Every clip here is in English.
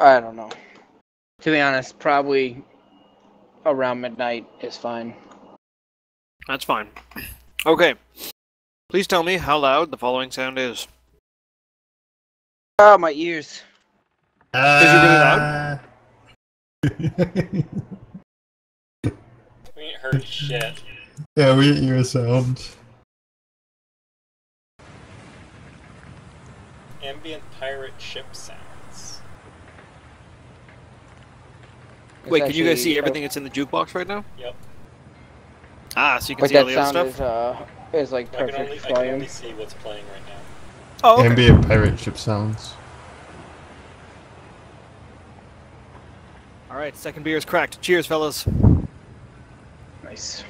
I don't know. To be honest, probably around midnight is fine. That's fine. Okay. Please tell me how loud the following sound is. Oh, my ears. Is it really loud? We ain't heard shit. Yeah, we hear sound. Ambient pirate ship sounds. Wait, can you guys see everything that's in the jukebox right now? Yep. Ah, so you can But see all that the other sound stuff? is like I can perfect only volume. see what's playing right now. Oh, okay. Ambient pirate ship sounds. Alright, second beer is cracked. Cheers, fellas. Nice.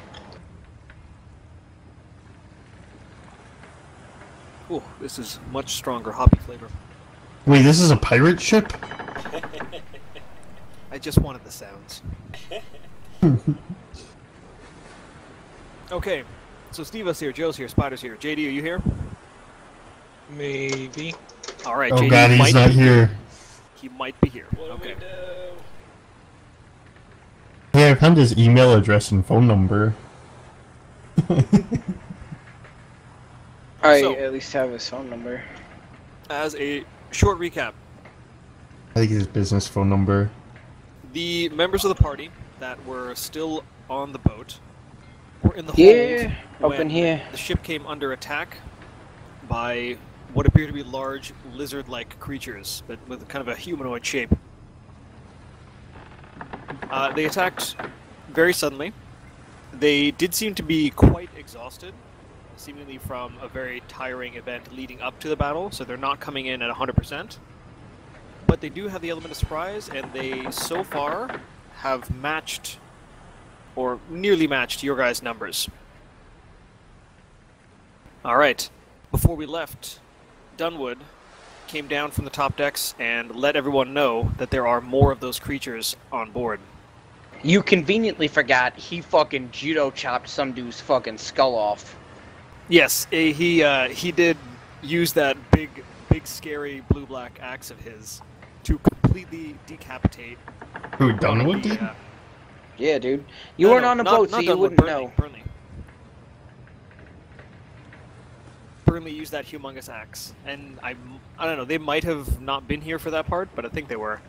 Ooh, this is much stronger hoppy flavor. Wait, this is a pirate ship? I just wanted the sounds. Okay, so Steve's here, Joe's here, Spider's here. JD, are you here? Maybe. Alright, Oh JD god, he's might not be here. He might be here. What do Okay. we do? Hey, I found his email address and phone number. I So- at least have his phone number. As a short recap, I think his business phone number. the members of the party that were still on the boat were in the Yeah, hold up in when here. the ship came under attack by what appear to be large lizard-like creatures, but with kind of a humanoid shape. They attacked very suddenly. They did seem to be quite exhausted, seemingly from a very tiring event leading up to the battle, so they're not coming in at 100%. But they do have the element of surprise, and they, so far, have matched, or nearly matched, your guys' numbers. Alright, before we left, Dunwood came down from the top decks and let everyone know that there are more of those creatures on board. You conveniently forgot he fucking judo chopped some dude's fucking skull off. Yes, he did use that big, scary blue-black axe of his to completely decapitate. Who, one of Dunwood the, did? Yeah, dude. You no, weren't no, on the not- boat, not so you Dunwood, wouldn't Burnley, know. Burnley. Burnley used that humongous axe, and I don't know. They might have not been here for that part, but I think they were.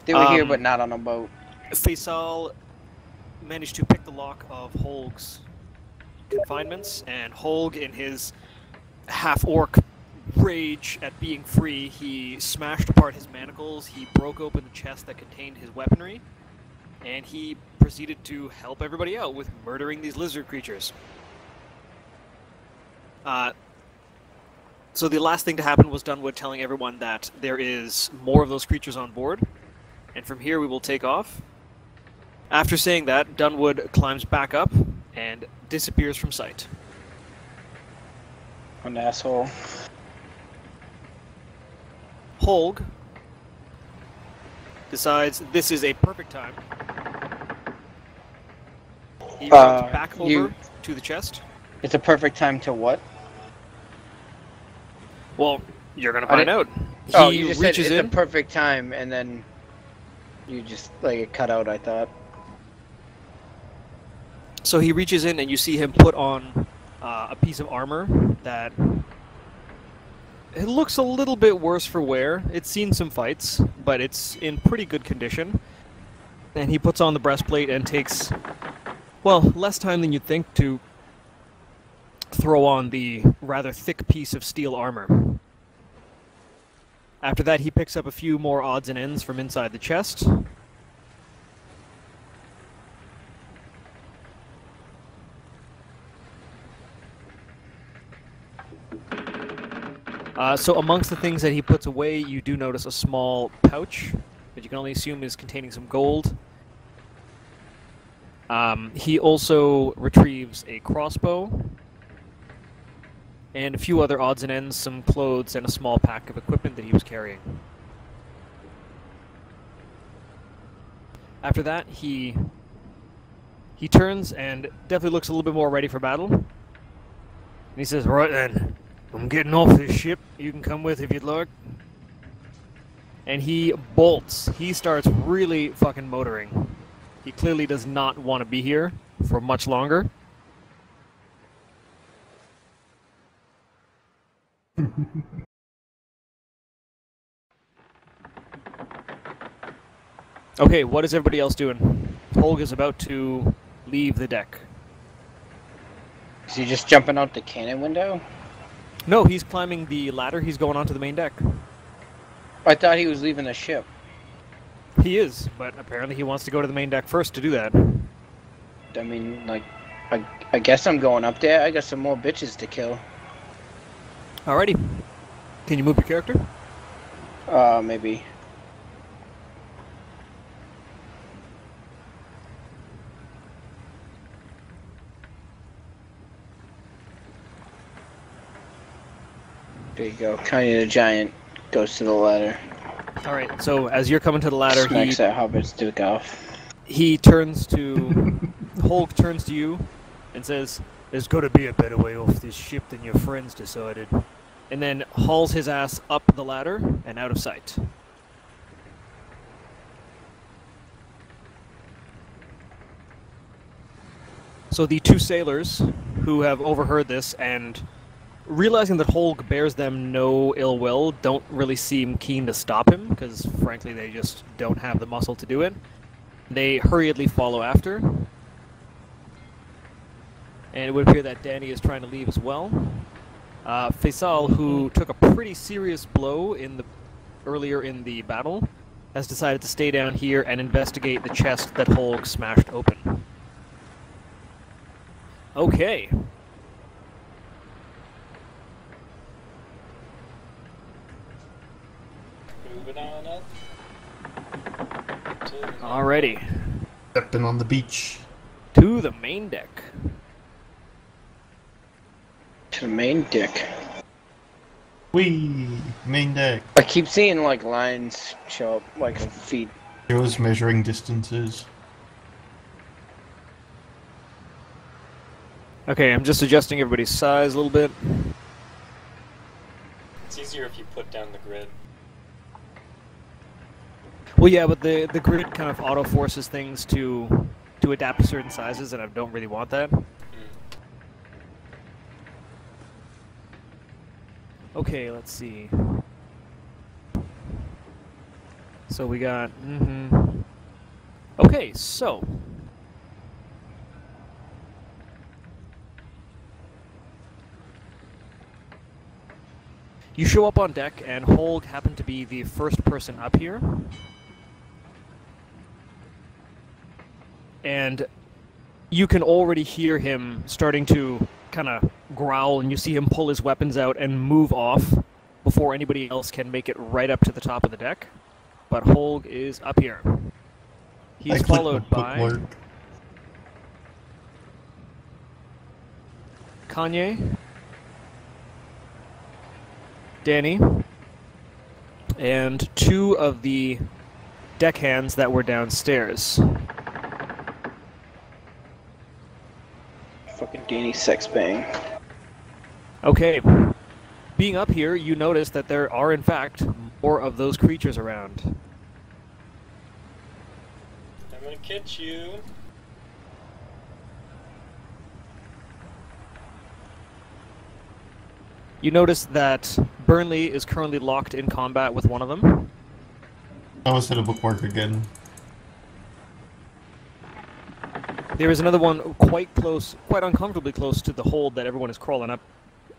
They were here, Um, but not on a boat. Faisal managed to pick the lock of Holg's confinements, and Holg, in his half-orc rage at being free, he smashed apart his manacles, he broke open the chest that contained his weaponry, and he proceeded to help everybody out with murdering these lizard creatures. So the last thing to happen was Dunwood telling everyone that there is more of those creatures on board, and from here we will take off. After saying that, Dunwood climbs back up and disappears from sight. An asshole. Holg decides this is a perfect time. He runs back over to the chest. It's a perfect time to what? Well, you're gonna find out. Oh, He you just said reaches it's in. a perfect time, and then you just, like, it cut out, I thought. So he reaches in, and you see him put on a piece of armor that it looks a little bit worse for wear. It's seen some fights, but it's in pretty good condition. And he puts on the breastplate and takes, well, less time than you'd think to throw on the rather thick piece of steel armor. After that, he picks up a few more odds and ends from inside the chest. So amongst the things that he puts away, you do notice a small pouch that you can only assume is containing some gold. He also retrieves a crossbow and a few other odds and ends, some clothes, and a small pack of equipment that he was carrying. After that, he turns and definitely looks a little bit more ready for battle. And he says, "Right then, I'm getting off this ship. You can come with if you'd like." and he bolts. He starts really fucking motoring. He clearly does not want to be here for much longer. Okay, what is everybody else doing? Holg is about to leave the deck. Is he just jumping out the cannon window? No, he's climbing the ladder. He's going onto the main deck. I thought he was leaving the ship. He is, but apparently he wants to go to the main deck first to do that. I mean, like, I guess I'm going up there. I got some more bitches to kill. Alrighty. Can you move your character? Maybe. There you go. Kanye the Giant goes to the ladder. Alright, so as you're coming to the ladder, Smacks that hobbit's dick off. he turns to... Holg turns to you and says, "There's gotta be a better way off this ship than your friends decided." And then hauls his ass up the ladder and out of sight. So the two sailors who have overheard this and realizing that Holg bears them no ill will don't really seem keen to stop him because frankly they just don't have the muscle to do it. They hurriedly follow after. And it would appear that Danny is trying to leave as well. Faisal, who took a pretty serious blow earlier in the battle, has decided to stay down here and investigate the chest that Holg smashed open. Okay. Moving on up. Alrighty. Stepping on the beach. To the main deck. To the main deck. Whee! Main deck. I keep seeing, like, lines show up, like, feet. Joe's measuring distances. Okay, I'm just adjusting everybody's size a little bit. It's easier if you put down the grid. Well, yeah, but the grid kind of auto-forces things to adapt to certain sizes, and I don't really want that. Okay, let's see. So we got... Okay, so... You show up on deck, and Holg happened to be the first person up here. And you can already hear him starting to kind of growl, and you see him pull his weapons out and move off before anybody else can make it right up to the top of the deck. But Holg is up here. He's followed by Kanye, Danny, and two of the deckhands that were downstairs. Fucking Danny sex bang. Okay. Being up here, you notice that there are, in fact, more of those creatures around. I'm gonna catch you. You notice that Burnley is currently locked in combat with one of them. I always hit a bookmark again. There is another one quite close, quite uncomfortably close to the hold that everyone is crawling up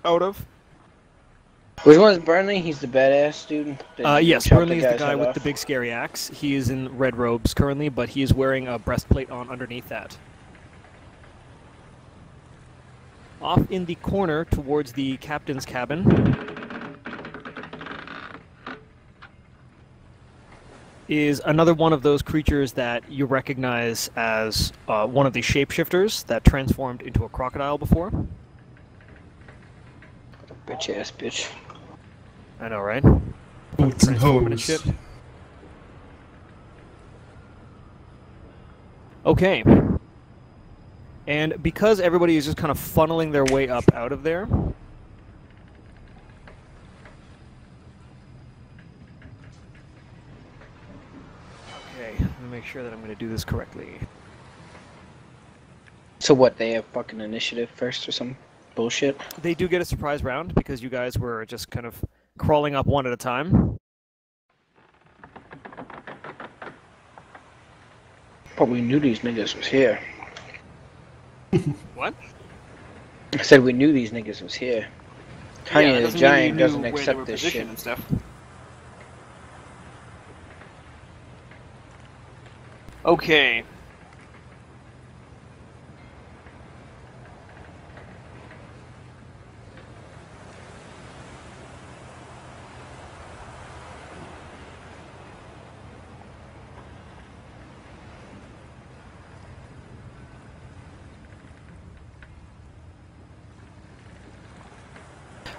out of. Which one's Burnley? He's the badass dude? Yes, Burnley is the guy with the big scary axe. He is in red robes currently, but he is wearing a breastplate on underneath that. Off in the corner towards the captain's cabin is another one of those creatures that you recognize as one of the shapeshifters that transformed into a crocodile before. Bitch ass bitch. I know, right? Boots and Transforming hose. ship. Okay. And because everybody is just kind of funneling their way up out of there, Okay, let me make sure that I'm going to do this correctly. So what? They have fucking initiative first or some bullshit? They do get a surprise round because you guys were just kind of crawling up one at a time. But we knew these niggas was here. What? I said we knew these niggas was here. Kanye the doesn't mean you Giant knew doesn't where they accept were this positioned shit. and stuff. Okay.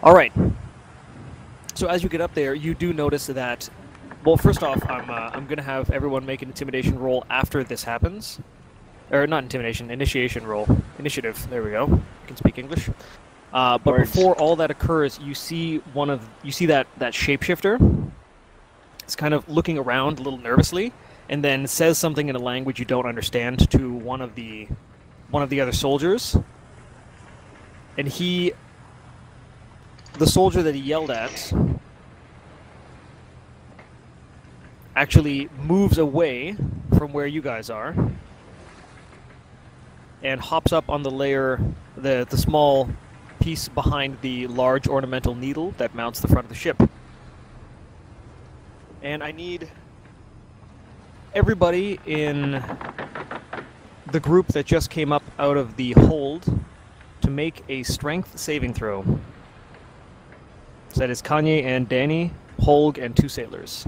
All right. So as you get up there, you do notice that. Well, first off, I'm gonna have everyone make an intimidation roll after this happens, or not intimidation, initiation roll, initiative. There we go. I can speak English. But Words. before all that occurs, you see that shapeshifter. It's kind of looking around a little nervously, and then says something in a language you don't understand to one of the other soldiers, and the soldier that he yelled at actually moves away from where you guys are and hops up on the layer, the small piece behind the large ornamental needle that mounts the front of the ship. And I need everybody in the group that just came up out of the hold to make a strength saving throw. So that is Kanye and Danny, Holg, and 2 sailors.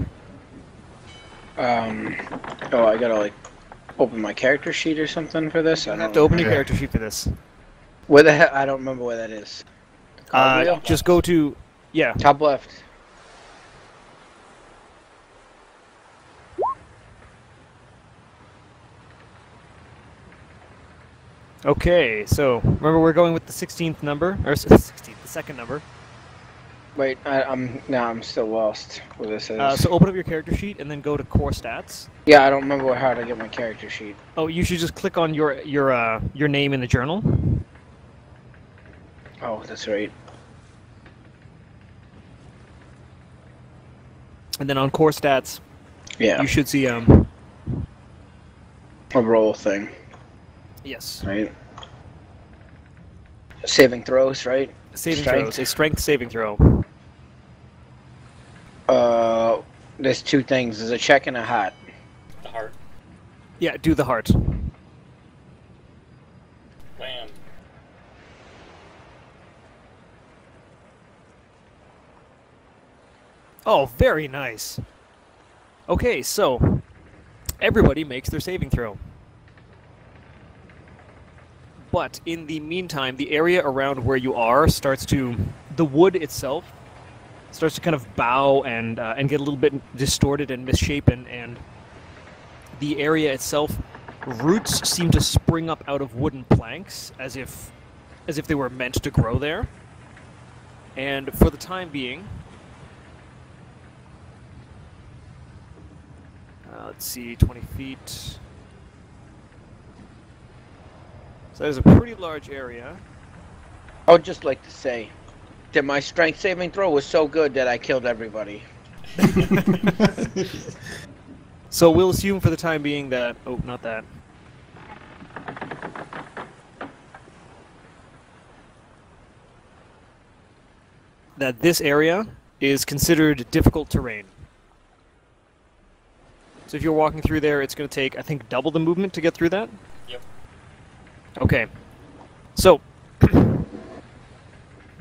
Oh, I gotta like open my character sheet or something for this. You I have don't to open know. your character sheet for this. Where the hell? I don't remember where that is. Cogwheel? Just go to, yeah. Top left. Okay, so remember we're going with the 16th number, or 16th, the second number. Wait, I'm still lost where this is. So open up your character sheet and then go to core stats. Yeah, I don't remember how to get my character sheet. Oh, you should just click on your name in the journal. Oh, that's right. And then on core stats, Yeah, you should see a roll thing, yes, right? Saving throws, right? saving Strength? throws, a strength saving throw. There's 2 things. There's a check and a hot. The heart. Yeah, do the heart. Wham. Oh, very nice. Okay, so everybody makes their saving throw. But in the meantime, the area around where you are the wood itself starts to kind of bow and get a little bit distorted and misshapen, and the area itself, roots seem to spring up out of wooden planks as if they were meant to grow there. And for the time being, let's see, 20 feet. So there's a pretty large area. I would just like to say that my strength saving throw was so good that I killed everybody. So we'll assume for the time being that... Oh, not that. That this area is considered difficult terrain. So if you're walking through there, it's going to take, I think, double the movement to get through that? Yep. Okay. So,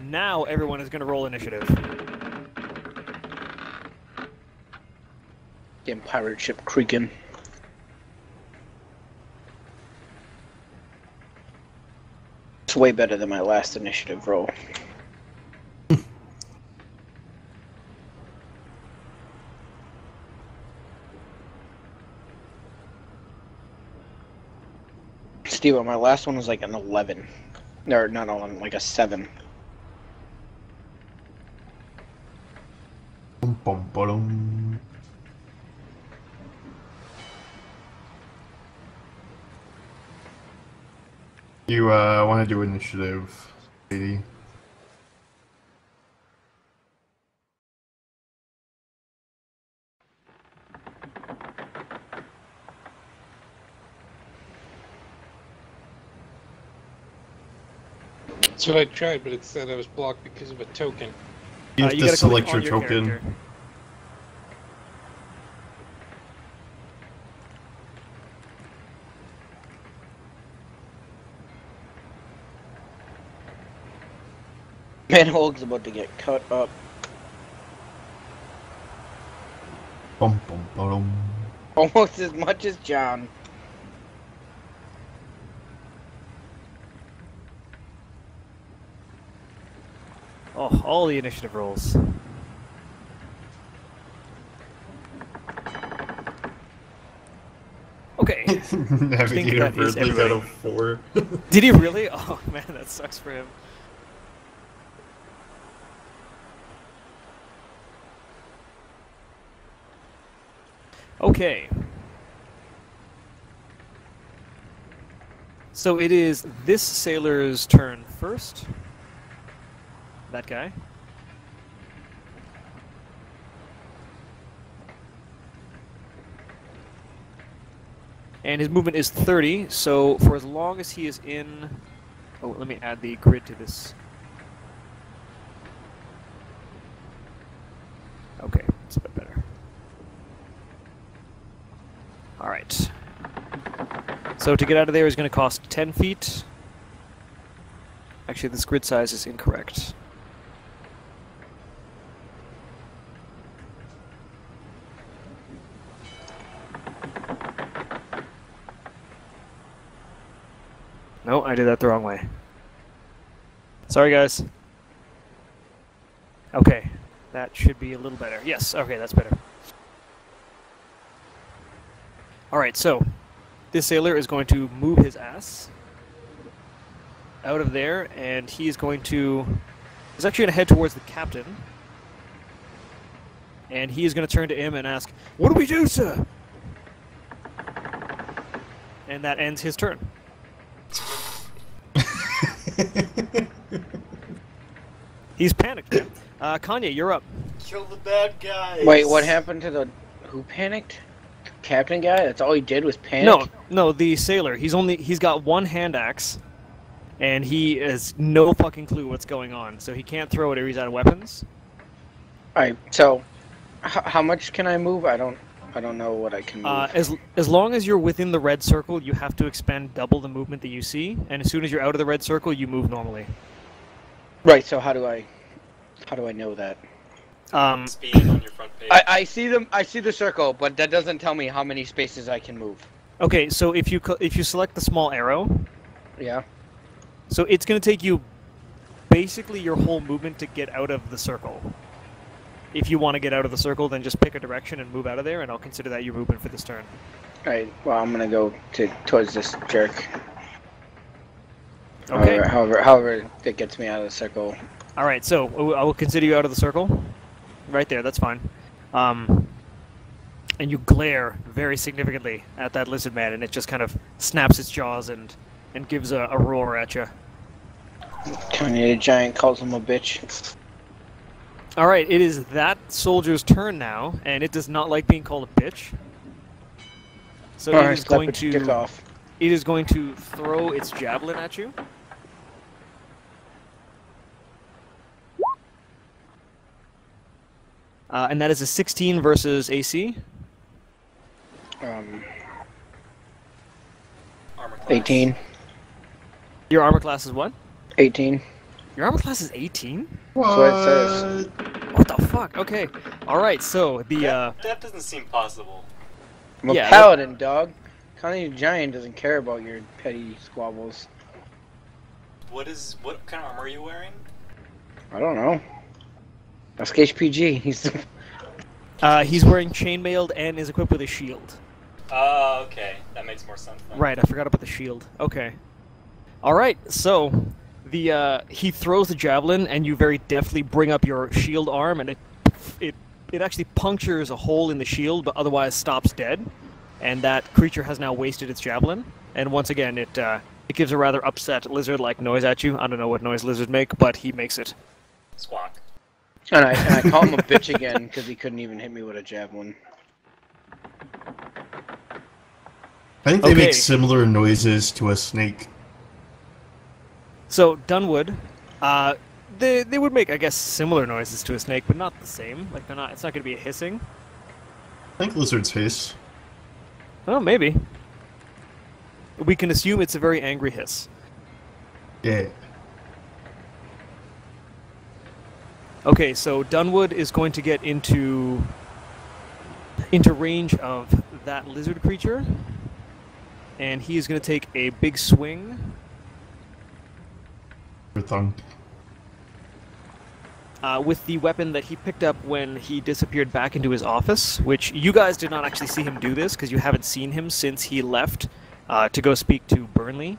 now everyone is going to roll initiative. Getting pirate ship creaking. It's way better than my last initiative roll. Steve, my last one was like an 11. Or not 11, like a 7. Bum, bum, ba-dum. You want to do initiative, lady? That's what I tried, but it said I was blocked because of a token. You have to gotta select click your on token. character. Man, Hulk's about to get cut up. Bum, bum, bum. Almost as much as John. Oh, all the initiative rolls. Okay. Navigator that is Bradley got a everybody. 4. Did he really? Oh man, that sucks for him. Okay. So it is this sailor's turn first. That guy. And his movement is 30, so for as long as he is in... Oh, let me add the grid to this. Okay, it's a bit better. Alright. So to get out of there is going to cost 10 feet. Actually, this grid size is incorrect. No, I did that the wrong way. Sorry, guys. Okay, that should be a little better. Yes, okay, that's better. Alright, so this sailor is going to move his ass out of there, and he is going to... He's actually going to head towards the captain. And he is going to turn to him and ask, "What do we do, sir?" And that ends his turn. He's panicked, man. Kanye, you're up. Kill the bad guys. Wait, what happened to the... Who panicked? Captain guy? That's all he did was panic? No, the sailor. He's got one hand axe, and he has no fucking clue what's going on, so he can't throw it or he's out of weapons. Alright, so... how much can I move? I don't know what I can move. As long as you're within the red circle, you have to expend double the movement that you see, and as soon as you're out of the red circle, you move normally. Right, so how do I know that? Speed on your front page. I see the circle, but that doesn't tell me how many spaces I can move. Okay, so if you select the small arrow, Yeah. so it's going to take you basically your whole movement to get out of the circle. If you want to get out of the circle, then just pick a direction and move out of there, and I'll consider that your movement for this turn. Alright, well, I'm gonna go towards this jerk. Okay. However it gets me out of the circle. Alright, so I will consider you out of the circle. Right there, that's fine. And you glare very significantly at that lizard man, and it just kind of snaps its jaws and gives a roar at you. Kanye the Giant calls him a bitch. Alright, it is that soldier's turn now, and it does not like being called a bitch. So Alright, slap its dick it off. is going to throw its javelin at you. And that is a 16 versus AC. Armor class. 18. Your armor class is what? 18. Your armor class is 18? What? That's what it says. What the fuck? Okay. Alright, so the That doesn't seem possible. I'm a Yeah, paladin, dog. Kanye the Giant doesn't care about your petty squabbles. What kind of armor are you wearing? I don't know. Ask HPG. He's he's wearing chainmailed and is equipped with a shield. Oh, okay. That makes more sense then. Right, I forgot about the shield. Okay. Alright, so he throws the javelin and you very deftly bring up your shield arm and it actually punctures a hole in the shield but otherwise stops dead. And that creature has now wasted its javelin. And once again it It gives a rather upset lizard-like noise at you. I don't know what noise lizards make, but he makes it. Squawk. And I call him a bitch again because he couldn't even hit me with a javelin. I think they Okay. make similar noises to a snake. So Dunwood, they would make, I guess, similar noises to a snake, but not the same. Like they're not. It's not going to be a hissing. I think lizards hiss. Oh, maybe. We can assume it's a very angry hiss. Yeah. Okay, so Dunwood is going to get into range of that lizard creature, and he is going to take a big swing. Your thumb. With the weapon that he picked up when he disappeared back into his office, which you guys did not actually see him do this because you haven't seen him since he left to go speak to Burnley.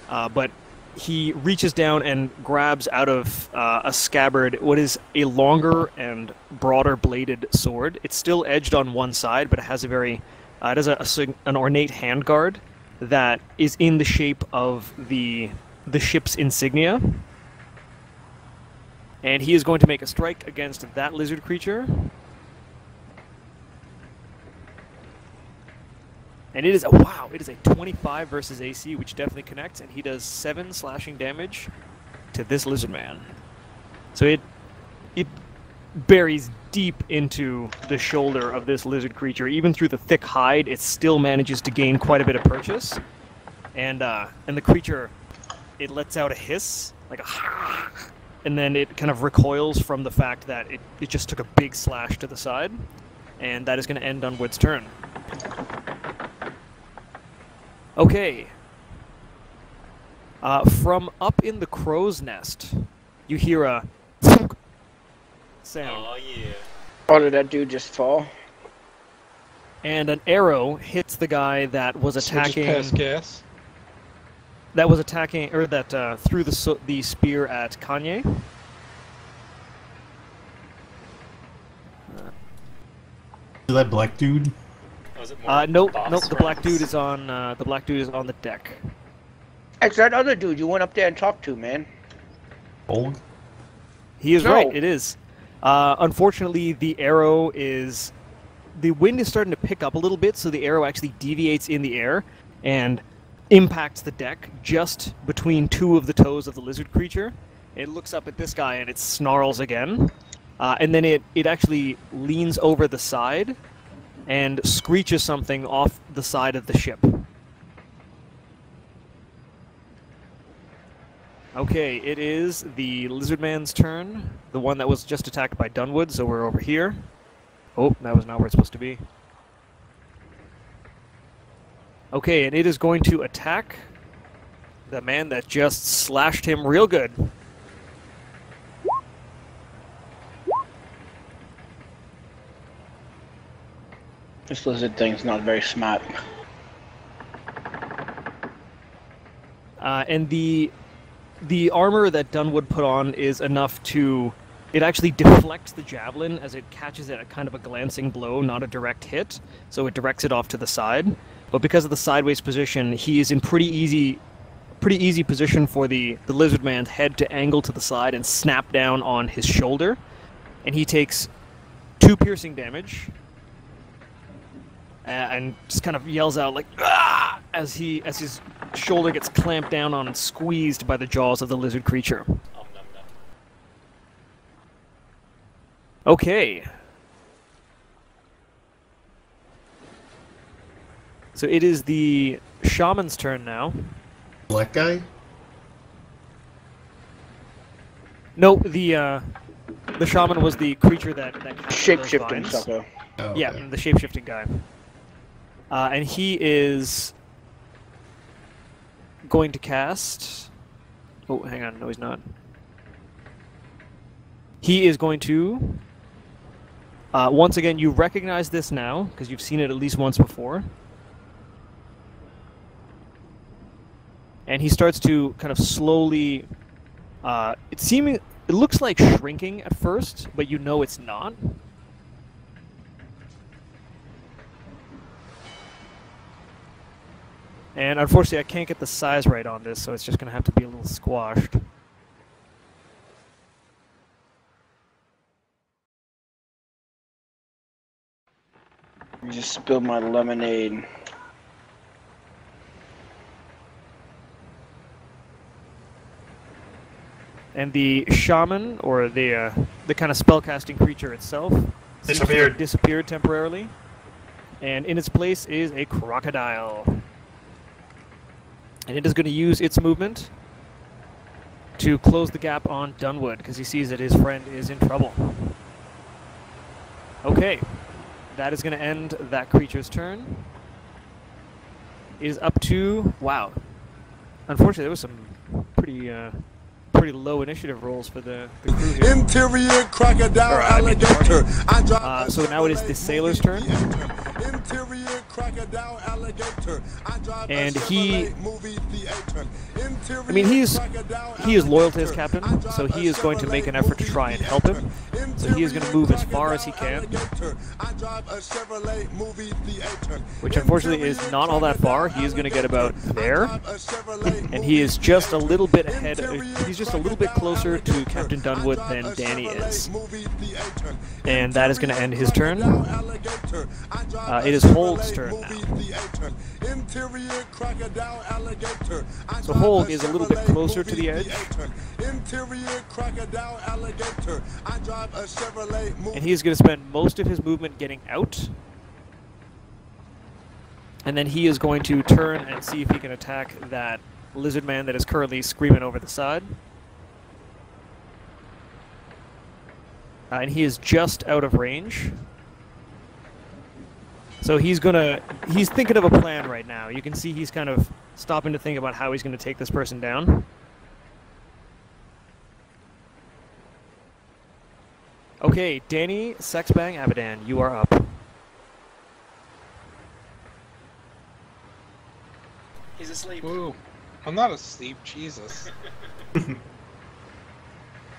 But he reaches down and grabs out of a scabbard what is a longer and broader bladed sword. It's still edged on one side, but it has a very it has an ornate handguard that is in the shape of the ship's insignia. And he is going to make a strike against that lizard creature. And it is a 25 versus AC, which definitely connects, and he does 7 slashing damage to this lizard man. So it buries deep into the shoulder of this lizard creature. Even through the thick hide, it still manages to gain quite a bit of purchase. And the creature, it lets out a hiss, like a and then it kind of recoils from the fact that it just took a big slash to the side. And that is going to end on Wood's turn. Okay. From up in the crow's nest, you hear a sound. Oh yeah. Oh, did that dude just fall? And an arrow hits the guy that was attacking. So just pass gas. That was attacking, or that threw the spear at Kanye. Is that black dude? Was it more Nope. boss The black runs? dude is on. The black dude is on the deck. It's that other dude you went up there and talked to, man. Old? He is No. right. It is. Unfortunately, the arrow is. The wind is starting to pick up a little bit, so the arrow actually deviates in the air and impacts the deck just between 2 of the toes of the lizard creature. It looks up at this guy and it snarls again, and then it actually leans over the side and screeches something off the side of the ship. Okay, it is the lizard man's turn, the one that was just attacked by Dunwood, so we're over here. Oh, that was not where it's supposed to be. Okay, and it is going to attack the man that just slashed him real good. This lizard thing's not very smart. And the armor that Dunwood put on is enough to... It actually deflects the javelin as it catches it at kind of a glancing blow, not a direct hit. So it directs it off to the side. But because of the sideways position, he is in pretty easy position for the lizard man's head to angle to the side and snap down on his shoulder. And he takes 2 piercing damage. And just kind of yells out like, "Ah!" as his shoulder gets clamped down on and squeezed by the jaws of the lizard creature. Nom, nom, nom. Okay. So it is the shaman's turn now. Black guy? No, the shaman was the creature that captured those Shape-shifting vines. sucker. Oh, Yeah, okay. the shape-shifting guy. And he is going to cast... Oh, hang on. No, he's not. He is going to... once again, you recognize this now, because you've seen it at least once before. And he starts to kind of slowly... it looks like shrinking at first, but you know it's not. And unfortunately, I can't get the size right on this, so it's just going to have to be a little squashed. I just spilled my lemonade. And the shaman, or the kind of spellcasting creature itself, seems to have disappeared temporarily. And in its place is a crocodile. And it is going to use its movement to close the gap on Dunwood, because he sees that his friend is in trouble. Okay, that is going to end that creature's turn. It is up to... wow. Unfortunately, there was some pretty low initiative rolls for the crew here. Interior crocodile alligator. So now it is the sailor's turn. Interior crocodile alligator. And he is loyal to his captain, so he is going to make an effort to try and help him. So he is going to move as far as he can, which unfortunately is not all that far. He is going to get about there, and he is just a little bit ahead. He's just a little bit closer to Captain Dunwood than Danny is, and that is going to end his turn. It is Holg's turn now. So Holg is a little bit closer to the edge, and he is going to spend most of his movement getting out, and then he is going to turn and see if he can attack that lizard man that is currently screaming over the side. And he is just out of range. So he's thinking of a plan right now. You can see he's kind of stopping to think about how he's going to take this person down. Okay, Danny Sexbang Abadan, you are up. He's asleep. Whoa. I'm not asleep, Jesus.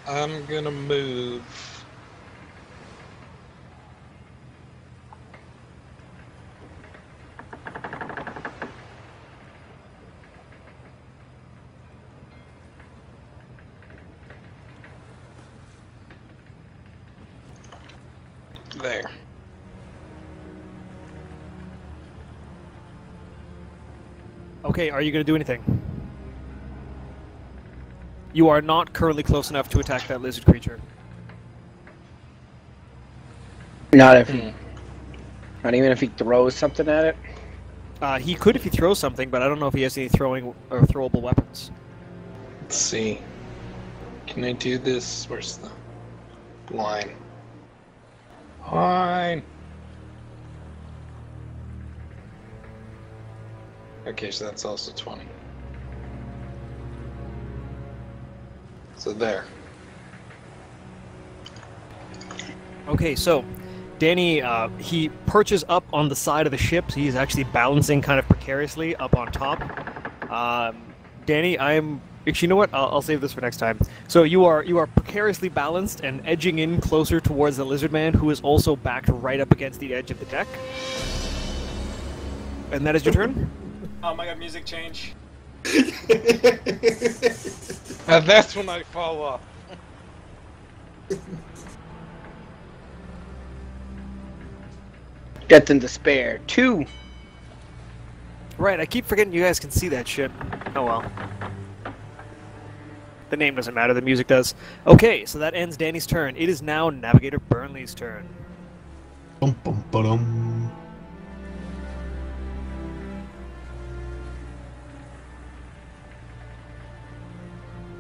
I'm gonna move. There. Okay, are you going to do anything? You are not currently close enough to attack that lizard creature. Not even if he throws something at it. He could if he throws something, but I don't know if he has any throwing or throwable weapons. Let's see. Can I do this? Where's the line? Line! Okay, so that's also 20. So there. Okay, so Danny, he perches up on the side of the ship. So he's actually balancing kind of precariously up on top. Danny, actually, you know what? I'll save this for next time. So you are precariously balanced and edging in closer towards the lizard man, who is also backed right up against the edge of the deck. And that is your turn. Oh my god, music change. And that's when I fall off. Death and Despair 2. Right, I keep forgetting you guys can see that shit. Oh well. The name doesn't matter, the music does. Okay, so that ends Danny's turn. It is now Navigator Burnley's turn. Bum, bum, ba-dum.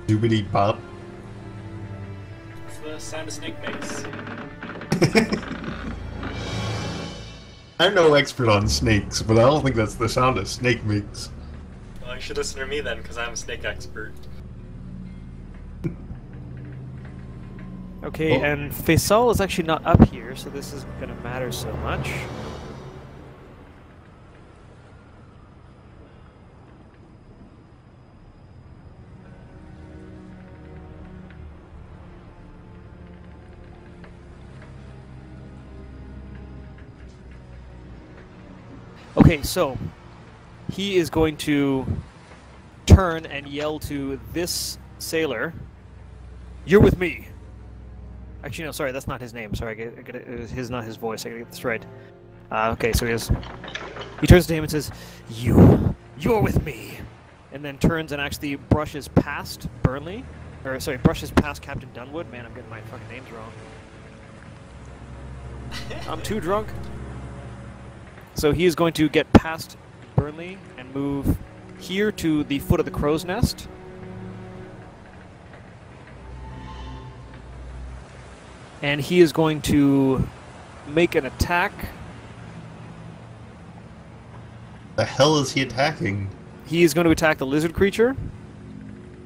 Doobity bop. It's the sound a snake makes. I'm no expert on snakes, but I don't think that's the sound a snake makes. Well, you should listen to me then, because I'm a snake expert. Okay, Oh. and Faisal is actually not up here, so this isn't going to matter so much. Okay, so he is going to turn and yell to this sailor, "You're with me." Actually, no, sorry, that's not his name. Sorry, his not his voice. I gotta get this right. Okay, so he turns to him and says, "You're with me," and then turns and actually brushes past Burnley, or sorry, brushes past Captain Dunwood. Man, I'm getting my fucking names wrong. I'm too drunk. So he is going to get past Burnley and move here to the foot of the crow's nest. And he is going to make an attack. The hell is he attacking? He is going to attack the lizard creature.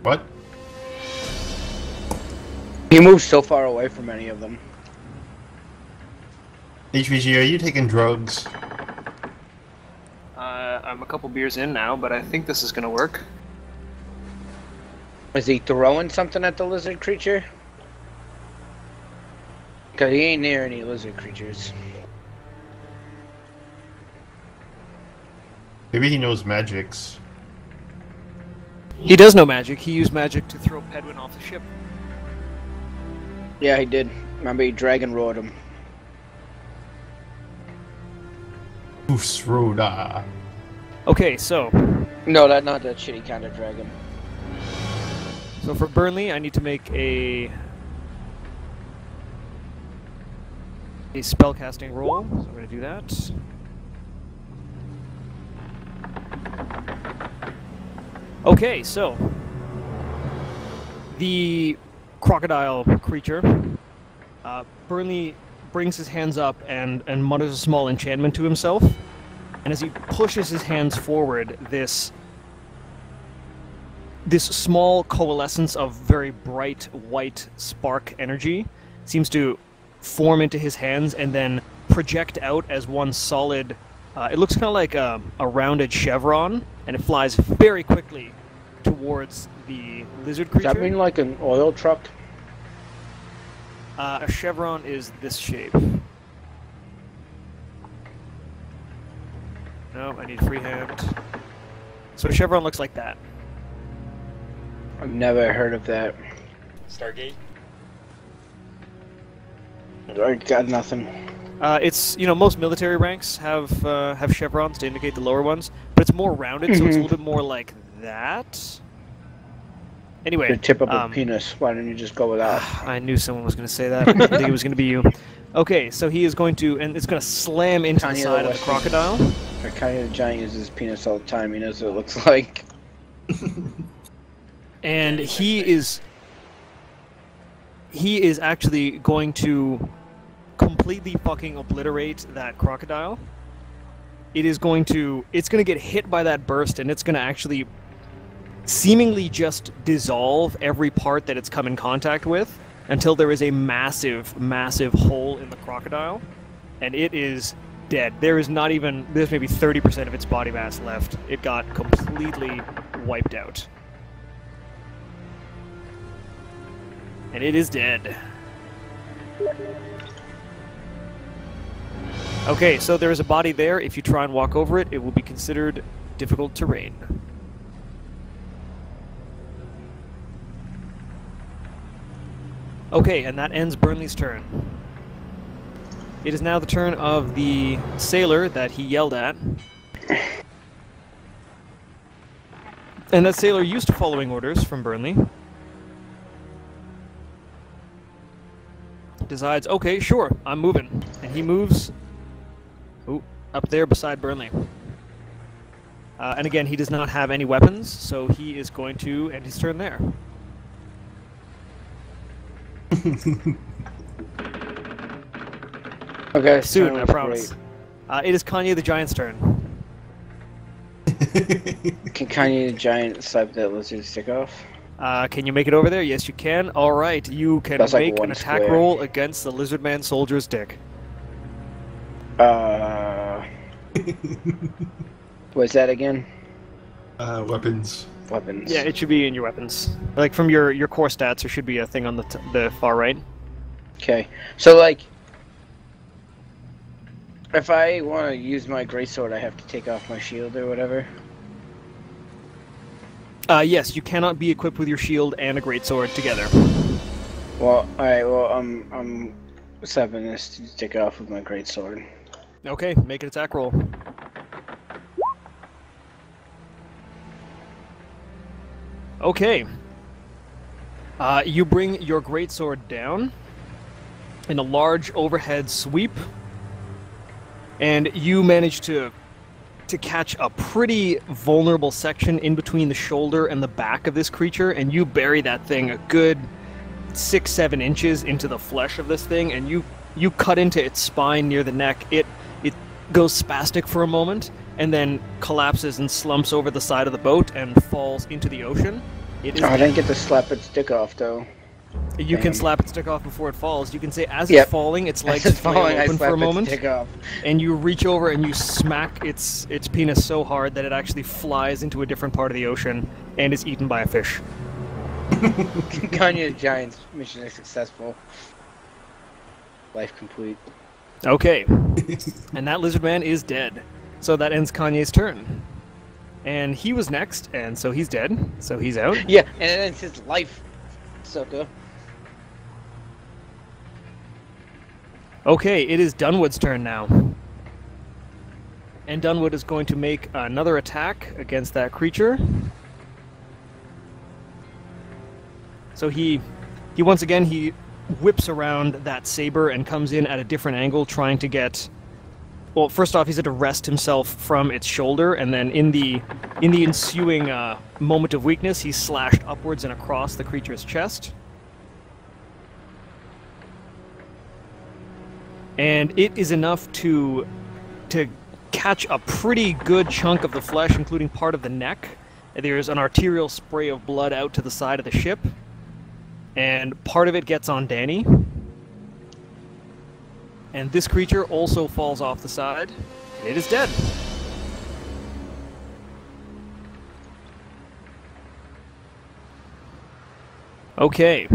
What? He moves so far away from any of them. HVG, are you taking drugs? I'm a couple beers in now, but I think this is going to work. Is he throwing something at the lizard creature? Because he ain't near any lizard creatures. Maybe he knows magics. He does know magic. He used magic to throw Pedwin off the ship. Yeah, he did. Remember, he dragon roared him. Usroda. Okay, so No, not that shitty kind of dragon. for Burnley, I need to make a spellcasting roll. So I'm going to do that. Okay, so the crocodile creature, Burnley brings his hands up and mutters a small enchantment to himself. And as he pushes his hands forward, this small coalescence of very bright white spark energy seems to form into his hands and then project out as one solid. It looks kind of like a rounded chevron, and it flies very quickly towards the lizard creature. Does that mean like an oil truck? A chevron is this shape. No, I need freehand. So a chevron looks like that. I've never heard of that. Stargate? I got nothing. It's, most military ranks have chevrons to indicate the lower ones, but it's more rounded, so it's a little bit more like that. Anyway, The tip of a penis. Why don't you just go with that? I knew someone was going to say that. I think it was going to be you. Okay, so he is going to, and it's going to slam into the Tiny side of the little crocodile. Kanye the Giant uses his penis all the time. He knows what it looks like. And he is actually going to completely fucking obliterate that crocodile. It's going to get hit by that burst, and it's going to actually seemingly just dissolve every part that it's come in contact with until there is a massive, massive hole in the crocodile, and it is dead. There's maybe 30% of its body mass left. It got completely wiped out. And it is dead. Okay, so there is a body there. If you try and walk over it, it will be considered difficult terrain. Okay, and that ends Burnley's turn. It is now the turn of the sailor that he yelled at. And that sailor, used to following orders from Burnley, decides, okay, sure, I'm moving. And he moves up there beside Burnley. And again, he does not have any weapons, so he is going to end his turn there. Okay, Soon, I sounds promise. It is Kanye the Giant's turn. great. Can Kanye the Giant swipe that lizard's stick off? Can you make it over there? Yes, you can. All right, you can That's like make an one attack square. roll against the lizard man soldier's dick. What's that again? Weapons. Weapons. Yeah, it should be in your weapons. Like from your core stats, there should be a thing on the far right. Okay, so like, if I want to use my greatsword, I have to take off my shield or whatever. Yes, you cannot be equipped with your shield and a greatsword together. Well, alright, well, I'm stepping this to take it off with my greatsword. Okay, make an attack roll. Okay. You bring your greatsword down in a large overhead sweep, and you manage to catch a pretty vulnerable section in between the shoulder and the back of this creature, and you bury that thing a good 6-7 inches into the flesh of this thing, and you cut into its spine near the neck. It goes spastic for a moment, and then collapses and slumps over the side of the boat and falls into the ocean. It is I didn't get to slap its dick off, though. You can Damn. slap its dick off before it falls. You can say, as Yep. it's falling, its As legs it's flail falling, I open slap for a its moment, dick off. and you reach over and you smack its penis so hard that it actually flies into a different part of the ocean and is eaten by a fish. Kanye the Giant's mission is successful. Life complete. Okay. And that lizard man is dead. So that ends Kanye's turn. And he was next, and so he's dead. So he's out. Yeah, and it's his life, sucker. Okay, it is Dunwood's turn now. And Dunwood is going to make another attack against that creature. So he once again, he whips around that saber and comes in at a different angle, trying to get... Well, first off, he's had to wrest himself from its shoulder, and then in the ensuing moment of weakness, he's slashed upwards and across the creature's chest. And it is enough to catch a pretty good chunk of the flesh, including part of the neck. There's an arterial spray of blood out to the side of the ship, and part of it gets on Danny. And this creature also falls off the side. It is dead. Okay.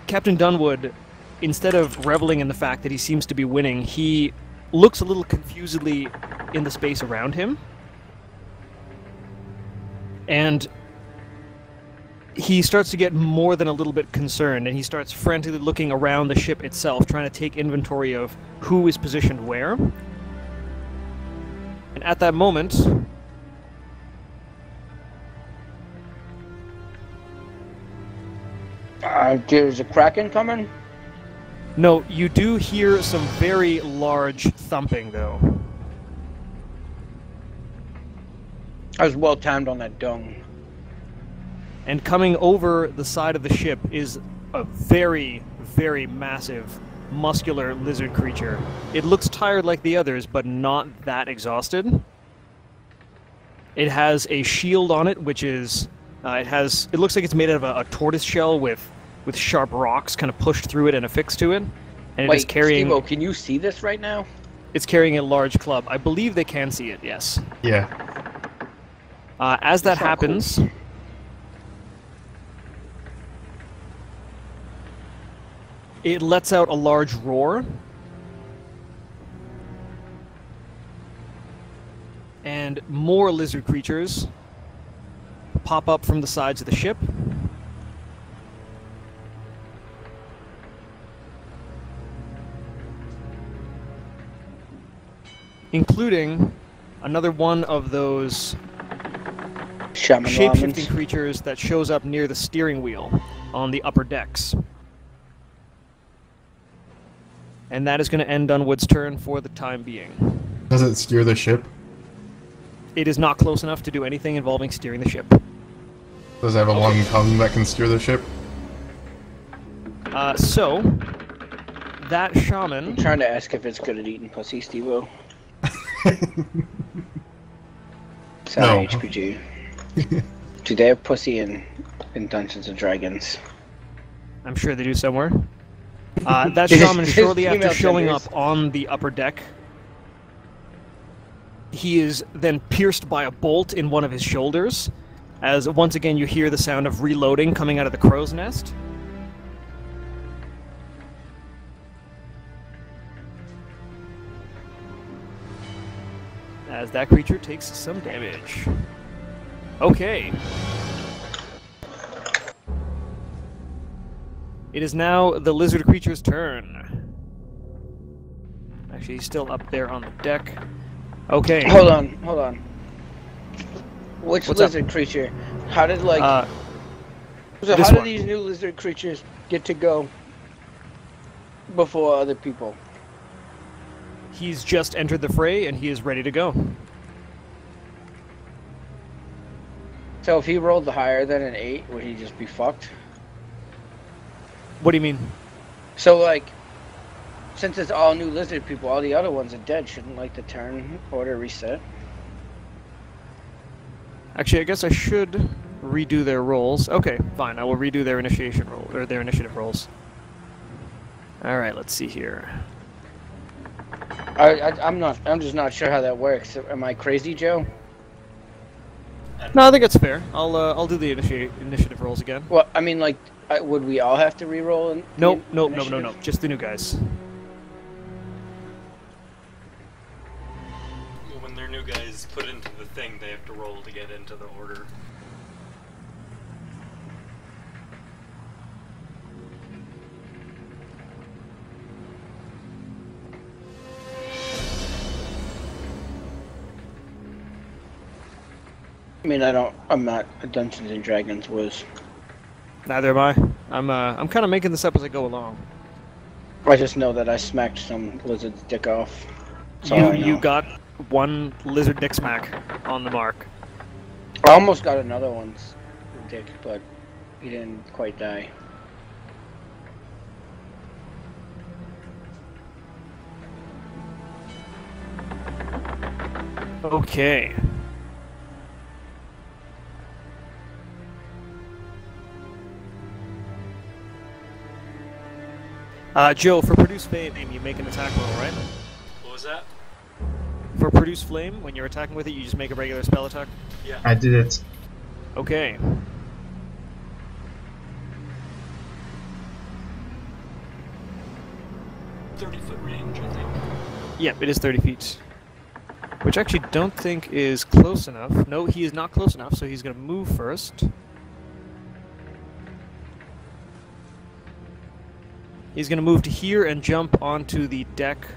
Captain Dunwood, instead of reveling in the fact that he seems to be winning, he looks a little confusedly in the space around him. And he starts to get more than a little bit concerned, and he starts frantically looking around the ship itself, trying to take inventory of who is positioned where. And at that moment, There's a kraken coming? no, you do hear some very large thumping, though. I was well timed on that dung. And coming over the side of the ship is a very, very massive, muscular lizard creature. It looks tired like the others, but not that exhausted. It has a shield on it, which is... it looks like it's made out of a tortoise shell with sharp rocks kind of pushed through it and affixed to it. And it is carrying... Steve-O, can you see this right now? It's carrying a large club. I believe they can see it, yes. Yeah. As that That's not cool. happens... It lets out a large roar. And more lizard creatures pop up from the sides of the ship. Including another one of those Shaman shape-shifting Lamans. creatures that shows up near the steering wheel on the upper decks. And that is going to end Dunwood's turn for the time being. Does it steer the ship? It is not close enough to do anything involving steering the ship. Does it have a long tongue that can steer the ship? So, that shaman... I'm trying to ask if it's good at eating pussy, Steve-O. Sorry, No. HPG. Do they have pussy in Dungeons and Dragons? I'm sure they do somewhere. That There's shaman, shortly after female showing genders. up on the upper deck, he is then pierced by a bolt in one of his shoulders, as once again you hear the sound of reloading coming out of the crow's nest. As that creature takes some damage. Okay. It is now the lizard creature's turn. Actually, he's still up there on the deck. Okay. Hold on. Which What's up? lizard creature? How did like? So this how did one. these new lizard creatures get to go before other people? He's just entered the fray, and he is ready to go. So if he rolled the higher than an 8, would he just be fucked? What do you mean? So like, since it's all new lizard people, all the other ones are dead. Shouldn't like the turn order reset? Actually, I guess I should redo their rolls. Okay, fine. I will redo their initiation roll or their initiative rolls. All right, let's see here. I'm just not sure how that works. Am I crazy, Joe? No, I think it's fair. I'll do the initiative rolls again. Well, I mean, like, would we all have to re-roll? Nope. initiative? Just the new guys. When their new guys put into the thing, they have to roll to get into the order. I mean, I'm not a Dungeons and Dragons whiz. Neither am I. I'm kind of making this up as I go along. I just know that I smacked some lizard's dick off. That's all I You know. got one lizard dick smack on the mark. I almost got another one's dick, but he didn't quite die. Okay. Joe, for Produce Flame, you make an attack roll, right? What was that? For Produce Flame, when you're attacking with it, you just make a regular spell attack? Yeah. I did it. Okay. .30-foot range, I think. Yep, it is 30 feet. Which I actually don't think is close enough. No, he is not close enough, so he's going to move first. He's going to move to here and jump onto the deck,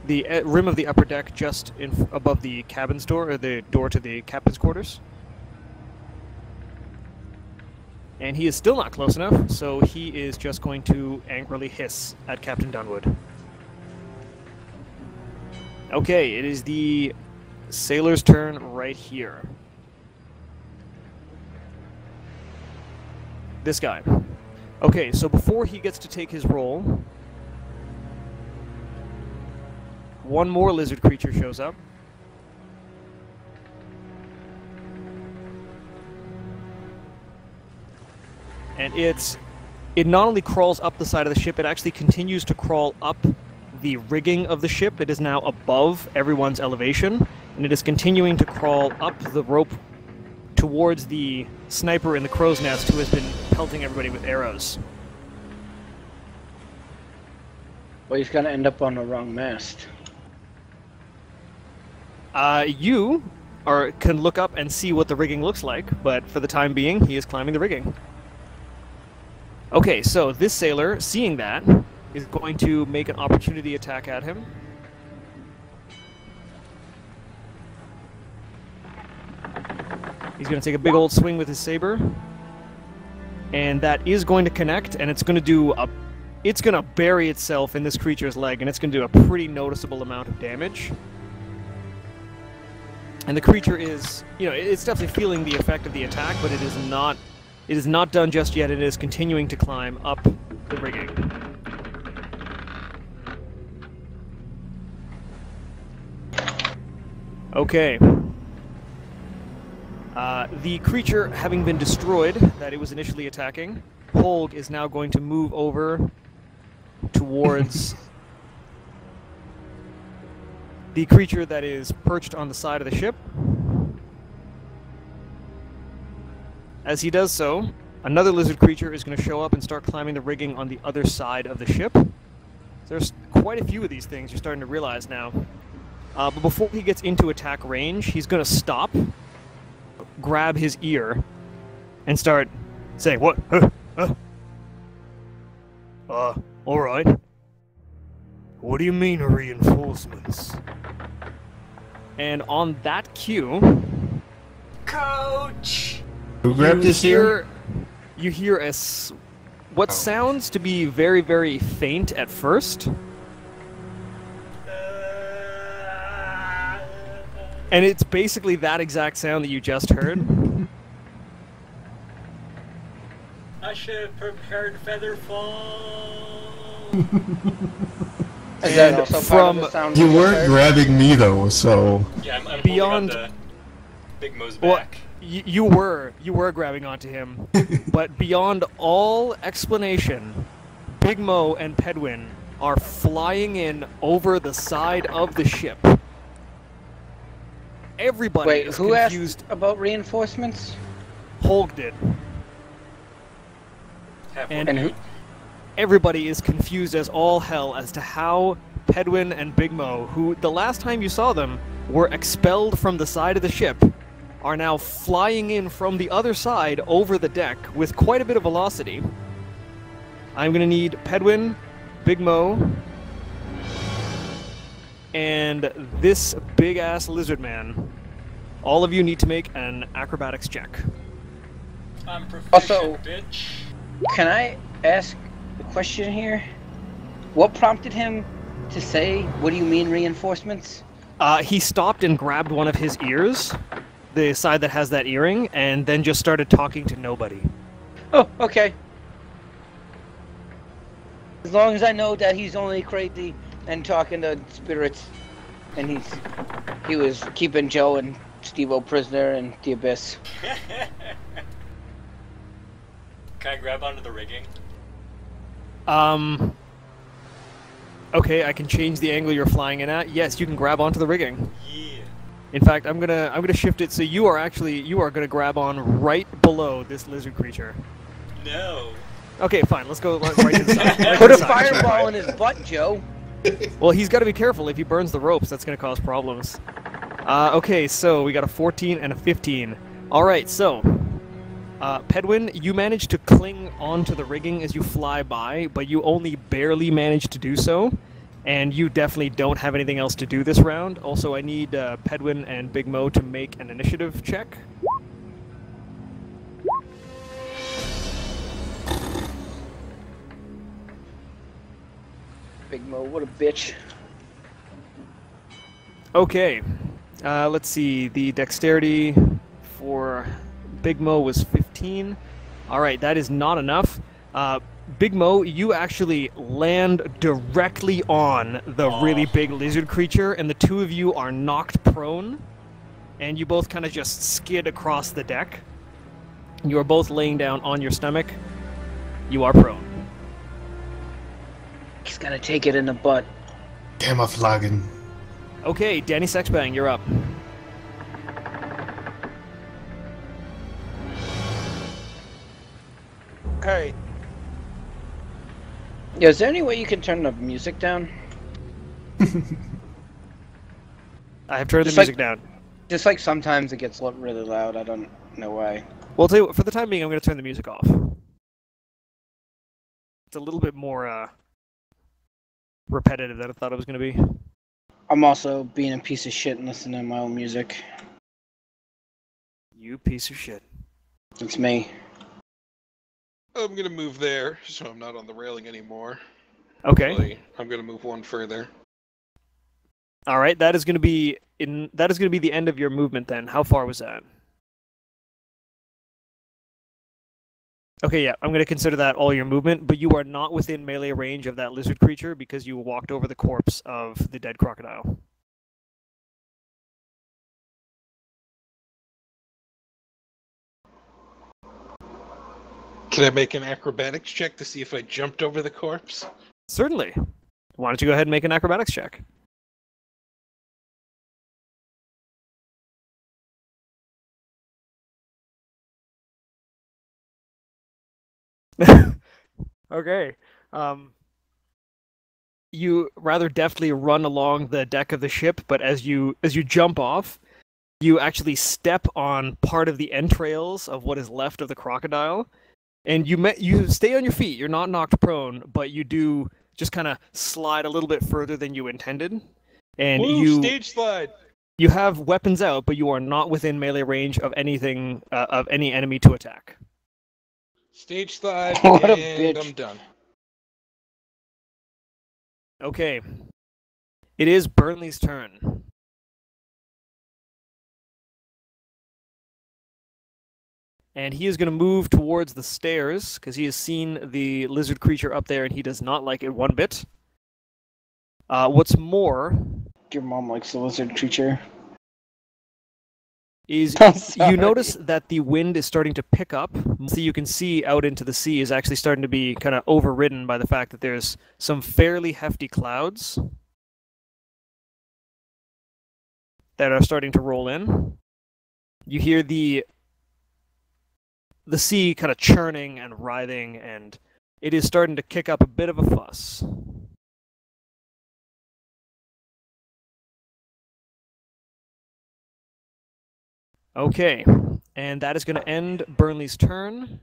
the rim of the upper deck just above the cabin's door, or the door to the captain's quarters. And he is still not close enough, so he is just going to angrily hiss at Captain Dunwood. Okay, it is the sailor's turn right here. This guy. Okay, so before he gets to take his roll, one more lizard creature shows up. And it not only crawls up the side of the ship, it actually continues to crawl up the rigging of the ship. It is now above everyone's elevation, and it is continuing to crawl up the rope towards the sniper in the crow's nest who has been pelting everybody with arrows. Well, he's gonna end up on the wrong mast. You can look up and see what the rigging looks like, but for the time being, he is climbing the rigging. Okay, so this sailor, seeing that, is going to make an opportunity attack at him. He's going to take a big old swing with his saber. And that is going to connect, and it's going to do it's going to bury itself in this creature's leg, and it's going to do a pretty noticeable amount of damage. And the creature is, it's definitely feeling the effect of the attack, but it is not done just yet. It is continuing to climb up the rigging. Okay. The creature, having been destroyed, that it was initially attacking, Holg is now going to move over towards the creature that is perched on the side of the ship. As he does so, another lizard creature is going to show up and start climbing the rigging on the other side of the ship. There's quite a few of these things you're starting to realize now. But before he gets into attack range, he's going to stop grab his ear and start saying, "What? All right. What do you mean reinforcements?" And on that cue, Coach! Who grabbed his ear? You hear what sounds to be very, very faint at first. And it's basically that exact sound that you just heard. I should have prepared Featherfall. Is that also part of the sound You we weren't heard? grabbing me though, so. Yeah, I'm Beyond- holding on to Big Mo's Well, back. you were grabbing onto him, but beyond all explanation, Big Mo and Pedwin are flying in over the side of the ship. Everybody Wait, is who confused. asked about reinforcements? Holg did. Halfway and who- through. Everybody is confused as all hell as to how Pedwin and Big Mo, who the last time you saw them were expelled from the side of the ship, are now flying in from the other side over the deck with quite a bit of velocity. I'm gonna need Pedwin, Big Mo, and this big-ass lizard man. All of you need to make an acrobatics check. I'm proficient, Also- bitch. Can I ask a question here? What prompted him to say, "What do you mean reinforcements"? He stopped and grabbed one of his ears, the side that has that earring, and then just started talking to nobody. Oh, okay. As long as I know that he's only crazy and talking to spirits, and he was keeping Joe and Steve-O prisoner in the abyss. Can I grab onto the rigging? Okay, I can change the angle you're flying in at. Yes, you can grab onto the rigging. Yeah. In fact, I'm gonna shift it so you are gonna grab on right below this lizard creature. No. Okay, fine. Let's go right to the side. Right to Put the a side. fireball in his butt, Joe. Well, he's got to be careful. If he burns the ropes, that's gonna cause problems. Okay, so we got a 14 and a 15. All right, so Pedwin, you manage to cling onto the rigging as you fly by, but you only barely manage to do so, and you definitely don't have anything else to do this round. Also, I need Pedwin and Big Mo to make an initiative check. Big Mo, what a bitch. Okay, let's see. The dexterity for Big Mo was 15. All right, that is not enough. Big Mo, you actually land directly on the really big lizard creature, and the two of you are knocked prone, and you both kind of just skid across the deck. You are both laying down on your stomach. You are prone. He's gonna take it in the butt. Camouflaging. Okay, Danny Sexbang, you're up. Alright. Yeah, is there any way you can turn the music down? I have turned the Just like- music down. Just like sometimes it gets really loud, I don't know why. Well, I'll tell you what, for the time being, I'm going to turn the music off. It's a little bit more repetitive than I thought it was going to be. I'm also being a piece of shit and listening to my own music. You piece of shit. It's me. I'm gonna move there, so I'm not on the railing anymore. Okay. Actually, I'm gonna move one further. All right. That is going to be the end of your movement. Then, how far was that? Okay, yeah, I'm going to consider that all your movement, but you are not within melee range of that lizard creature because you walked over the corpse of the dead crocodile. Can I make an acrobatics check to see if I jumped over the corpse? Certainly. Why don't you go ahead and make an acrobatics check? Okay. You rather deftly run along the deck of the ship, but as you jump off, you actually step on part of the entrails of what is left of the crocodile, and you stay on your feet. You're not knocked prone, but you do just kind of slide a little bit further than you intended, and Woo, stage slide. you have weapons out, but you are not within melee range of anything of any enemy to attack. Stage slide, What a and bitch. I'm done. Okay, it is Burnley's turn. And he is going to move towards the stairs because he has seen the lizard creature up there and he does not like it one bit. What's more Your mom likes the lizard creature. is I'm sorry. you notice that the wind is starting to pick up. So you can see out into the sea is actually starting to be kind of overridden by the fact that there's some fairly hefty clouds that are starting to roll in. You hear the sea kind of churning and writhing, and it is starting to kick up a bit of a fuss. Okay, and that is going to end Burnley's turn.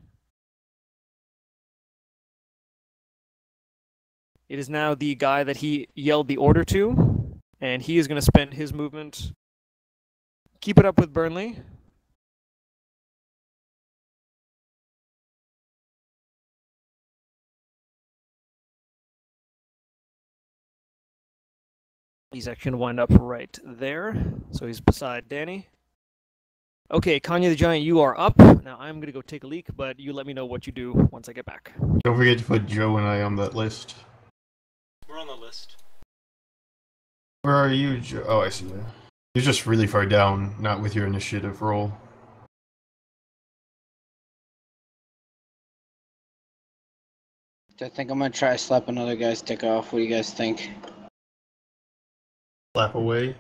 It is now the guy that he yelled the order to, and he is going to spend his movement. Keep it up with Burnley. He's actually going to wind up right there, so he's beside Danny. Okay, Kanye the Giant, you are up. Now I'm going to go take a leak, but you let me know what you do once I get back. Don't forget to put Joe and I on that list. We're on the list. Where are you, Joe? Oh, I see you. You're just really far down, not with your initiative roll. I think I'm gonna try to slap another guy's dick off. What do you guys think? Slap away.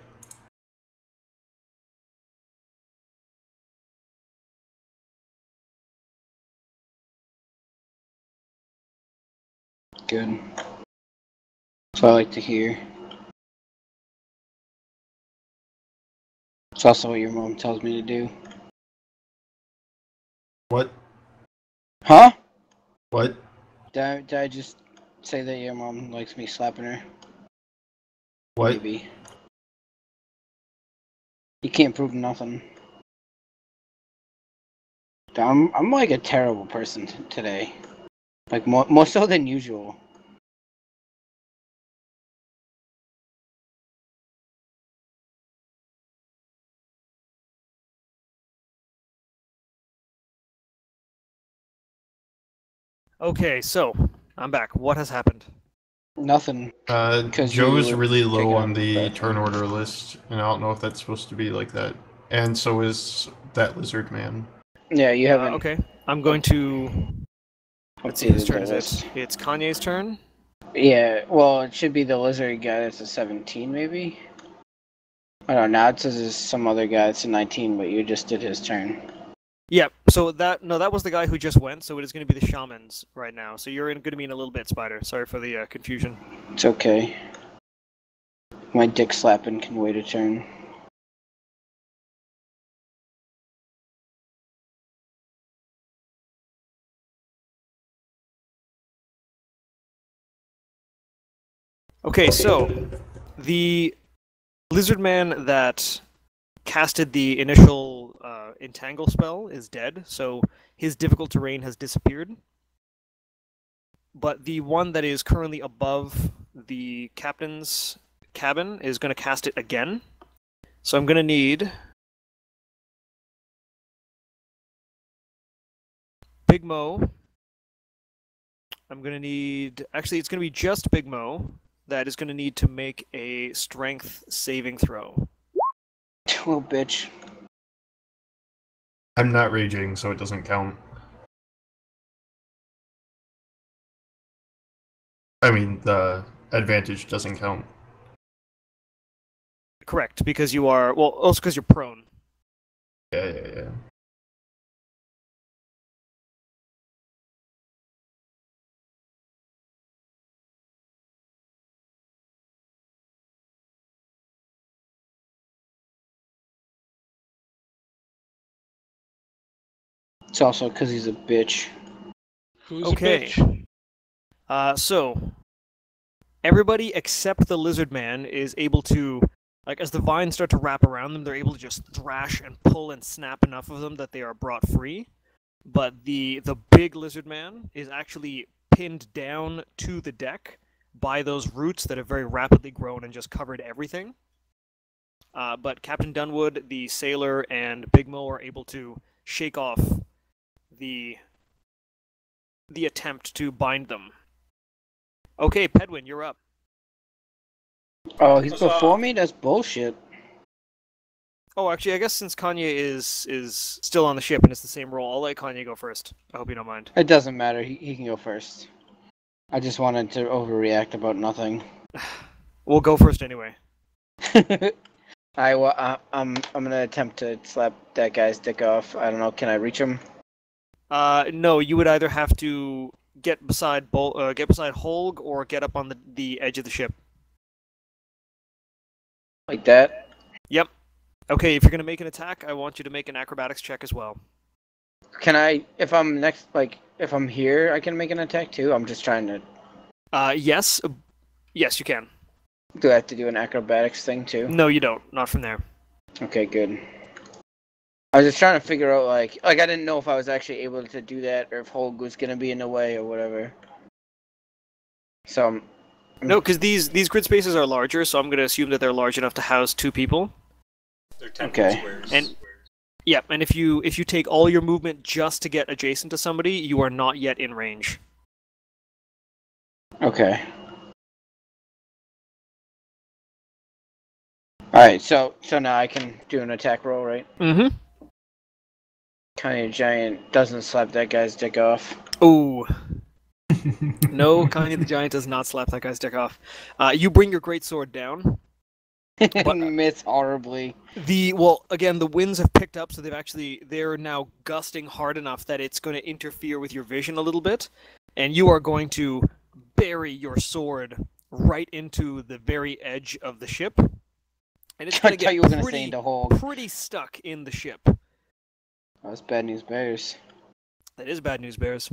Good. That's what I like to hear. It's also what your mom tells me to do. What? Huh? What? Did I just say that your mom likes me slapping her? What? Maybe. You can't prove nothing. I'm like a terrible person today. Like more so than usual. Okay, so I'm back. What has happened? Nothing. 'Cause Joe's you were really low taking on out the the turn bathroom. order list, and I don't know if that's supposed to be like that. And so is that lizard man. Yeah, you haven't Okay, I'm going to... Let's see, whose updated turn the is list. it? It's Kanye's turn. Yeah, well, it should be the lizard guy that's a 17, maybe? I don't know, now it says it's some other guy that's a 19, but you just did his turn. Yeah, so that was the guy who just went, so it is going to be the shamans right now. So you're going to be in a little bit, Spider. Sorry for the confusion. It's okay. My dick slapping can wait a turn. Okay, so the lizard man that casted the initial entangle spell is dead, so his difficult terrain has disappeared. But the one that is currently above the captain's cabin is going to cast it again. So I'm going to need Big Mo. I'm going to need... Actually, it's going to be just Big Mo that is going to need to make a strength saving throw. Little bitch. I'm not raging, so it doesn't count. I mean, the advantage doesn't count. Correct, because you are... Well, also because you're prone. Yeah. It's also because he's a bitch. Who's Okay. a bitch? So everybody except the lizard man is able to, like, as the vines start to wrap around them, they're able to just thrash and pull and snap enough of them that they are brought free. But the big lizard man is actually pinned down to the deck by those roots that have very rapidly grown and just covered everything. But Captain Dunwood, the sailor, and Big Mo are able to shake off the attempt to bind them. Okay, Pedwin, you're up. Oh, he's So- before me? That's bullshit. Oh, actually, I guess since Kanye is still on the ship and it's the same role, I'll let Kanye go first. I hope you don't mind. It doesn't matter. He can go first. I just wanted to overreact about nothing. We'll go first anyway. I'm gonna attempt to slap that guy's dick off. I don't know. Can I reach him? No, you would either have to get beside Holg or get up on the edge of the ship. Like that? Yep. Okay, if you're gonna make an attack, I want you to make an acrobatics check as well. Can I? If I'm next, like, if I'm here, I can make an attack too. I'm just trying to. Yes. Yes, you can. Do I have to do an acrobatics thing too? No, you don't. Not from there. Okay, good. I was just trying to figure out, like I didn't know if I was actually able to do that or if Holg was gonna be in the way or whatever. So. No, because these grid spaces are larger, so I'm gonna assume that they're large enough to house 2 people. They're 10 Okay. squares. And yeah, and if you take all your movement just to get adjacent to somebody, you are not yet in range. Okay. Alright, so now I can do an attack roll, right? Mm-hmm. Kanye Giant doesn't slap that guy's dick off. Ooh. No, Kanye the Giant does not slap that guy's dick off. You bring your greatsword down. And miss horribly. Again, the winds have picked up, so they're now gusting hard enough that it's going to interfere with your vision a little bit, and you are going to bury your sword right into the very edge of the ship, and it's going I to thought you were get gonna say into Hulk. pretty stuck in the ship. That's bad news bears. That is bad news, Bears.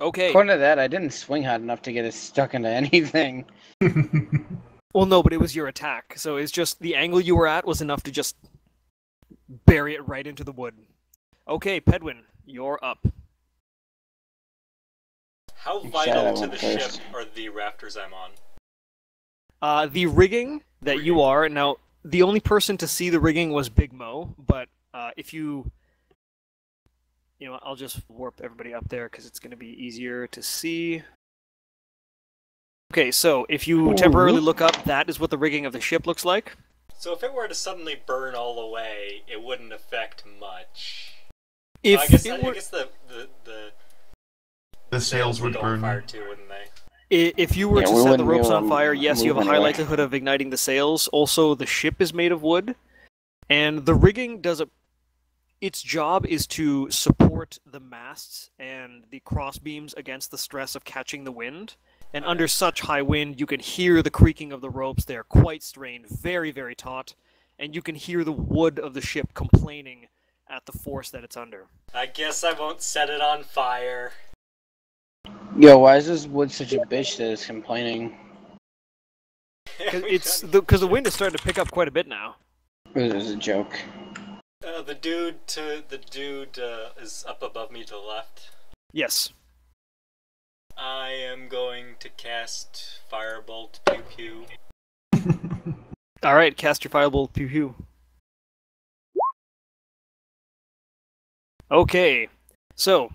Okay. According to that, I didn't swing hard enough to get it stuck into anything. Well, no, but it was your attack, so it's just the angle you were at was enough to just bury it right into the wood. Okay, Pedwin, you're up. How You said vital I to went the first. ship are the rafters I'm on? The rigging that you are now. The only person to see the rigging was Big Mo, but if you know, I'll just warp everybody up there because it's going to be easier to see. Okay, so if you temporarily look up, that is what the rigging of the ship looks like. So if it were to suddenly burn all the way, it wouldn't affect much. If I guess it were, The sails would go on burn. fire too, wouldn't they? if you were Yeah, to we set the wouldn't be ropes able on to fire, yes, you have a move high anyway. likelihood of igniting the sails. Also, the ship is made of wood, and the rigging does its job is to support the masts and the crossbeams against the stress of catching the wind. And under such high wind, you can hear the creaking of the ropes. They are quite strained, very, very taut, and you can hear the wood of the ship complaining at the force that it's under. I guess I won't set it on fire. Yo, why is this wood such a bitch that it's complaining? Because the wind is starting to pick up quite a bit now. This is a joke. The dude is up above me to the left. Yes. I am going to cast Firebolt Pew Pew. All right, cast your firebolt. Pew pew. Okay, so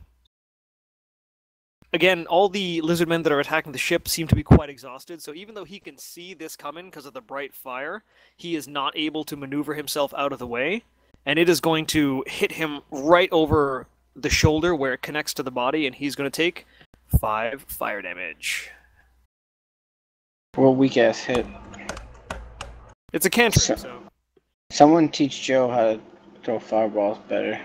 again, all the lizardmen that are attacking the ship seem to be quite exhausted. So even though he can see this coming because of the bright fire, he is not able to maneuver himself out of the way, and it is going to hit him right over the shoulder where it connects to the body, and he's going to take 5 fire damage. What a weak ass hit. It's a cantrip, so Someone teach Joe how to throw fireballs better.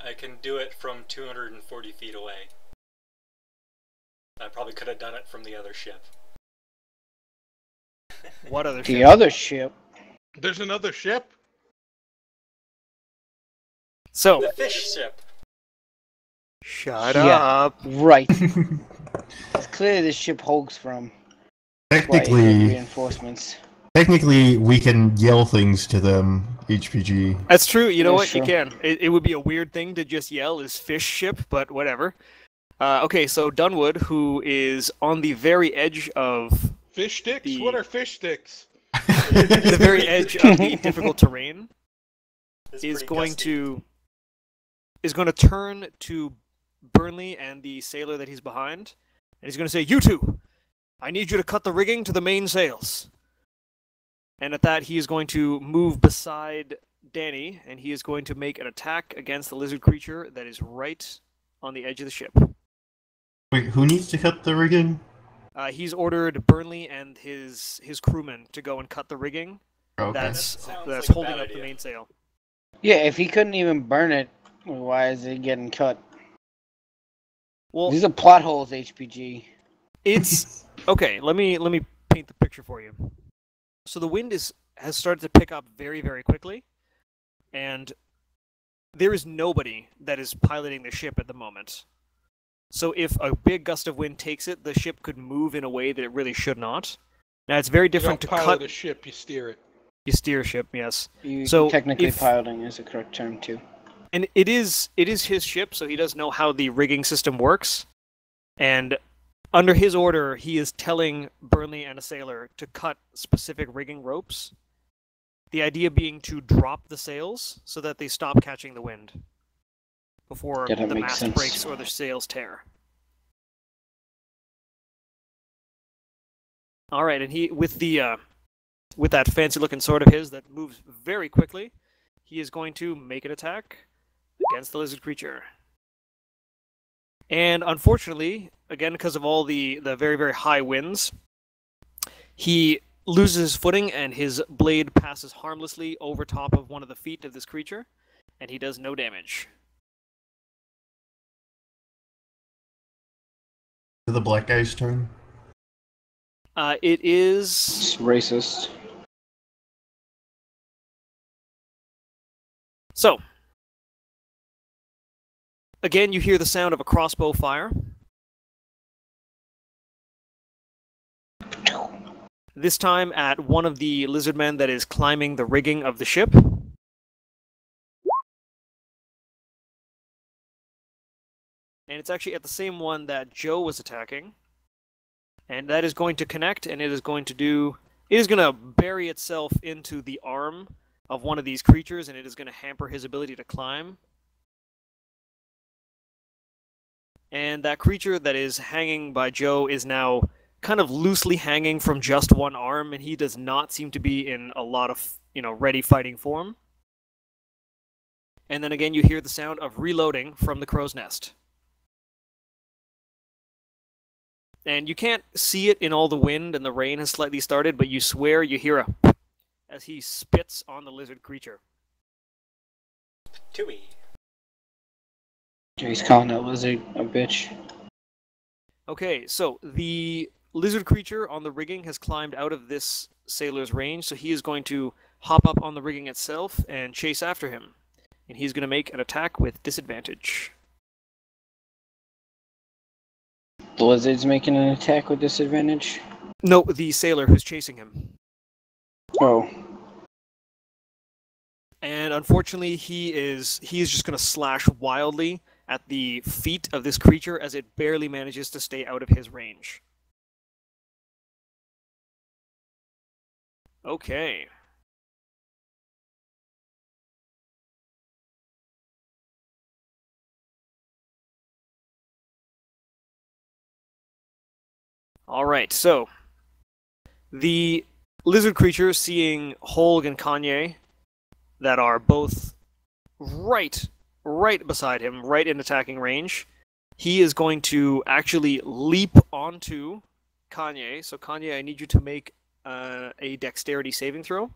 I can do it from 240 feet away. I probably could have done it from the other ship. what other The ship? other ship. There's another ship? So, The fish ship. shut Yeah. up. Right. It's clear this ship hogs from. Why it had Technically, reinforcements. we can yell things to them. HPG. That's true. You know That's what? You true. can. It would be a weird thing to just yell is fish ship, but whatever. Okay, so Dunwood, who is on the very edge of Fish sticks? The- What are fish sticks? the very edge of the difficult terrain, It's is pretty going gusty. to turn to Burnley and the sailor that he's behind, and he's going to say, "You two, I need you to cut the rigging to the mainsails." And at that, he is going to move beside Danny, and he is going to make an attack against the lizard creature that is right on the edge of the ship. Wait, who needs to cut the rigging? He's ordered Burnley and his crewmen to go and cut the rigging Okay. that's That sounds that's like a holding bad up the idea. mainsail. Yeah, if he couldn't even burn it, why is it getting cut? Well, These are plot holes, HPG. it's okay. Let me paint the picture for you. So the wind has started to pick up very, very quickly, and there is nobody that is piloting the ship at the moment. So if a big gust of wind takes it, the ship could move in a way that it really should not. Now it's very You different don't to pilot cut. a ship, you steer it. You steer a ship, yes, You, So, technically, if- piloting is a correct term too. and it is his ship, so he does know how the rigging system works. And under his order, he is telling Burnley and a sailor to cut specific rigging ropes. The idea being to drop the sails so that they stop catching the wind before Yeah, that the makes mast sense. breaks or the sails tear. All right, and he with that fancy-looking sword of his that moves very quickly, he is going to make an attack against the lizard creature. And unfortunately, again because of all the very, very high winds, he loses his footing and his blade passes harmlessly over top of one of the feet of this creature, and he does no damage. The black guy's turn. It is... It's racist. So, again, you hear the sound of a crossbow fire. This time at one of the lizard men that is climbing the rigging of the ship. And it's actually at the same one that Joe was attacking. And that is going to connect, and it is going to bury itself into the arm of one of these creatures, and it is going to hamper his ability to climb. And that creature that is hanging by Joe is now kind of loosely hanging from just one arm, and he does not seem to be in a lot of, ready fighting form. And then again, you hear the sound of reloading from the crow's nest. And you can't see it in all the wind, and the rain has slightly started, but you swear you hear a as he spits on the lizard creature. Tui. He's calling that lizard a bitch. Okay, so the lizard creature on the rigging has climbed out of this sailor's range, so he is going to hop up on the rigging itself and chase after him. And he's going to make an attack with disadvantage. The lizard's making an attack with disadvantage. No, the sailor who's chasing him. Oh, And unfortunately, he is just going to slash wildly at the feet of this creature as it barely manages to stay out of his range. Okay. Alright, so the lizard creature seeing Holg and Kanye that are both right beside him, right in attacking range, he is going to actually leap onto Kanye. So Kanye, I need you to make a dexterity saving throw.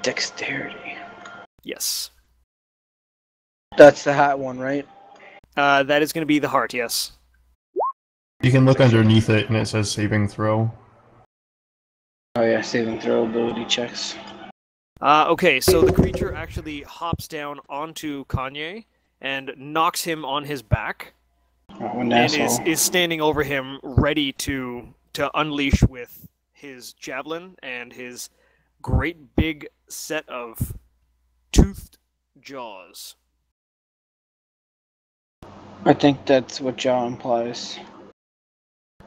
dexterity. Yes. That's the hot one, right? That is going to be the heart, yes. You can look underneath it and it says saving throw. Oh yeah, saving throw ability checks. Okay, so the creature actually hops down onto Kanye and knocks him on his back, Oh, an and asshole. is standing over him, ready to unleash with his javelin and his great big set of toothed jaws. I think that's what jaw implies.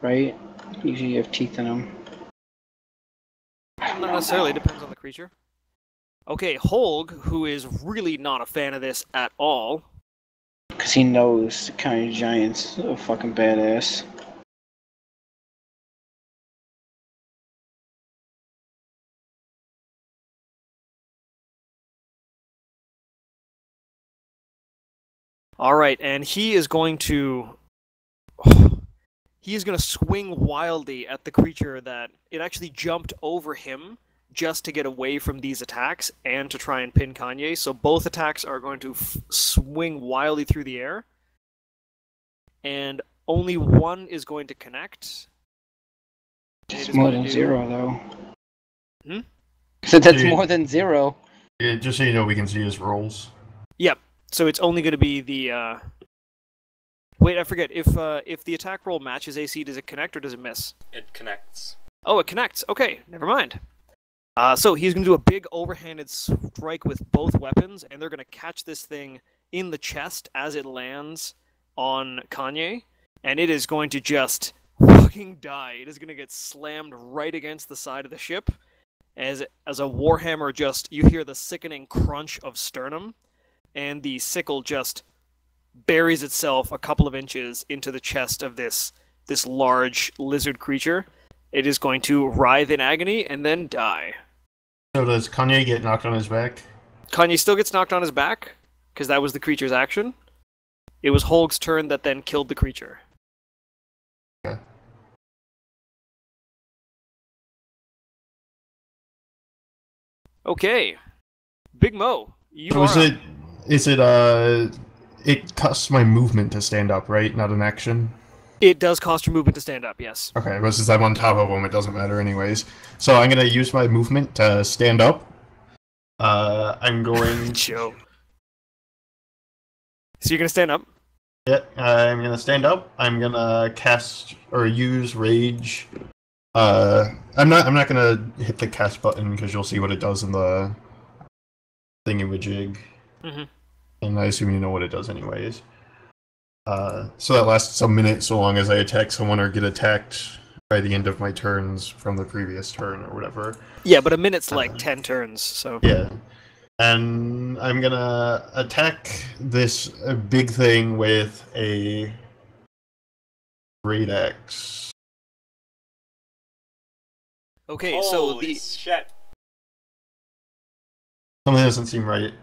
Right? Usually you have teeth in them. Not necessarily, it depends on the creature. Okay, Holg, who is really not a fan of this at all. Because he knows the kind of giant's a fucking badass. Alright, and he is going to... He is going to swing wildly at the creature that... It actually jumped over him just to get away from these attacks and to try and pin Kanye. So both attacks are going to swing wildly through the air. And only one is going to connect. It's more than zero, though. Hmm? So that's Dude. more than zero. Yeah, just so you know, we can see his rolls. Yep. So it's only going to be the... Wait, I forget. If the attack roll matches AC, does it connect or does it miss? It connects. Oh, it connects. Okay, never mind. So he's going to do a big overhanded strike with both weapons, and they're going to catch this thing in the chest as it lands on Kanye, and it is going to just fucking die. It is going to get slammed right against the side of the ship, as a warhammer just, you hear the sickening crunch of sternum, and the sickle just buries itself a couple of inches into the chest of this large lizard creature. It is going to writhe in agony and then die. So does Kanye get knocked on his back? Kanye still gets knocked on his back, because that was the creature's action. It was Holg's turn that then killed the creature. Okay. Okay. Big Mo, you So are it costs my movement to stand up, right? Not an action? It does cost your movement to stand up, yes. Okay, but since I'm on top of him, it doesn't matter anyways. So I'm gonna use my movement to stand up. I'm going... Joe. So you're going to stand up? Yeah, I'm gonna stand up. I'm gonna cast or use rage. I'm not gonna hit the cast button because you'll see what it does in the thingamajig. Mm-hmm. And I assume you know what it does anyways. So that lasts a minute so long as I attack someone or get attacked by the end of my turns from the previous turn or whatever. Yeah, but a minute's like 10 turns, so... Yeah. And I'm gonna attack this big thing with a great axe. Okay, so Holy the... shit. Something doesn't seem right.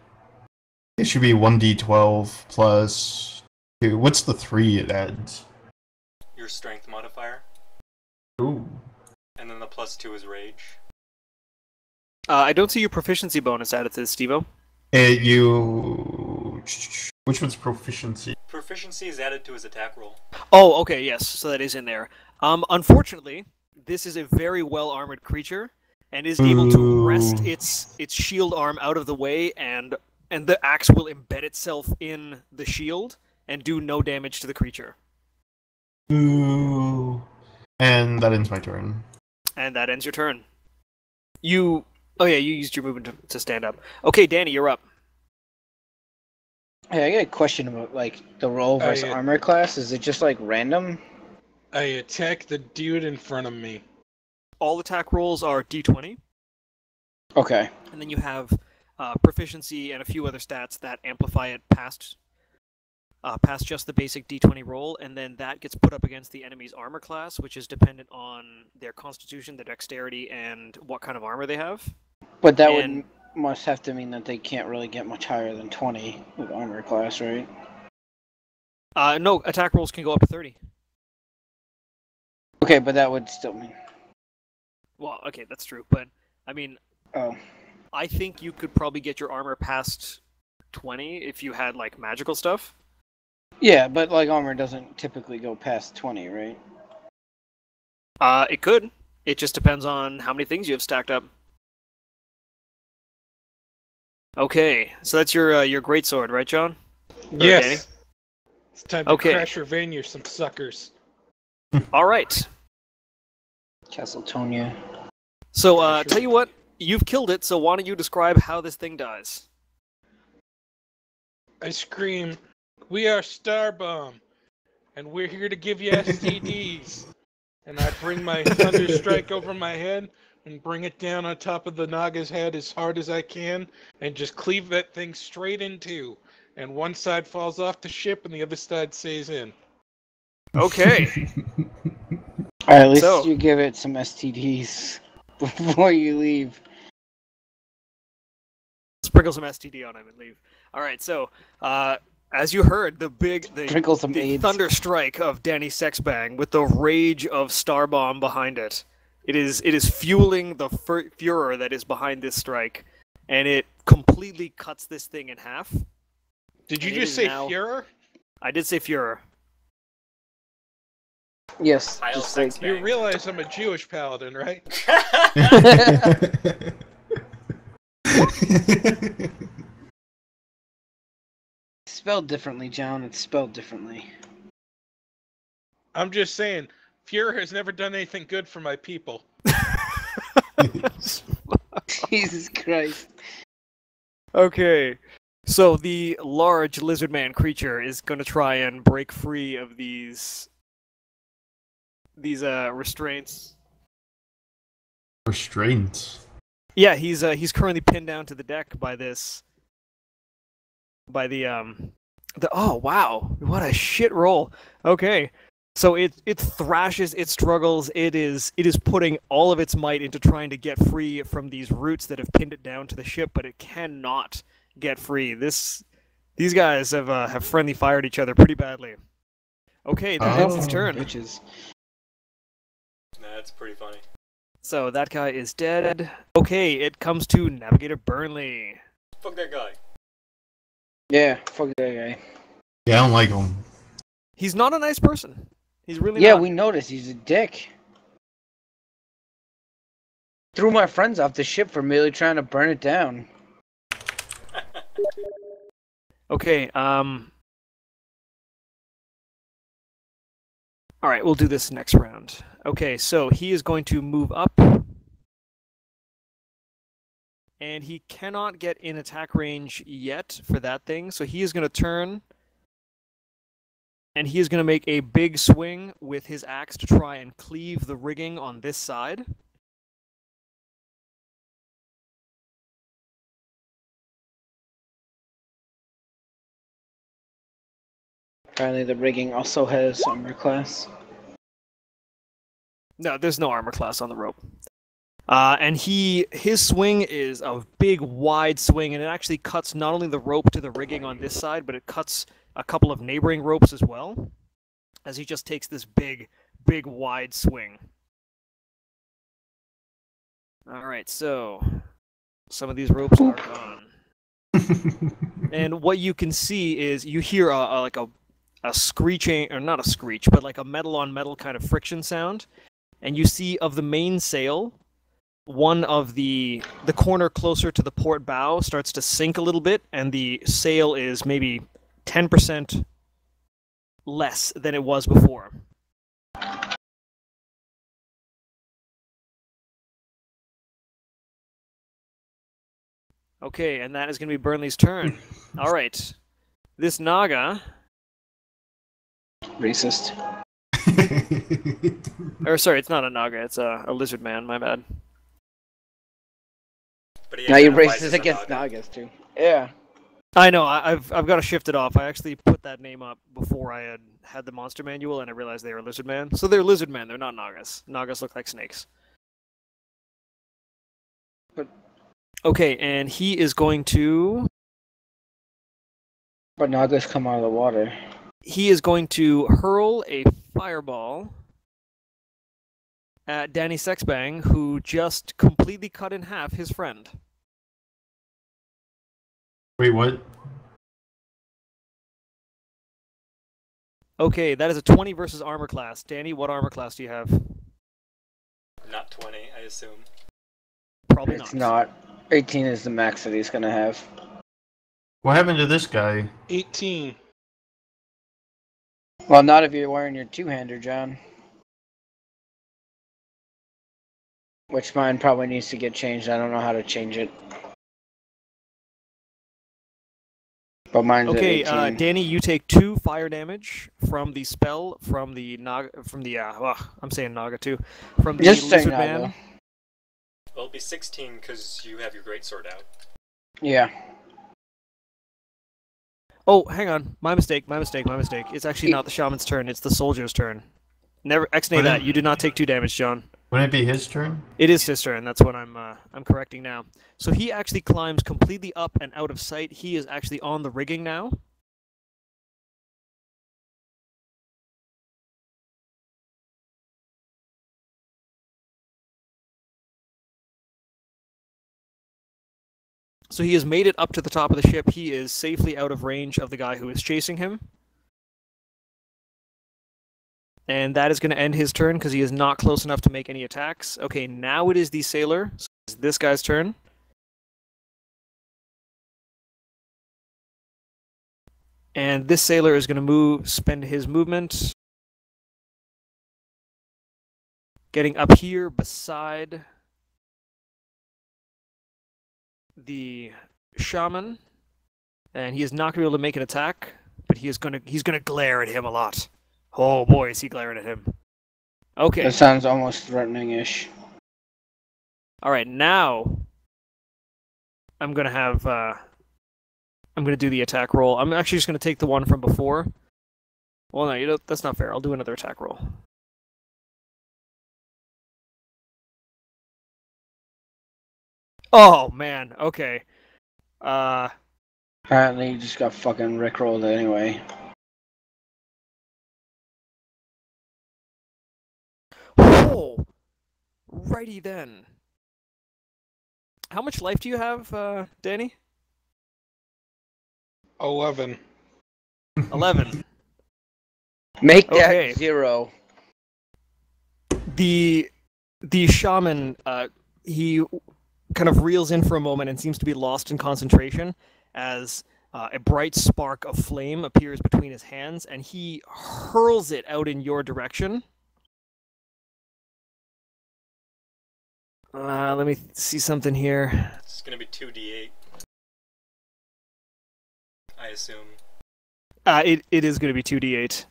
It should be 1d12 plus 2. What's the 3 it adds? Your strength modifier. Ooh. And then the +2 is rage. I don't see your proficiency bonus added to this, Steve-O. Which one's proficiency? Proficiency is added to his attack roll. Oh, okay, yes, so that is in there. Unfortunately, this is a very well-armored creature, and is able to wrest its shield arm out of the way, and the axe will embed itself in the shield and do no damage to the creature. Ooh. And that ends my turn. And that ends your turn. Oh yeah, you used your movement to stand up. Okay, Danny, you're up. Hey, I got a question about like the roll versus armor class. Is it just like random? I attack the dude in front of me. All attack rolls are d20. Okay. And then you have proficiency and a few other stats that amplify it past just the basic d20 roll, and then that gets put up against the enemy's armor class, which is dependent on their constitution, their dexterity, and what kind of armor they have. But that must have to mean that they can't really get much higher than 20 with armor class, right? No, attack rolls can go up to 30. Okay, but that would still mean... Well, okay, that's true, but, I mean... Oh. I think you could probably get your armor past 20 if you had, like, magical stuff. Yeah, but, like, armor doesn't typically go past 20, right? It could. It just depends on how many things you have stacked up. Okay, so that's your greatsword, right, John? Yes. Danny? It's time to Okay. crash your vein, you some suckers. All right. Castletonia. So, tell you what, you've killed it. So why don't you describe how this thing dies? I scream, "We are Starbomb, and we're here to give you STDs." And I bring my Thunder Strike over my head and bring it down on top of the Naga's head as hard as I can and just cleave that thing straight in two. And one side falls off the ship and the other side stays in. Okay. Alright, at least So- you give it some STDs before you leave. Sprinkle some STD on him and leave. All right, so as you heard, the Sprinkle some the AIDS. thunder strike of Danny Sexbang with the rage of Starbomb behind it. It is fueling the furor that is behind this strike, and it completely cuts this thing in half. Did you And it just is say now- Fuhrer? I did say furor. Yes, Heil just like... Sexbang. You realize I'm a Jewish paladin, right? Spelled differently, John. It's spelled differently. I'm just saying, Fuhrer has never done anything good for my people. Jesus Christ. Okay, so the large lizard man creature is going to try and break free of these restraints. Restraints. Yeah, he's currently pinned down to the deck by the oh wow, what a shit roll. Okay. So it thrashes, it struggles, it is putting all of its might into trying to get free from these roots that have pinned it down to the ship, but it cannot get free. These guys have friendly fired each other pretty badly. Okay, that ends its turn. Bitches. That's pretty funny. So that guy is dead. Okay, it comes to Navigator Burnley. Fuck that guy. Yeah, fuck that guy. Yeah, I don't like him. He's not a nice person. He's really Yeah, not. we noticed. He's a dick. Threw my friends off the ship for merely trying to burn it down. Okay, Alright, we'll do this next round. Okay, so he is going to move up. And he cannot get in attack range yet for that thing, so he is going to turn. And he is going to make a big swing with his axe to try and cleave the rigging on this side. Apparently the rigging also has armor class. No, there's no armor class on the rope. And his swing is a big, wide swing, and it actually cuts not only the rope to the rigging on this side, but it cuts a couple of neighboring ropes as well, as he just takes this big, big, wide swing. All right, so some of these ropes are gone. And what you can see is you hear like a screeching, or not a screech, but like a metal on metal kind of friction sound. And you see of the main sail, one of the corner closer to the port bow starts to sink a little bit, and the sail is maybe 10% less than it was before. Okay, and that is going to be Burnley's turn. All right. This Naga, Racist. or sorry, it's not a Naga, it's a lizard man, my bad. But he Now you're identifies as racist a against Naga. Nagas too. Yeah. I know, I've got to shift it off. I actually put that name up before I had the monster manual, and I realized they were lizard man. So they're lizard men, they're not Nagas. Nagas look like snakes. But- Okay, and he is going to... But Nagas come out of the water. He is going to hurl a fireball at Danny Sexbang, who just completely cut in half his friend. Wait, what? Okay, that is a 20 versus armor class. Danny, what armor class do you have? Not 20, I assume. Probably It's not. not. 18 is the max that he's gonna have. What happened to this guy? 18. Well, not if you're wearing your two-hander, John. Which mine probably needs to get changed. I don't know how to change it. But mine's Okay, at 18. Danny, you take 2 fire damage from the spell from the Naga. I'm saying Naga too. From the Just say lizard Naga. man. Well, it'll be 16 because you have your greatsword out. Yeah. Oh, hang on. My mistake. It's actually not the shaman's turn. It's the soldier's turn. Never X-nay that. You did not take 2 damage, John. Wouldn't it be his turn? It is his turn. That's what I'm correcting now. So he actually climbs completely up and out of sight. He is actually on the rigging now. So he has made it up to the top of the ship. He is safely out of range of the guy who is chasing him. And that is going to end his turn because he is not close enough to make any attacks. Okay, now it is the sailor. So it's this guy's turn. And this sailor is going to spend his movement getting up here beside the shaman, and he is not going to be able to make an attack, but he's going to glare at him a lot. Oh boy, is he glaring at him. Okay. That sounds almost threatening-ish. All right, now I'm going to have I'm going to do the attack roll. I'm actually just going to take the one from before. Well, no, that's not fair. I'll do another attack roll. Oh man, okay. Apparently you just got fucking rickrolled anyway. Oh, righty then. How much life do you have, Danny? 11. 11. Make that Okay. 0. The shaman, he kind of reels in for a moment and seems to be lost in concentration as a bright spark of flame appears between his hands, and he hurls it out in your direction. Let me see something here. It's gonna be 2d8. I assume. It is going to be 2d8.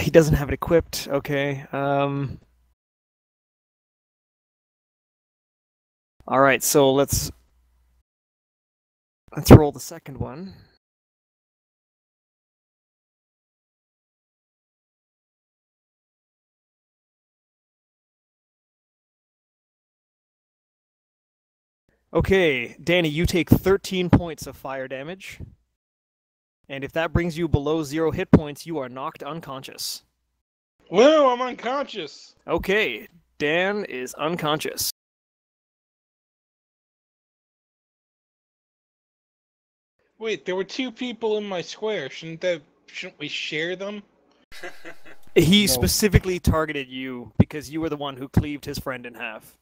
He doesn't have it equipped. Okay. All right, so let's roll the second one. Okay, Danny, you take 13 points of fire damage. And if that brings you below 0 hit points, you are knocked unconscious. Whoa, I'm unconscious. Okay, Dan is unconscious. Wait, there were 2 people in my square. Shouldn't we share them? He No. specifically targeted you because you were the one who cleaved his friend in half.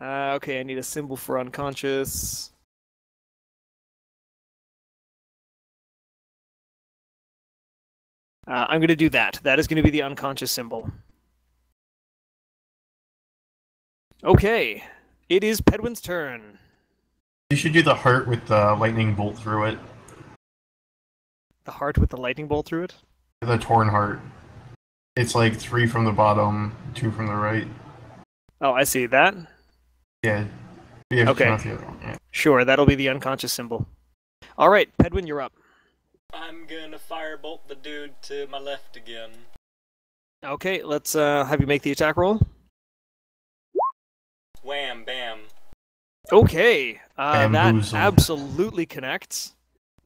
Okay, I need a symbol for unconscious. I'm going to do that. That is going to be the unconscious symbol. Okay, it is Pedwin's turn. You should do the heart with the lightning bolt through it. The heart with the lightning bolt through it? The torn heart. It's like 3 from the bottom, 2 from the right. Oh, I see that. Yeah. You have to Okay. turn off the other one. Yeah. Sure, that'll be the unconscious symbol. All right, Pedwin, you're up. I'm gonna firebolt the dude to my left again. Okay, let's have you make the attack roll. Wham, bam. Okay, that Bamboozled. absolutely connects.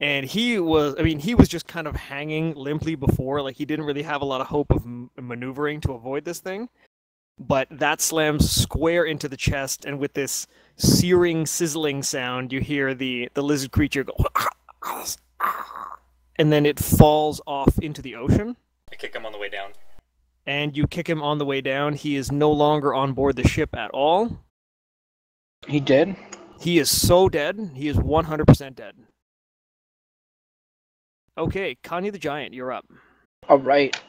And he was just kind of hanging limply before, like he didn't really have a lot of hope of maneuvering to avoid this thing. But that slams square into the chest, and with this searing, sizzling sound, you hear the lizard creature go, and then it falls off into the ocean. I kick him on the way down. And you kick him on the way down. He is no longer on board the ship at all. He did? He is so dead. He is 100% dead. Okay, Kanye the Giant, you're up. Alright.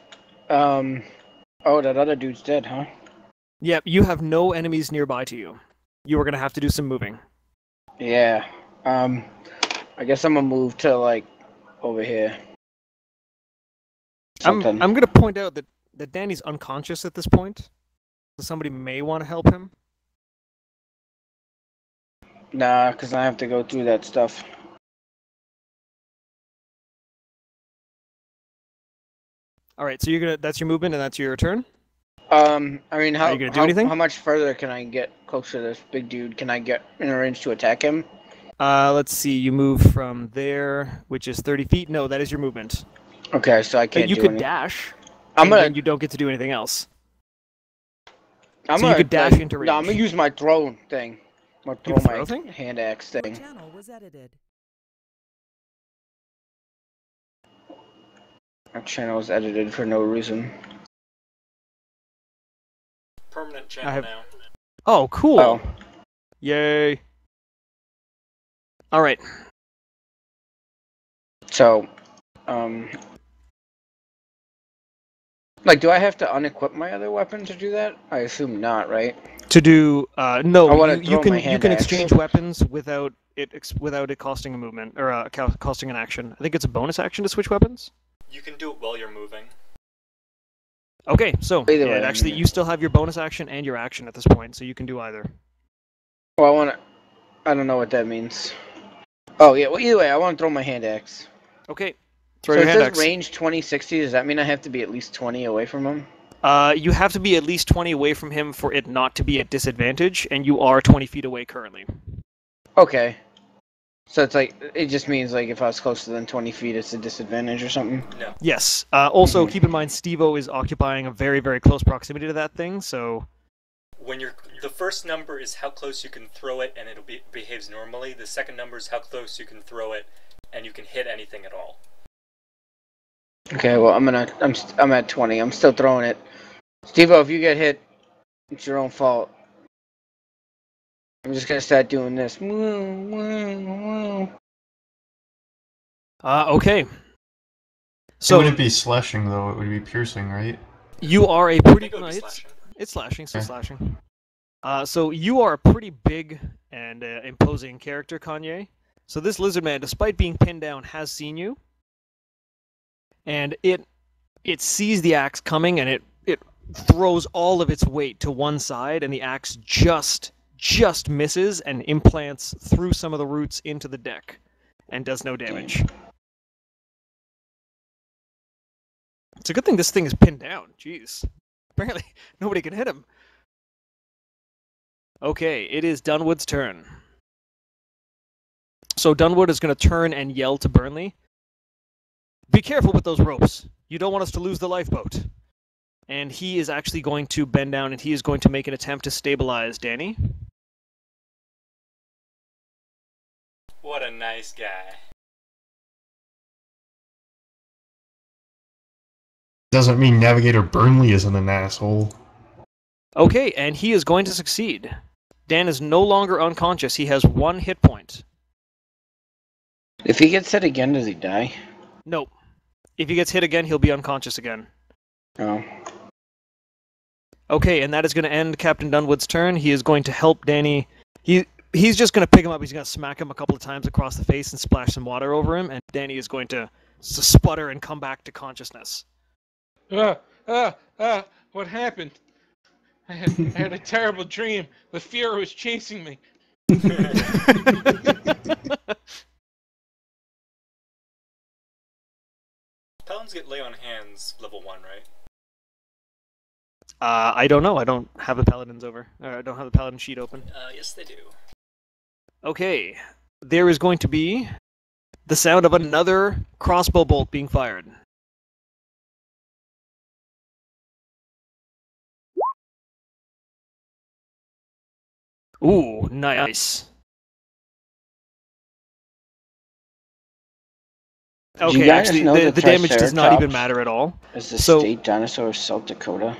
Oh, that other dude's dead, huh? Yep, you have no enemies nearby to you. You are going to have to do some moving. Yeah. I guess I'm gonna move to, like, over here. I'm Something. going to point out that Danny's unconscious at this point. So somebody may want to help him. Nah, because I have to go through that stuff. Alright, so that's your movement and that's your turn? I mean, Are you gonna do anything? How much further can I get closer to this big dude? Can I get in a range to attack him? Let's see, you move from there, which is 30 feet. No, that is your movement. Okay, so I can't You do could anything. dash, I'm and gonna. you don't get to do anything else. I'm so you gonna, could dash into No, I'm range. gonna use my throw thing. I'm You gonna throw throw my thing? hand axe Your thing. channel was edited. My channel is edited for no reason. Permanent I channel have- now. Oh, cool. Oh, Yay. Alright. so, like, do I have to unequip my other weapon to do that? I assume not, right? To do no, I wanna you throw can my you hand can axe. exchange weapons without it costing a movement or costing an action. I think it's a bonus action to switch weapons. You can do it while you're moving. Okay, so Either yeah, way, actually yeah. you still have your bonus action and your action at this point, so you can do either. Well, I don't know what that means. Oh yeah. Well, either way, I want to throw my hand axe. Okay. Throw So your it hand says axe. range 20-60. Does that mean I have to be at least 20 away from him? You have to be at least 20 away from him for it not to be at disadvantage, and you are 20 feet away currently. Okay. So it's like, it just means like if I was closer than 20 feet, it's a disadvantage or something? No. Yes. Also, keep in mind, Steve-O is occupying a very, very close proximity to that thing, so... When the first number is how close you can throw it and behaves normally. The second number is how close you can throw it and you can hit anything at all. Okay, well, I'm at 20. I'm still throwing it. Steve-O, if you get hit, it's your own fault. I'm just gonna start doing this. Okay. It So, wouldn't be slashing though, it would be piercing, right? you are a I pretty... think it would no, be it's slashing. It's slashing, still Okay. slashing. So you are a pretty big and imposing character, Kanye. So this lizard man, despite being pinned down, has seen you. And it sees the axe coming, and it throws all of its weight to one side, and the axe just misses and implants through some of the roots into the deck and does no damage. It's a good thing this thing is pinned down. Jeez. Apparently, nobody can hit him. Okay, it is Dunwood's turn. So Dunwood is going to turn and yell to Burnley. Be careful with those ropes. You don't want us to lose the lifeboat. And he is actually going to bend down and he is going to make an attempt to stabilize Danny. What a nice guy. Doesn't mean Navigator Burnley isn't an asshole. Okay, and he is going to succeed. Dan is no longer unconscious. He has 1 hit point. If he gets hit again, does he die? Nope. If he gets hit again, he'll be unconscious again. Oh. Okay, and that is going to end Captain Dunwood's turn. He is going to help Danny. He's just going to pick him up. He's going to smack him a couple of times across the face and splash some water over him, and Danny is going to sputter and come back to consciousness. What happened? I had a terrible dream. The Fuhrer was chasing me. Paladins get lay on hands level 1, right? I don't know. I don't have the Paladins over. I don't have the Paladin sheet open. Yes they do. Okay. There is going to be the sound of another crossbow bolt being fired. Ooh, nice. you Okay, guys actually, know the the damage does not even Triceratops matter at all. Is the So- state dinosaur of South Dakota?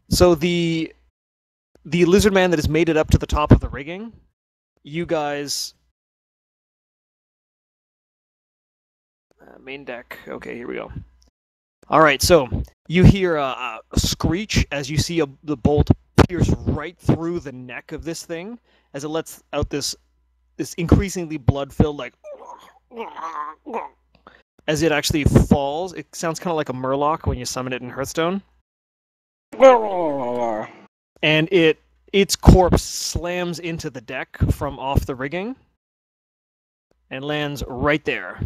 So the the lizard man that has made it up to the top of the rigging, you guys... main deck. Okay, here we go. Alright, so you hear a screech as you see the bolt pierce right through the neck of this thing as it lets out this increasingly blood-filled, like... as it actually falls. It sounds kind of like a murloc when you summon it in Hearthstone. And its corpse slams into the deck from off the rigging and lands right there.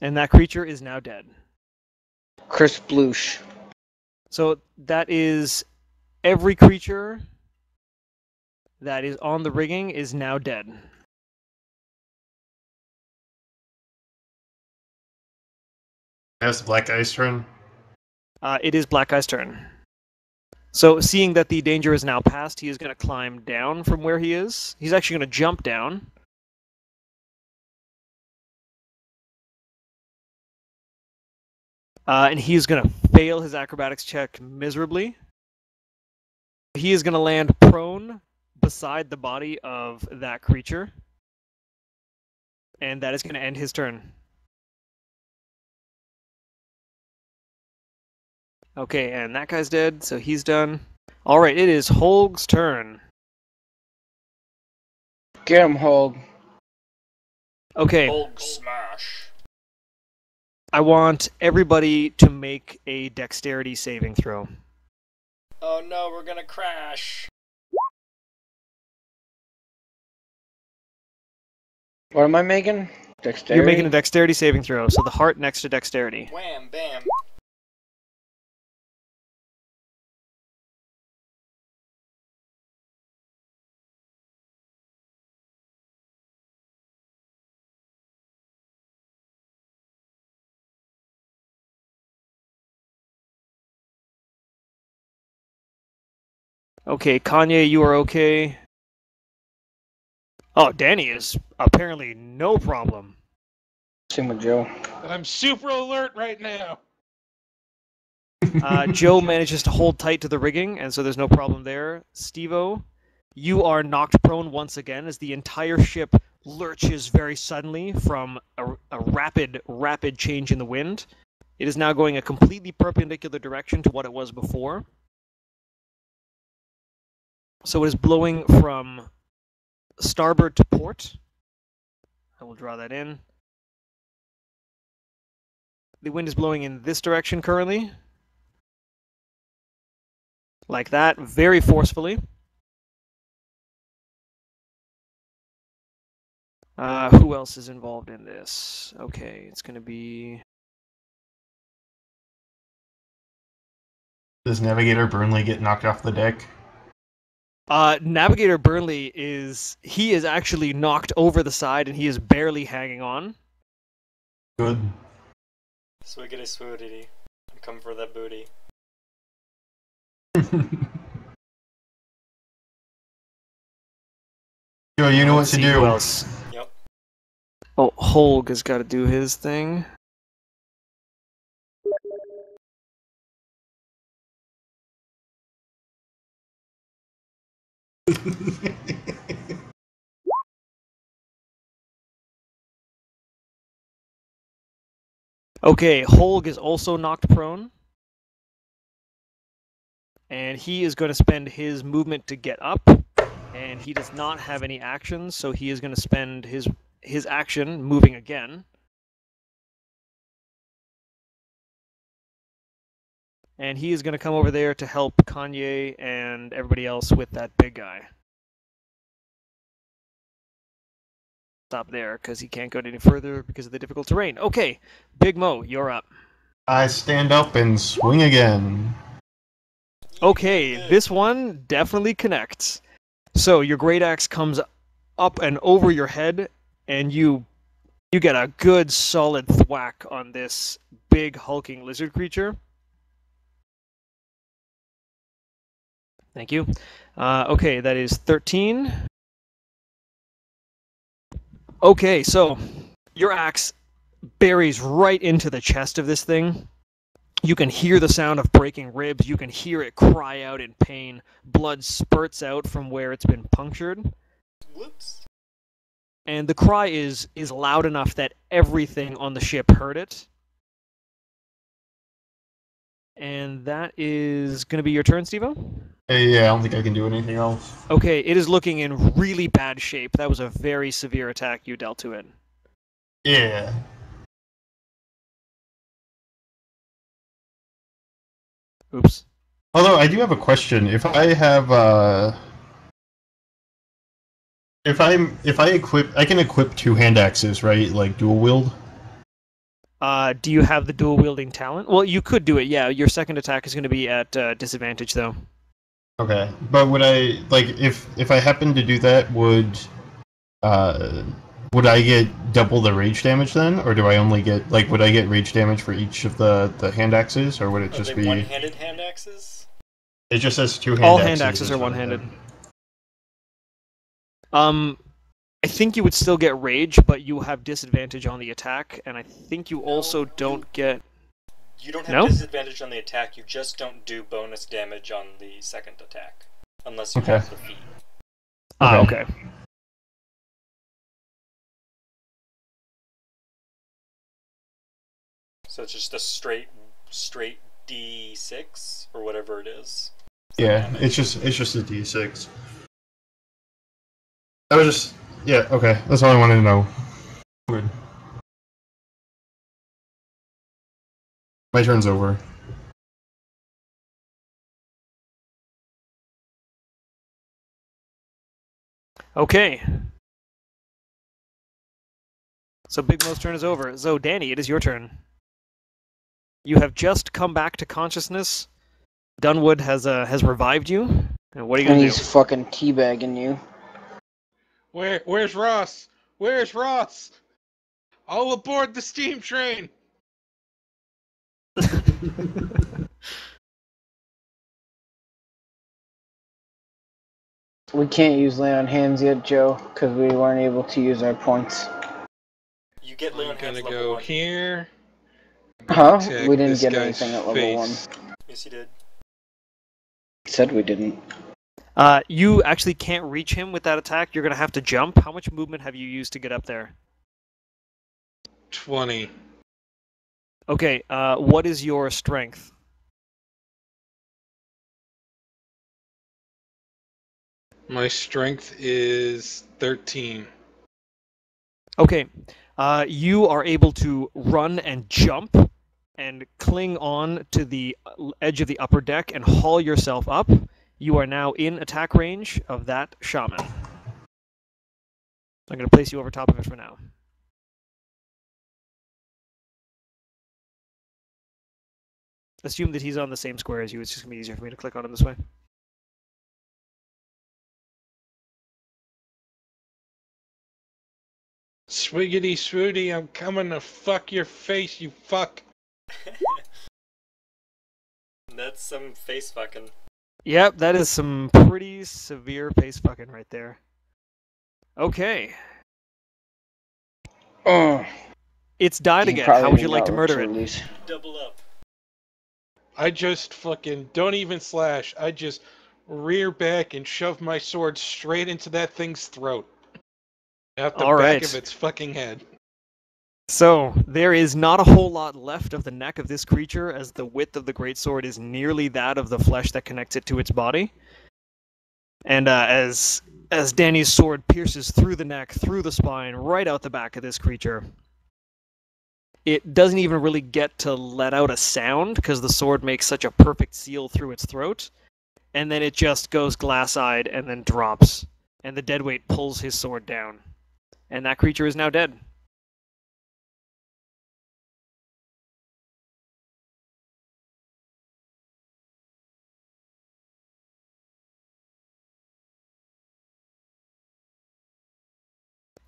And that creature is now dead. Chris Bloosh. So that is every creature that is on the rigging is now dead. That's the black guy's turn. It is Black Guy's turn. So seeing that the danger is now past, he is going to climb down from where he is. He's actually going to jump down. And he's going to fail his acrobatics check miserably. He is going to land prone beside the body of that creature. And that is going to end his turn. Okay, and that guy's dead, so he's done. Alright, it is Holg's turn. Get him, Holg. Okay. Hulk smash. I want everybody to make a dexterity saving throw. Oh no, we're gonna crash. What am I making? Dexterity? You're making a dexterity saving throw, so the heart next to dexterity. Wham, bam. Okay, Kanye, you are okay. Oh, Danny is apparently no problem. Same with Joe. I'm super alert right now. Joe manages to hold tight to the rigging, and so there's no problem there. Steve-O, you are knocked prone once again as the entire ship lurches very suddenly from a rapid change in the wind. It is now going a completely perpendicular direction to what it was before. So it is blowing from starboard to port. I will draw that in. The wind is blowing in this direction currently. Like that, very forcefully. Who else is involved in this? Okay, it's going to be... Does Navigator Burnley get knocked off the deck? Navigator Burnley is actually knocked over the side and he is barely hanging on. Good. Swiggity swoodity. I'm coming for that booty. Joe, you know what Let's to see do. who else. Yep. Oh, Holg has got to do his thing. Okay, Holg is also knocked prone. And he is going to spend his movement to get up. And he does not have any actions, so he is going to spend his action moving again. And he is going to come over there to help Kanye and everybody else with that big guy. Stop there, because he can't go any further because of the difficult terrain. Okay, Big Mo, you're up. I stand up and swing again. Okay, this one definitely connects. So your great axe comes up and over your head, and you get a good solid thwack on this big hulking lizard creature. Thank you. Okay, that is 13. Okay, so your axe buries right into the chest of this thing, You can hear the sound of breaking ribs. You can hear it cry out in pain. Blood spurts out from where it's been punctured. Whoops. And the cry is loud enough that everything on the ship heard it. And that is going to be your turn, Steve-O? Yeah, I don't think I can do anything else. Okay, it is looking in really bad shape. That was a very severe attack you dealt to it. Yeah. Oops. Although I do have a question. If I have if I equip, I can equip 2 hand axes, right? Like dual wield. Do you have the dual wielding talent? Well, you could do it. Yeah, your second attack is going to be at disadvantage, though. Okay, but would I like if I happen to do that, would I get double the rage damage then, or do I only get like would I get rage damage for each of the hand axes, or would it just be one-handed hand axes? It just says 2 hand All axes. hand axes are one-handed. I think you would still get rage, but you have disadvantage on the attack, and I think you also don't get... You don't have disadvantage on the attack, you just don't do bonus damage on the second attack. Unless you have the feat. Ah, okay. So it's just a straight D6, or whatever it is. Yeah, it's just a D6. I was just... Yeah, okay. That's all I wanted to know. Good. My turn's over. Okay. So Big Mo's turn is over. So Danny, it is your turn. You have just come back to consciousness. Dunwood has revived you. And what are you going to do? He's fucking teabagging you. Where's Ross? Where's Ross? All aboard the steam train! We can't use lay on hands yet, Joe, because we weren't able to use our points. You get lay on I'm hands gonna level go 1. here. Huh? Attack We didn't this get guy's anything at level 1. face. Yes, you did. He said we didn't. You actually can't reach him with that attack. You're going to have to jump. How much movement have you used to get up there? 20. Okay, what is your strength? My strength is 13. Okay, you are able to run and jump and cling on to the edge of the upper deck and haul yourself up. You are now in attack range of that shaman. I'm going to place you over top of it for now. Assume that he's on the same square as you. It's just going to be easier for me to click on him this way. Swiggity swooty, I'm coming to fuck your face, you fuck. That's some face fucking. Yep, that is some pretty severe face fucking right there. Okay. It's died again. How would you like to murder it? Double up. I just fucking don't even slash. I just rear back and shove my sword straight into that thing's throat. Out the back of its fucking head. So, there is not a whole lot left of the neck of this creature, as the width of the greatsword is nearly that of the flesh that connects it to its body. And as Danny's sword pierces through the neck, through the spine, right out the back of this creature, it doesn't even really get to let out a sound, because the sword makes such a perfect seal through its throat, and then it just goes glass-eyed and then drops, and the deadweight pulls his sword down. And that creature is now dead.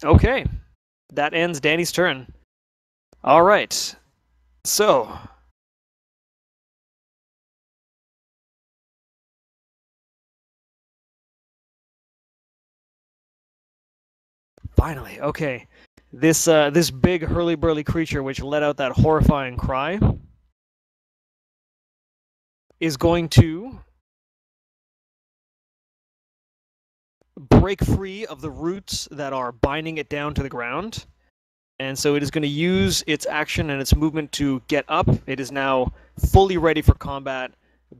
Okay, that ends Danny's turn. All right, so finally, okay, this big hurly-burly creature which let out that horrifying cry is going to break free of the roots that are binding it down to the ground. And so it is going to use its action and its movement to get up. It is now fully ready for combat.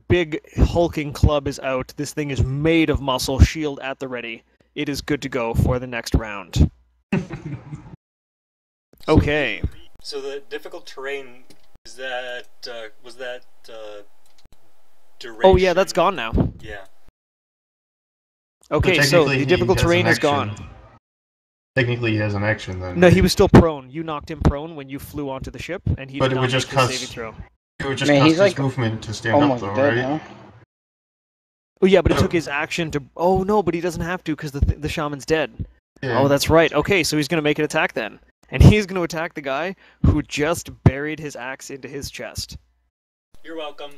Big hulking club is out. This thing is made of muscle, shield at the ready. It is good to go for the next round. Okay. So the difficult terrain is that was that duration? Oh yeah, that's gone now. Yeah. Okay, so technically the he difficult has an terrain is action. gone. Technically, he has an action then. No, he was still prone. You knocked him prone when you flew onto the ship, and he But did it not would make just his cost- saving throw. It would just Man, cost he's his like movement to stand up, Almost though, dead right? now. Oh yeah, but it took his action to... Oh no, but he doesn't have to because the shaman's dead. Yeah. Oh, that's right. Okay, so he's going to make an attack then. And he's going to attack the guy who just buried his axe into his chest. You're welcome.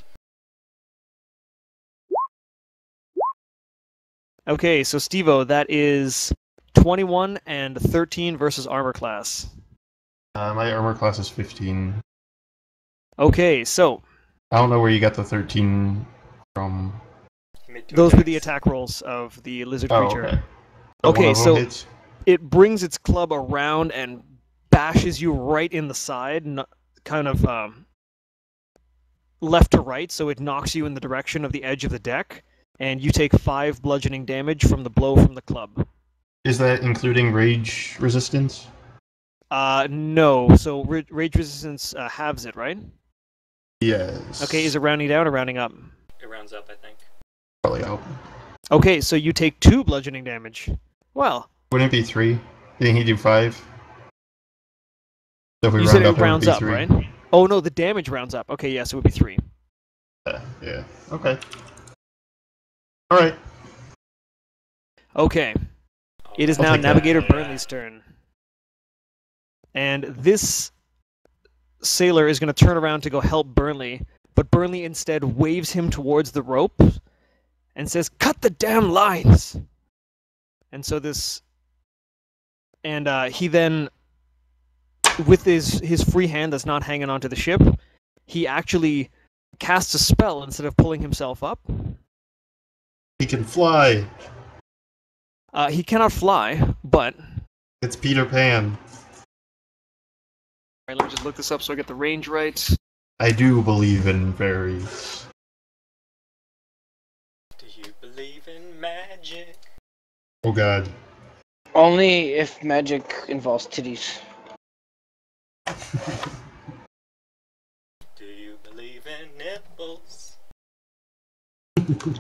Okay, so Steve-O, that is 21 and 13 versus armor class. My armor class is 15. Okay, so I don't know where you got the 13 from. He made two those were the attacks. attack rolls of the lizard Oh, creature. okay. Okay, one of them so- hits? It brings its club around and bashes you right in the side, kind of left to right, so it knocks you in the direction of the edge of the deck, and you take 5 bludgeoning damage from the blow from the club. Is that including rage resistance? No. So rage resistance halves it, right? Yes. Okay, is it rounding down or rounding up? It rounds up, I think. Probably out. Okay, so you take 2 bludgeoning damage. Well, Wouldn't it be 3? Didn't he do 5? So if we you round said up, it rounds would be up, 3. right? Oh no, the damage rounds up. Okay, yes, it would be 3. Yeah. Okay. Alright. Okay. It is I'll now take that. Navigator Burnley's turn. And this sailor is going to turn around to go help Burnley, but Burnley instead waves him towards the rope and says, "Cut the damn lines!" And so this... And he then, with his free hand that's not hanging onto the ship, he actually casts a spell instead of pulling himself up. He can fly. He cannot fly, but... It's Peter Pan. Alright, let me just look this up so I get the range right. I do believe in fairies. Do you believe in magic? Oh god. Only if magic involves titties. Do you believe in nipples?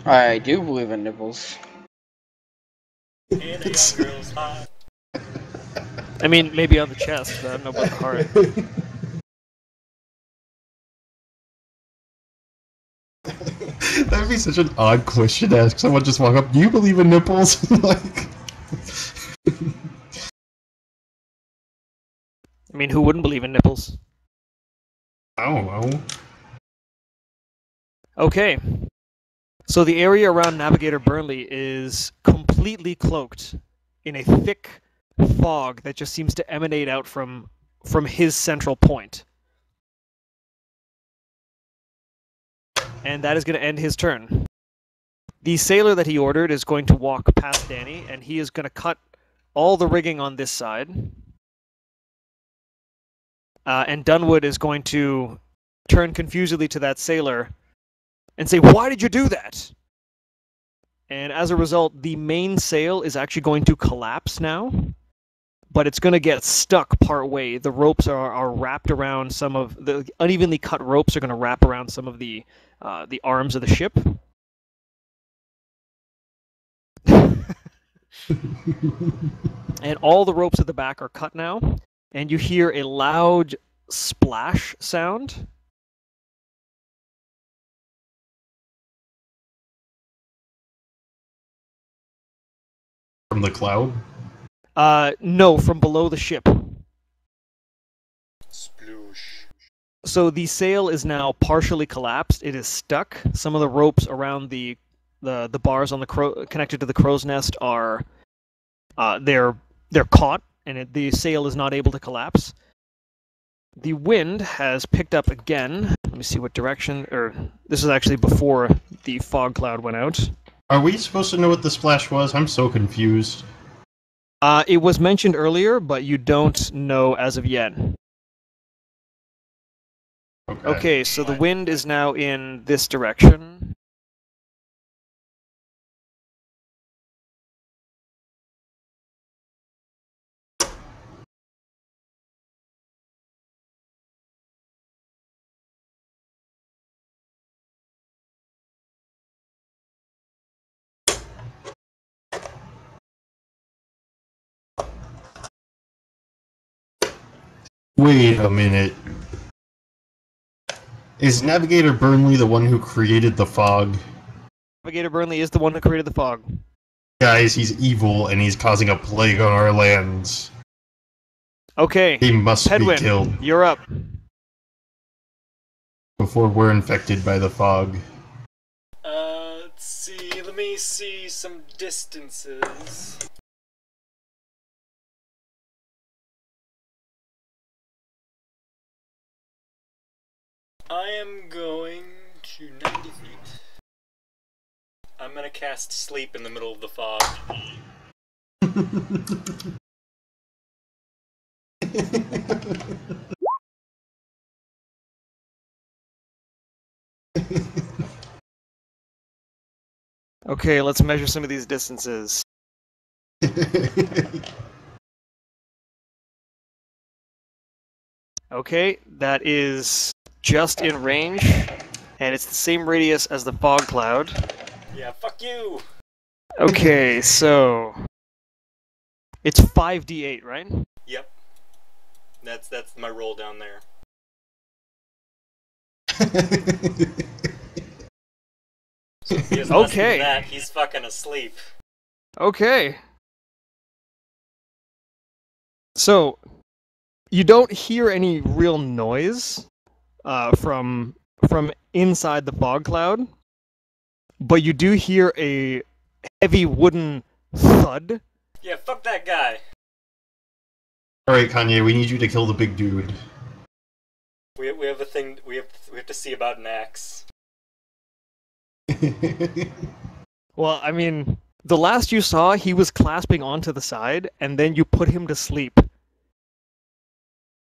I do believe in nipples. In a young girl's heart. I mean, maybe on the chest, but I don't know about the heart. That'd be such an odd question to ask. Someone just walk up, do you believe in nipples? Like... I mean, who wouldn't believe in nipples? I don't know. Okay. So the area around Navigator Burnley is completely cloaked in a thick fog that just seems to emanate out from his central point. And that is going to end his turn. The sailor that he ordered is going to walk past Danny, and he is going to cut all the rigging on this side. And Dunwood is going to turn confusedly to that sailor and say, "Why did you do that?" And as a result, the main sail is actually going to collapse now, but it's going to get stuck part way. The ropes are wrapped around some of the unevenly cut ropes are going to wrap around some of the arms of the ship. And all the ropes at the back are cut now, and you hear a loud splash sound. From the cloud? No, from below the ship. Sploosh. So the sail is now partially collapsed. It is stuck. Some of the ropes around the bars on the connected to the crow's nest are they're caught, and the sail is not able to collapse. The wind has picked up again. Let me see what direction, or this is actually before the fog cloud went out. Are we supposed to know what the splash was? I'm so confused. It was mentioned earlier, but you don't know as of yet. Okay, so the wind is now in this direction. Wait a minute. Is Navigator Burnley the one who created the fog? Navigator Burnley is the one who created the fog. Guys, he's evil and he's causing a plague on our lands. Okay, He must Pedwin, be killed you're up. before we're infected by the fog. Let's see. Let me see some distances. I am going to 90 feet. I'm gonna cast Sleep in the middle of the fog. Okay, let's measure some of these distances. Okay, that is just in range, and it's the same radius as the fog cloud. Yeah, fuck you! Okay, so it's 5d8, right? Yep. That's my roll down there. So if he has less than Okay. that, he's fucking asleep. Okay. So you don't hear any real noise from inside the fog cloud, but you do hear a heavy wooden thud. Yeah, fuck that guy. Alright, Kanye, we need you to kill the big dude. We have a thing. We have to see about an axe. Well, I mean, the last you saw, he was clasping onto the side, and then you put him to sleep.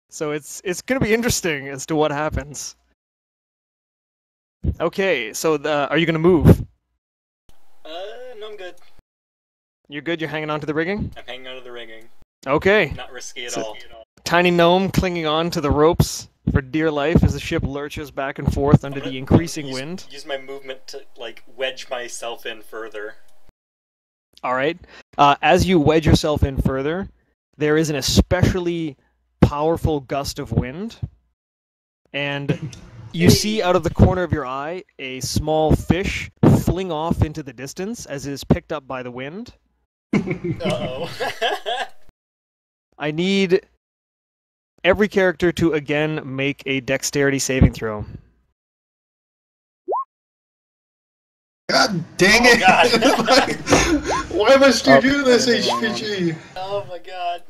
So it's gonna be interesting as to what happens. Okay, so are you gonna move? No, I'm good. You're good. You're hanging on to the rigging. I'm hanging out of the rigging. Okay. Not risky at So- all. Tiny gnome clinging on to the ropes for dear life as the ship lurches back and forth under the increasing wind. Use my movement to like wedge myself in further. All right. As you wedge yourself in further, there is an especially powerful gust of wind, and you see out of the corner of your eye a small fish fling off into the distance as it is picked up by the wind. Uh-oh. I need every character to again make a dexterity saving throw. God dang Oh, it! God. Why must you do this, HPG? Oh my god.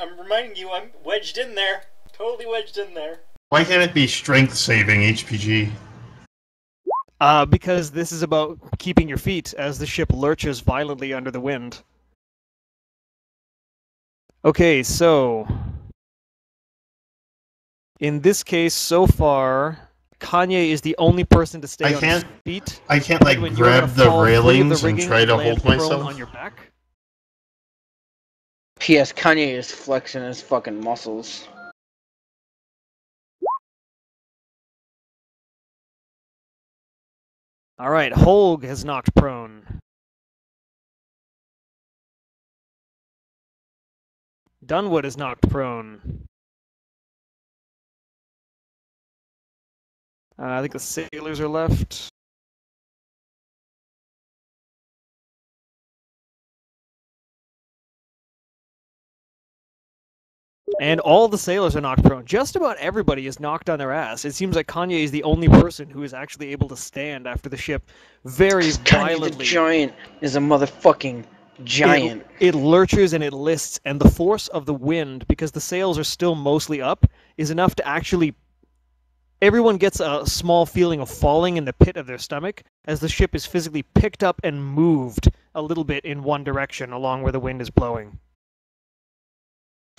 I'm reminding you, I'm wedged in there. Totally wedged in there. Why can't it be strength saving, HPG? Because this is about keeping your feet as the ship lurches violently under the wind. Okay, so in this case, so far, Kanye is the only person to stay I on can't- his feet. I can't, like, Edwin, you're gonna grab the fall free of railings and rigging try to land hold prone myself? on your back. P.S. Kanye is flexing his fucking muscles. All right, Holg has knocked prone. Dunwood is knocked prone. I think the sailors are left. And all the sailors are knocked prone. Just about everybody is knocked on their ass. It seems like Kanye is the only person who is actually able to stand after the ship very Kanye the violently. Giant is a motherfucking giant. It lurches and it lists, and the force of the wind, because the sails are still mostly up, is enough to actually... Everyone gets a small feeling of falling in the pit of their stomach as the ship is physically picked up and moved a little bit in one direction along where the wind is blowing.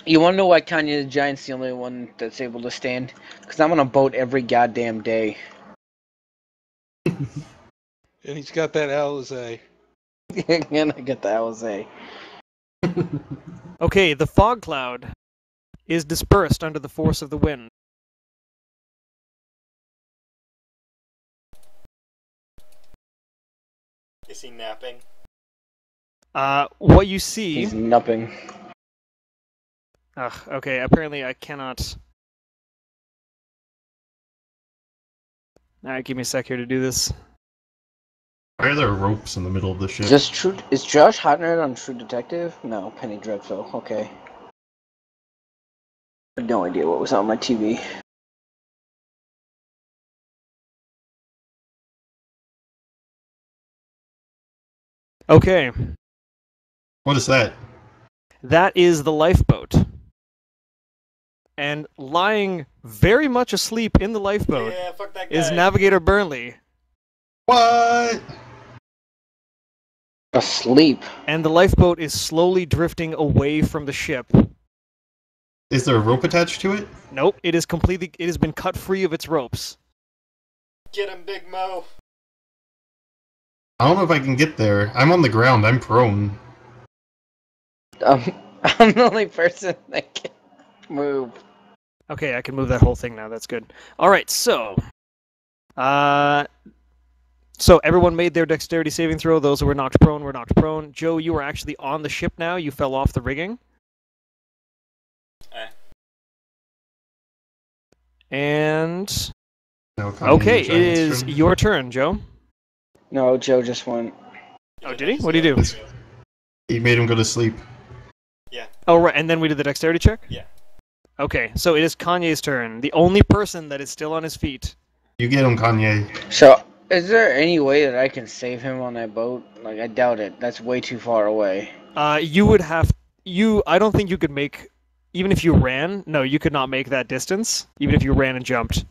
You want to know why Kanye the Giant's the only one that's able to stand? Because I'm on a boat every goddamn day. And he's got that Alizé. And I get the Alizé. Okay, the fog cloud is dispersed under the force of the wind. Is he napping? What you see... He's nupping. Ugh, okay, apparently I cannot... Alright, give me a sec here to do this. Why are there ropes in the middle of the ship? Is Josh Hartnett on True Detective? No, Penny Dreadful. Okay. I had no idea what was on my TV. Okay, What is that? that is the lifeboat. And lying very much asleep in the lifeboat Yeah, fuck that guy. is Navigator Burnley. What? Asleep. And the lifeboat is slowly drifting away from the ship. Is there a rope attached to it? Nope, it has been cut free of its ropes. Get him, Big Mo. I don't know if I can get there. I'm on the ground. I'm prone. I'm the only person that can move. Okay, I can move that whole thing now. That's good. All right, so everyone made their dexterity saving throw. Those who were knocked prone were knocked prone. Joe, you are actually on the ship now. You fell off the rigging. And No, okay, it is your turn, Joe. No, Joe just went. Oh, did he? What did he do? He made him go to sleep. Oh, right, and then we did the dexterity check? Yeah. Okay, so it is Kanye's turn. The only person that is still on his feet. You get him, Kanye. So, is there any way that I can save him on that boat? Like, I doubt it. That's way too far away. You would have... I don't think you could make... Even if you ran, no, you could not make that distance. Even if you ran and jumped.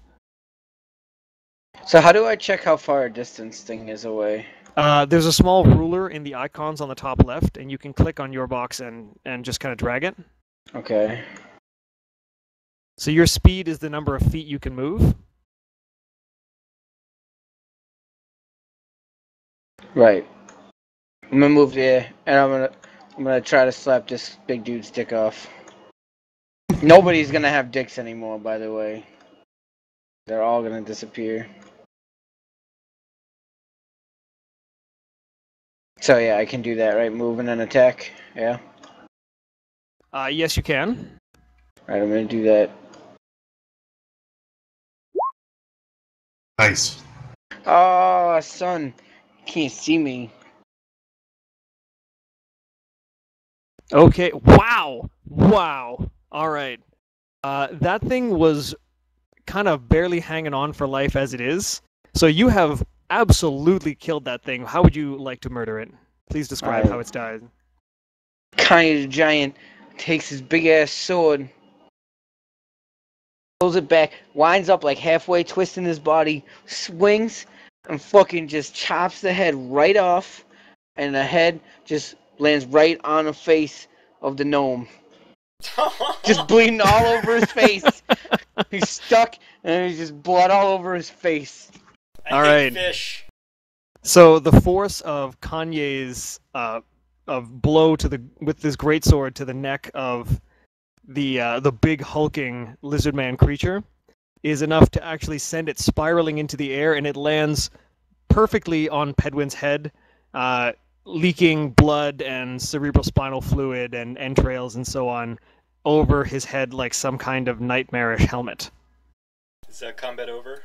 So how do I check how far a distance thing is away? There's a small ruler in the icons on the top left, and you can click on your box and just kind of drag it. Okay. So your speed is the number of feet you can move. Right. I'm gonna move there, and I'm gonna try to slap this big dude's dick off. Nobody's gonna have dicks anymore, by the way. They're all gonna disappear. So yeah, I can do that, right? Move and then attack. Yeah. Yes, you can. Right, I'm gonna do that. Nice. Oh, son, you can't see me. Okay. Wow. Wow. All right. That thing was kind of barely hanging on for life as it is. So you have absolutely killed that thing. How would you like to murder it? Please describe how it's died. Kanye the Giant takes his big ass sword, pulls it back, winds up like halfway, twisting his body, swings, and fucking just chops the head right off, and the head just lands right on the face of the gnome. Just bleeding all over his face. He's stuck, and he's just blood all over his face. All right. Fish. So the force of Kanye's of blow with this greatsword to the neck of the big hulking lizard man creature is enough to actually send it spiraling into the air, and it lands perfectly on Pedwin's head, leaking blood and cerebrospinal fluid and entrails and so on over his head like some kind of nightmarish helmet. Is that combat over?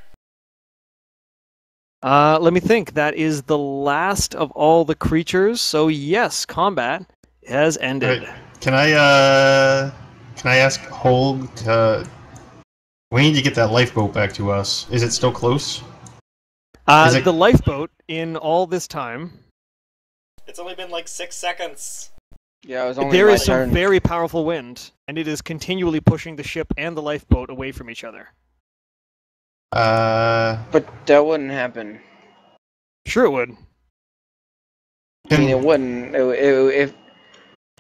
Let me think. That is the last of all the creatures. So yes, combat has ended. Right. Can I ask Holg to... We need to get that lifeboat back to us. Is it still close? The lifeboat, in all this time, It's only been like 6 seconds. Yeah, it was only There my is some turn. very powerful wind, and it is continually pushing the ship and the lifeboat away from each other. But that wouldn't happen. Sure it would. I mean, it wouldn't.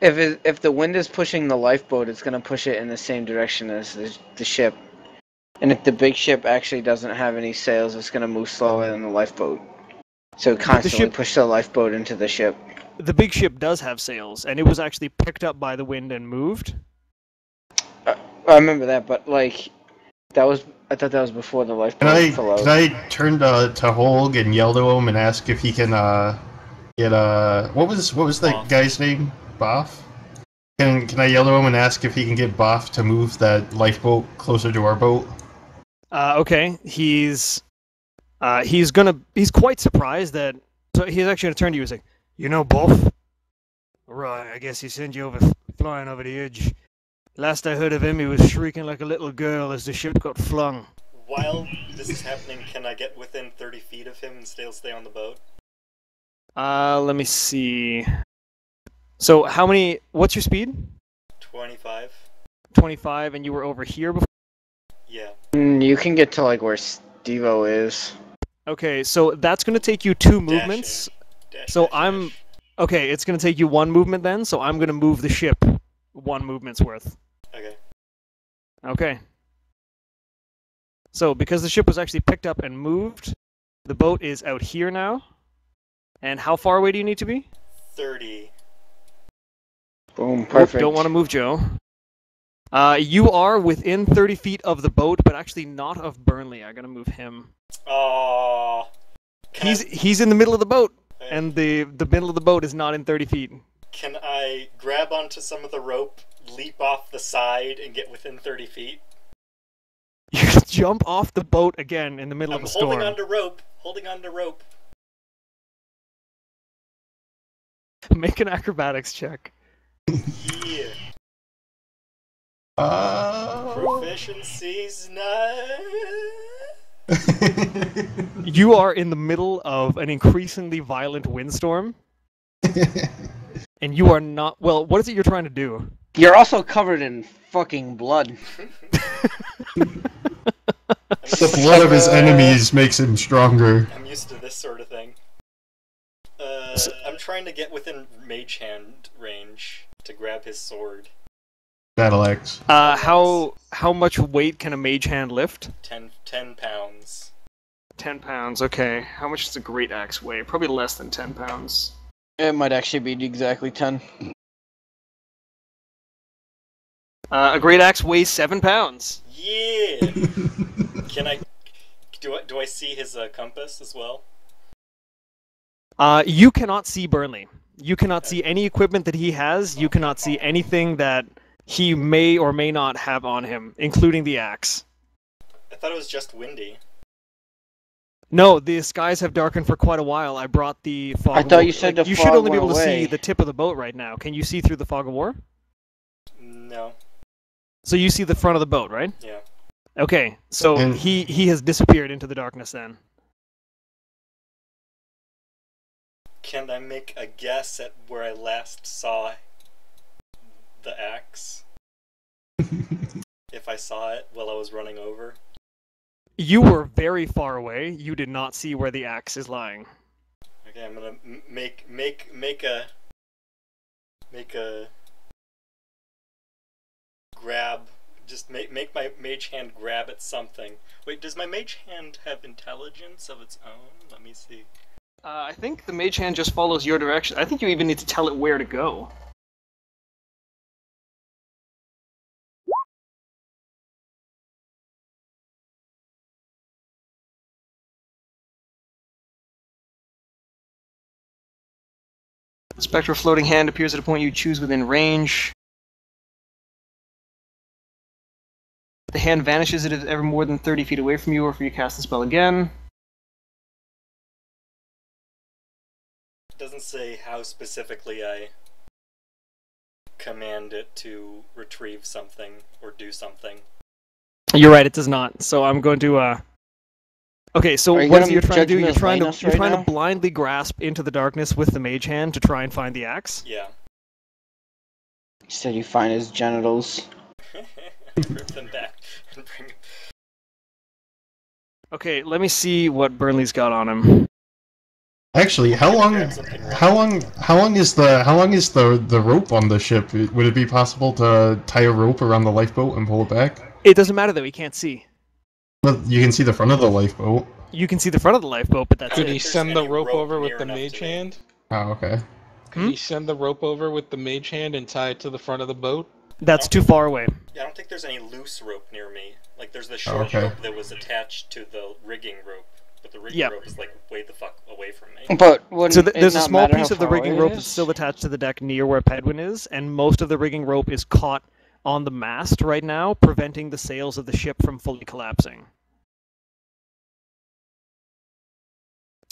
If the wind is pushing the lifeboat, it's gonna push it in the same direction as the ship. And if the big ship actually doesn't have any sails, it's gonna move slower than the lifeboat. So it constantly push the lifeboat into the ship. The big ship does have sails, and it was actually picked up by the wind and moved. I remember that, but like, I thought that was before the lifeboat fell out. Can I turn to Holg and yell to him and ask if he can get what was the Boff. guy's name? Boff? Can I yell to him and ask if he can get Boff to move that lifeboat closer to our boat? Okay, he's quite surprised that. So he's actually gonna turn to you and say, "You know, Boff? Right, I guess he sent you over flying over the edge. Last I heard of him, he was shrieking like a little girl as the ship got flung." While this is happening, can I get within 30 feet of him and still stay on the boat? Let me see. So how many? What's your speed? 25. 25, and you were over here before. Yeah. You can get to like where Steve-O is. Okay, so that's gonna take you 2 movements. So I'm okay. It's gonna take you 1 movement then. So I'm gonna move the ship 1 movement's worth. Okay. Okay. So because the ship was actually picked up and moved, the boat is out here now. And how far away do you need to be? 30. Boom, perfect. Don't want to move, Joe. You are within 30 feet of the boat, but actually not of Burnley. I gotta move him. Oh. He's in the middle of the boat, and the middle of the boat is not in 30 feet. Can I grab onto some of the rope, leap off the side, and get within 30 feet? You can jump off the boat again in the middle of the storm. I'm holding onto rope. Holding onto rope. Make an acrobatics check. Yeah. Proficiency's 9. You are in the middle of an increasingly violent windstorm. And you are not... Well, what is it you're trying to do? You're also covered in fucking blood. The blood of his enemies makes him stronger. I'm used to this sort of thing. I'm trying to get within mage hand range to grab his sword. Battle axe. How much weight can a mage hand lift? 10 pounds. 10 pounds, okay. How much does a great axe weigh? Probably less than 10 pounds. It might actually be exactly 10. A great axe weighs 7 pounds. Yeah! Can I... Do I see his compass as well? You cannot see Burnley. You cannot see any equipment that he has. You cannot see anything that he may or may not have on him, including the axe. I thought it was just windy. No, the skies have darkened for quite a while. I brought the fog. I thought you said the You fog should only be went able to see away. the tip of the boat right now. Can you see through the fog of war? No. So you see the front of the boat, right? Yeah. Okay, so And- he has disappeared into the darkness then. Can I make a guess at where I last saw the axe? If I saw it while I was running over? You were very far away. You did not see where the axe is lying. Okay, I'm gonna make a grab. Just make my mage hand grab at something. Wait, does my mage hand have intelligence of its own? Let me see. I think the mage hand just follows your direction. I think you even need to tell it where to go. Spectral floating hand appears at a point you choose within range. The hand vanishes if it is ever more than 30 feet away from you, or if you cast the spell again. It doesn't say how specifically I command it to retrieve something or do something. You're right, it does not. So I'm going to, Okay, so Are you what gonna you're trying to do? judgment lane us You're right trying now? to blindly grasp into the darkness with the mage hand to try and find the axe. Yeah. He said you find his genitals. Rip them back and bring. Okay, let me see what Burnley's got on him. Actually, how long is the rope on the ship? Would it be possible to tie a rope around the lifeboat and pull it back? It doesn't matter though; he can't see. But you can see the front of the lifeboat. You can see the front of the lifeboat, but that's Could it. he there's send the any rope rope over with near the enough mage to me. hand? Oh, okay. Could he send the rope over with the mage hand and tie it to the front of the boat? That's too far away. Yeah, I don't think there's any loose rope near me. Like, there's the short okay. rope that was attached to the rigging rope, but the rigging Yep. rope is like way the fuck away from me. But wouldn't So it there's a not small matter piece how of the far rigging away it rope is? that's still attached to the deck near where Pedwin is, and most of the rigging rope is caught on the mast right now, preventing the sails of the ship from fully collapsing.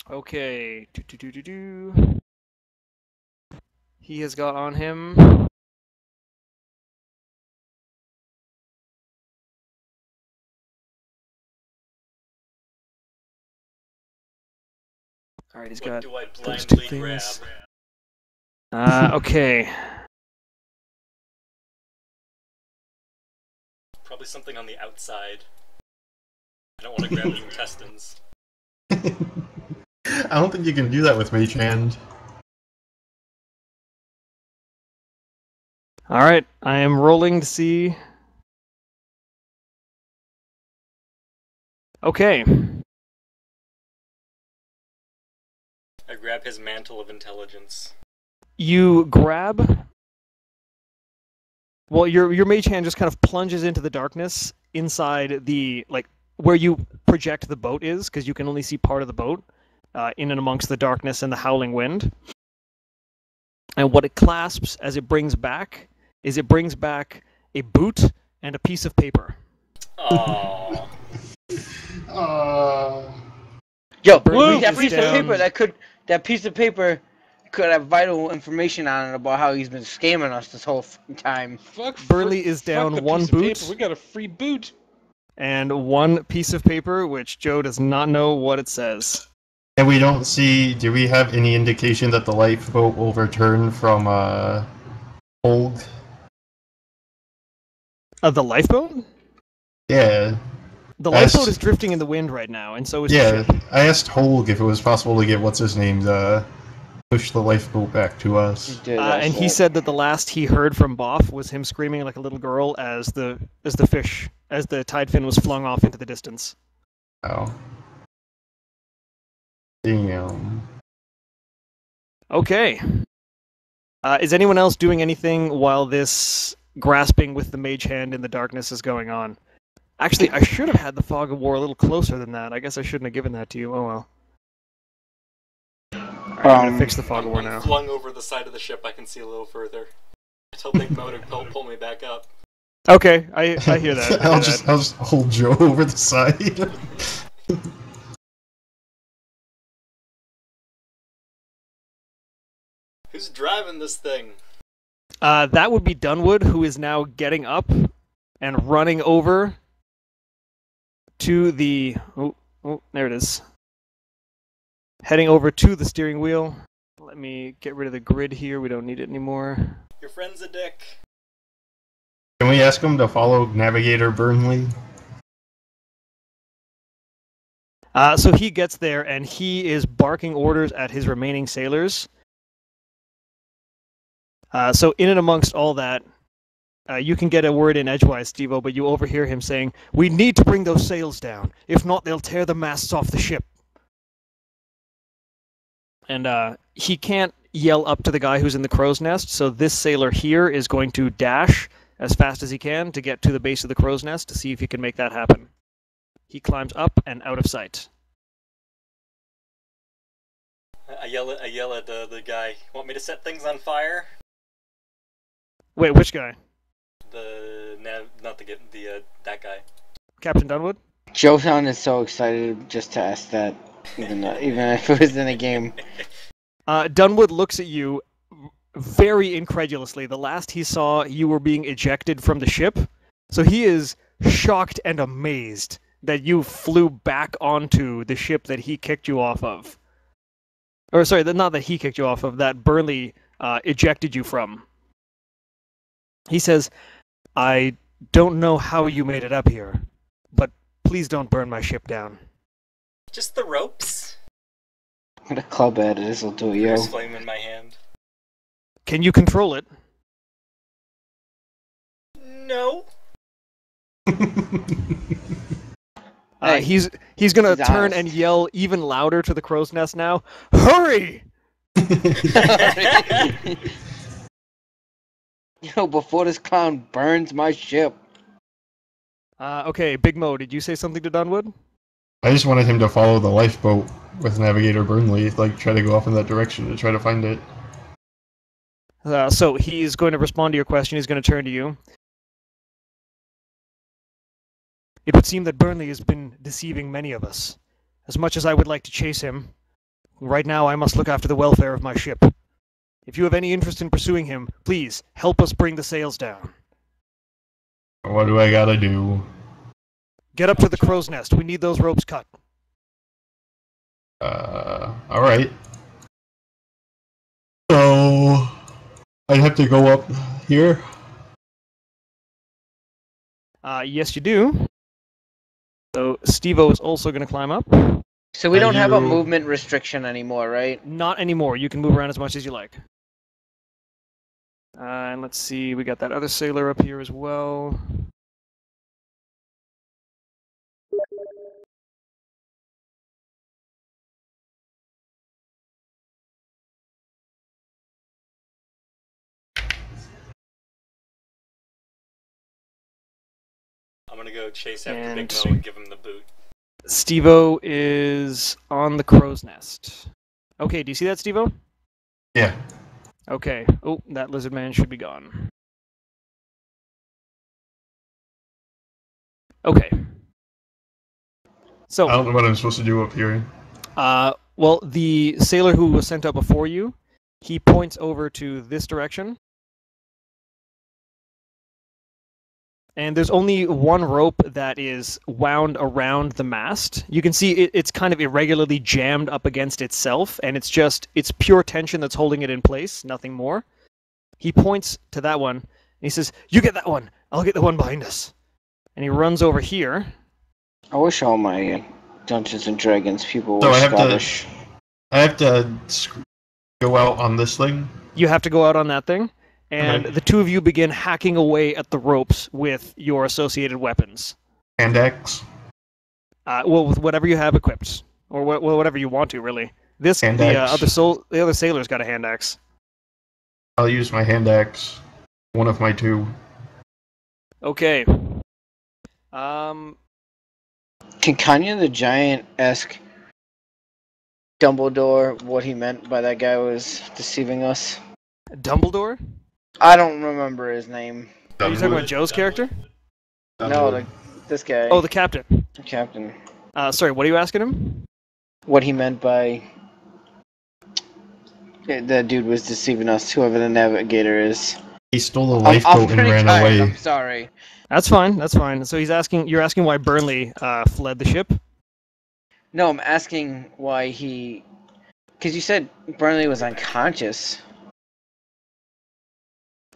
Okay. He has got on him. Alright, he's What got do I those two blindly grab? things. Okay. Probably something on the outside. I don't want to grab his intestines. I don't think you can do that with Mage Hand. Alright, I am rolling to see. Okay. I grab his mantle of intelligence. You grab. Well, your mage hand just kind of plunges into the darkness inside the, like, where you project the boat is, because you can only see part of the boat, in and amongst the darkness and the howling wind. And what it clasps as it brings back is it brings back a boot and a piece of paper. Oh. Yo, Woo! that piece of Down. paper that piece of paper could have vital information on it about how he's been scamming us this whole time. Fuck. Burley is down fuck the one piece of boot. paper. We got a free boot. And one piece of paper, which Joe does not know what it says. And we don't see. Do we have any indication that the lifeboat will return from Hold? The lifeboat? Yeah. The Yes. lifeboat is drifting in the wind right now, and so is the Yeah. ship. I asked Holg if it was possible to get what's his name to push the lifeboat back to us. And he said that the last he heard from Boff was him screaming like a little girl as the tide fin was flung off into the distance. Oh. Damn. Okay. Is anyone else doing anything while this grasping with the mage hand in the darkness is going on? Actually, I should have had the fog of war a little closer than that. I guess I shouldn't have given that to you. Oh well. Alright, I'm gonna fix the fog of war I'm now. flung over the side of the ship. I can see a little further. I tell Big Mo to pull me back up. Okay, I hear that. I I'll hear just that. hold Joe over the side. Who's driving this thing? That would be Dunwood, who is now getting up and running over to the... Oh, there it is. Heading over to the steering wheel. Let me get rid of the grid here. We don't need it anymore. Your friend's a dick. Can we ask him to follow Navigator Burnley? So he gets there, and he is barking orders at his remaining sailors. So in and amongst all that, you can get a word in edgewise, Steve-O, but you overhear him saying, "We need to bring those sails down. If not, they'll tear the masts off the ship." And he can't yell up to the guy who's in the crow's nest, so this sailor here is going to dash as fast as he can to get to the base of the crow's nest to see if he can make that happen. He climbs up and out of sight. I yell at the guy. Want me to set things on fire? Wait, which guy? That guy. Captain Dunwood? Joe sounded so excited just to ask that, even if it was in a game. Dunwood looks at you very incredulously. The last he saw, you were being ejected from the ship. So he is shocked and amazed that you flew back onto the ship that he kicked you off of. Or sorry, not that he kicked you off of, that Burnley ejected you from. He says, I don't know how you made it up here, but please don't burn my ship down. Just the ropes. I'm gonna club at it, this'll do it, yo. There's flame in my hand. Can you control it? No. Hey, He's gonna he's turn honest. and yell even louder to the crow's nest now. Hurry! Yo, before this clown burns my ship. Okay, Big Mo, did you say something to Dunwood? I just wanted him to follow the lifeboat with Navigator Burnley, like try to go off in that direction to try to find it. So he's going to respond to your question. He's going to turn to you. It would seem that Burnley has been deceiving many of us. As much as I would like to chase him, right now I must look after the welfare of my ship. If you have any interest in pursuing him, please help us bring the sails down. What do I gotta do? Get up to the crow's nest. We need those ropes cut. Alright. So, I have to go up here? Yes, you do. So Steve-O is also going to climb up. So we Are don't have a you- movement restriction anymore, right? Not anymore. You can move around as much as you like. And let's see, we got that other sailor up here as well. I'm gonna go chase after Big And- Mo and give him the boot. Steve-O is on the crow's nest. Okay, do you see that, Steve-O? Yeah. Okay. Oh, that lizard man should be gone. Okay. So, I don't know what I'm supposed to do up here. well, the sailor who was sent out before you, he points over to this direction. And there's only one rope that is wound around the mast. You can see it's kind of irregularly jammed up against itself, and it's pure tension that's holding it in place, nothing more. He points to that one, and he says, "You get that one. I'll get the one behind us." And he runs over here. I wish all my Dungeons and Dragons people So were I have to- Scottish. I have to go out on this thing? You have to go out on that thing, and Okay. the two of you begin hacking away at the ropes with your associated weapons. Hand axe? Well, with whatever you have equipped, or whatever you want to, really. Hand The axe. the other sailor's got a hand axe. I'll use my hand axe. One of my two. Okay. Can Kanye the Giant ask Dumbledore what he meant by that guy was deceiving us? Dumbledore? I don't remember his name. Are you talking about Joe's character? No, this guy. Oh, the captain. Captain. Sorry, what are you asking him? What he meant by that dude was deceiving us, whoever the navigator is. He stole the I'm lifeboat and pretty ran tired, away. I'm sorry. That's fine. That's fine. So you're asking why Burnley fled the ship? No, I'm asking why he... Because you said Burnley was unconscious.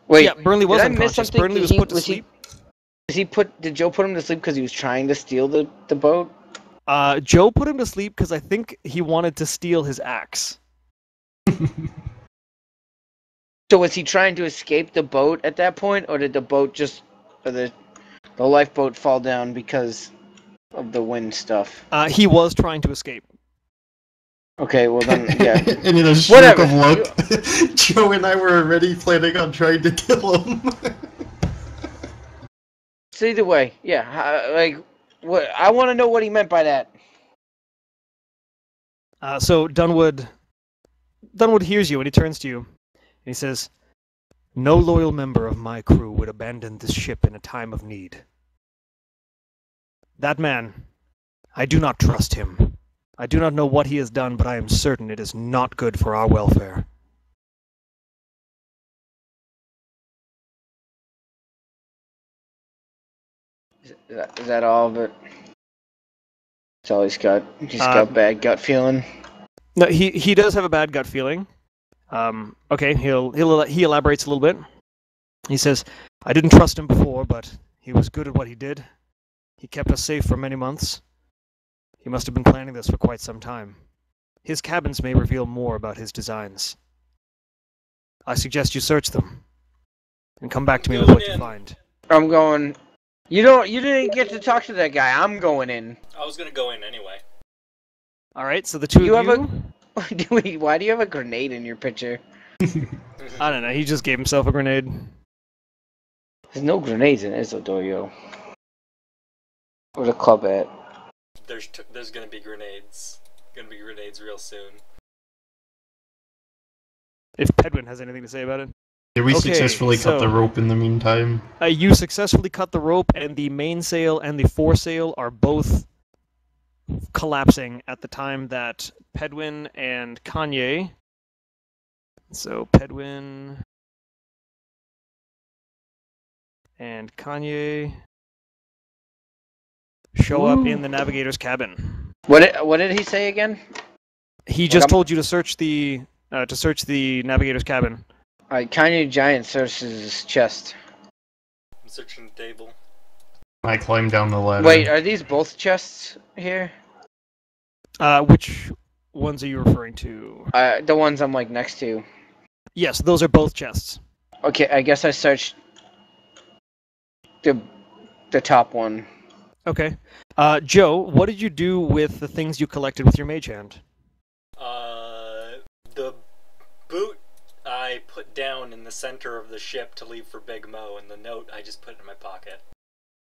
Wait, yeah, Burnley was did I miss unconscious. something? Burnley was put to sleep. Did Joe put him to sleep because he was trying to steal the boat? Joe put him to sleep because I think he wanted to steal his axe. So was he trying to escape the boat at that point, or did the boat just... Or the lifeboat fall down because of the wind stuff? He was trying to escape. Okay, well then, yeah. And in a stroke Whatever. of luck, Joe and I were already planning on trying to kill him. So either way, yeah. What I want to know what he meant by that. So Dunwood hears you and he turns to you and he says, "No loyal member of my crew would abandon this ship in a time of need. That man, I do not trust him. I do not know what he has done, but I am certain it is not good for our welfare." Is that all of it? That's all he's got. He's got bad gut feeling. No, he does have a bad gut feeling. Okay, he elaborates a little bit. He says, "I didn't trust him before, but he was good at what he did. He kept us safe for many months. He must have been planning this for quite some time. His cabins may reveal more about his designs. I suggest you search them and come back to me with what you find." I'm going. You didn't get to talk to that guy. I'm going in. I was gonna go in anyway. All right, so the two You of have you. Why do you have a grenade in your picture? I don't know. He just gave himself a grenade. There's no grenades in Isodoyo. Where's the club at? There's gonna be grenades. Gonna be grenades real soon. If Pedwin has anything to say about it. Did we Okay, successfully cut so- the rope in the meantime? You successfully cut the rope, and the mainsail and the foresail are both collapsing at the time that Pedwin and Kanye. So Pedwin and Kanye show up in the navigator's cabin. What did he say again? He just told you to search the navigator's cabin. Alright, Kanye Giant searches his chest. I'm searching the table. I climbed down the ladder. Wait, are these both chests here? Which ones are you referring to? The ones I'm like next to. Yes, those are both chests. Okay, I guess I searched the top one. Okay. Joe, what did you do with the things you collected with your mage hand? The boot I put down in the center of the ship to leave for Big Mo, and the note I just put in my pocket.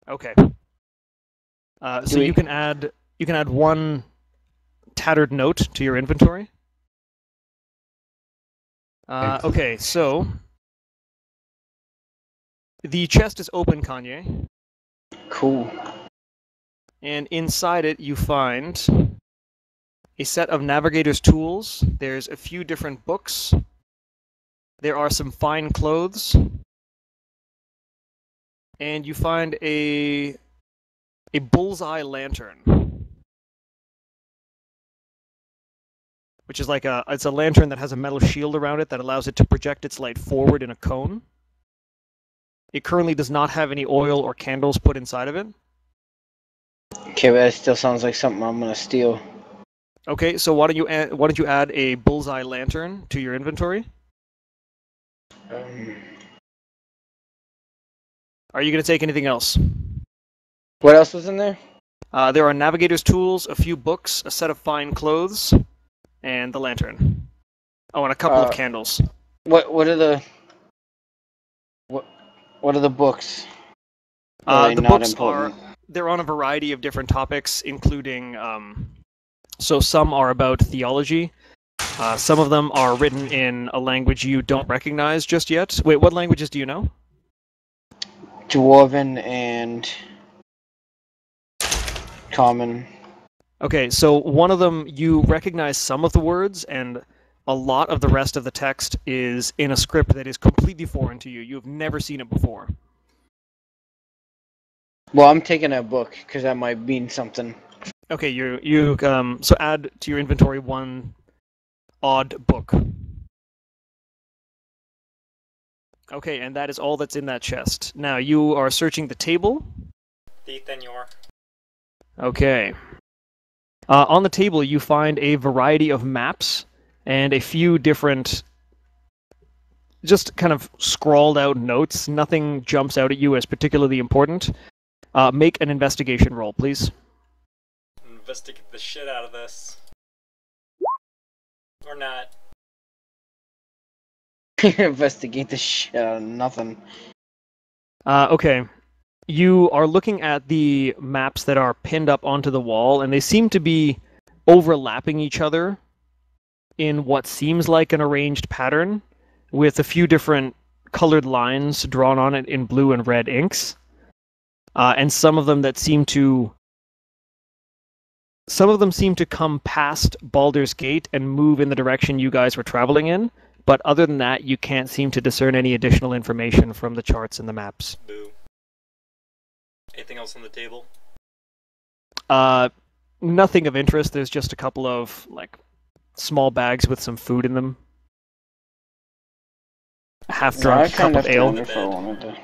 Okay. So you can add one tattered note to your inventory. Okay, so the chest is open, Kanye. Cool. And inside it you find a set of navigator's tools. There's a few different books. There are some fine clothes. And you find a bullseye lantern. Which is like it's a lantern that has a metal shield around it that allows it to project its light forward in a cone. It currently does not have any oil or candles put inside of it. Okay, but that still sounds like something I'm gonna steal. Okay, so why don't you add a bullseye lantern to your inventory? Are you going to take anything else? What else was in there? There are navigator's tools, a few books, a set of fine clothes, and the lantern. Oh, and a couple of candles. What are the books? Are they The not books important? they're on a variety of different topics, including so some are about theology. Some of them are written in a language you don't recognize just yet. Wait, what languages do you know? Dwarven and Common. Okay, so one of them you recognize some of the words, and a lot of the rest of the text is in a script that is completely foreign to you. You've never seen it before. Well, I'm taking a book because that might mean something. Okay, so add to your inventory one odd book. Okay, and that is all that's in that chest. Now you are searching the table. Ethan, Okay. On the table you find a variety of maps and a few different just kind of scrawled out notes. Nothing jumps out at you as particularly important. Make an investigation roll, please. Investigate the shit out of this. Or not. Investigate the shit out of nothing. Okay. You are looking at the maps that are pinned up onto the wall, and they seem to be overlapping each other in what seems like an arranged pattern, with a few different colored lines drawn on it in blue and red inks. And some of them seem to come past Baldur's Gate and move in the direction you guys were traveling in. But other than that, you can't seem to discern any additional information from the charts and the maps. Boo. Anything else on the table? nothing of interest. There's just a couple of like small bags with some food in them. A half-drunk cup of ale. If I wanted to.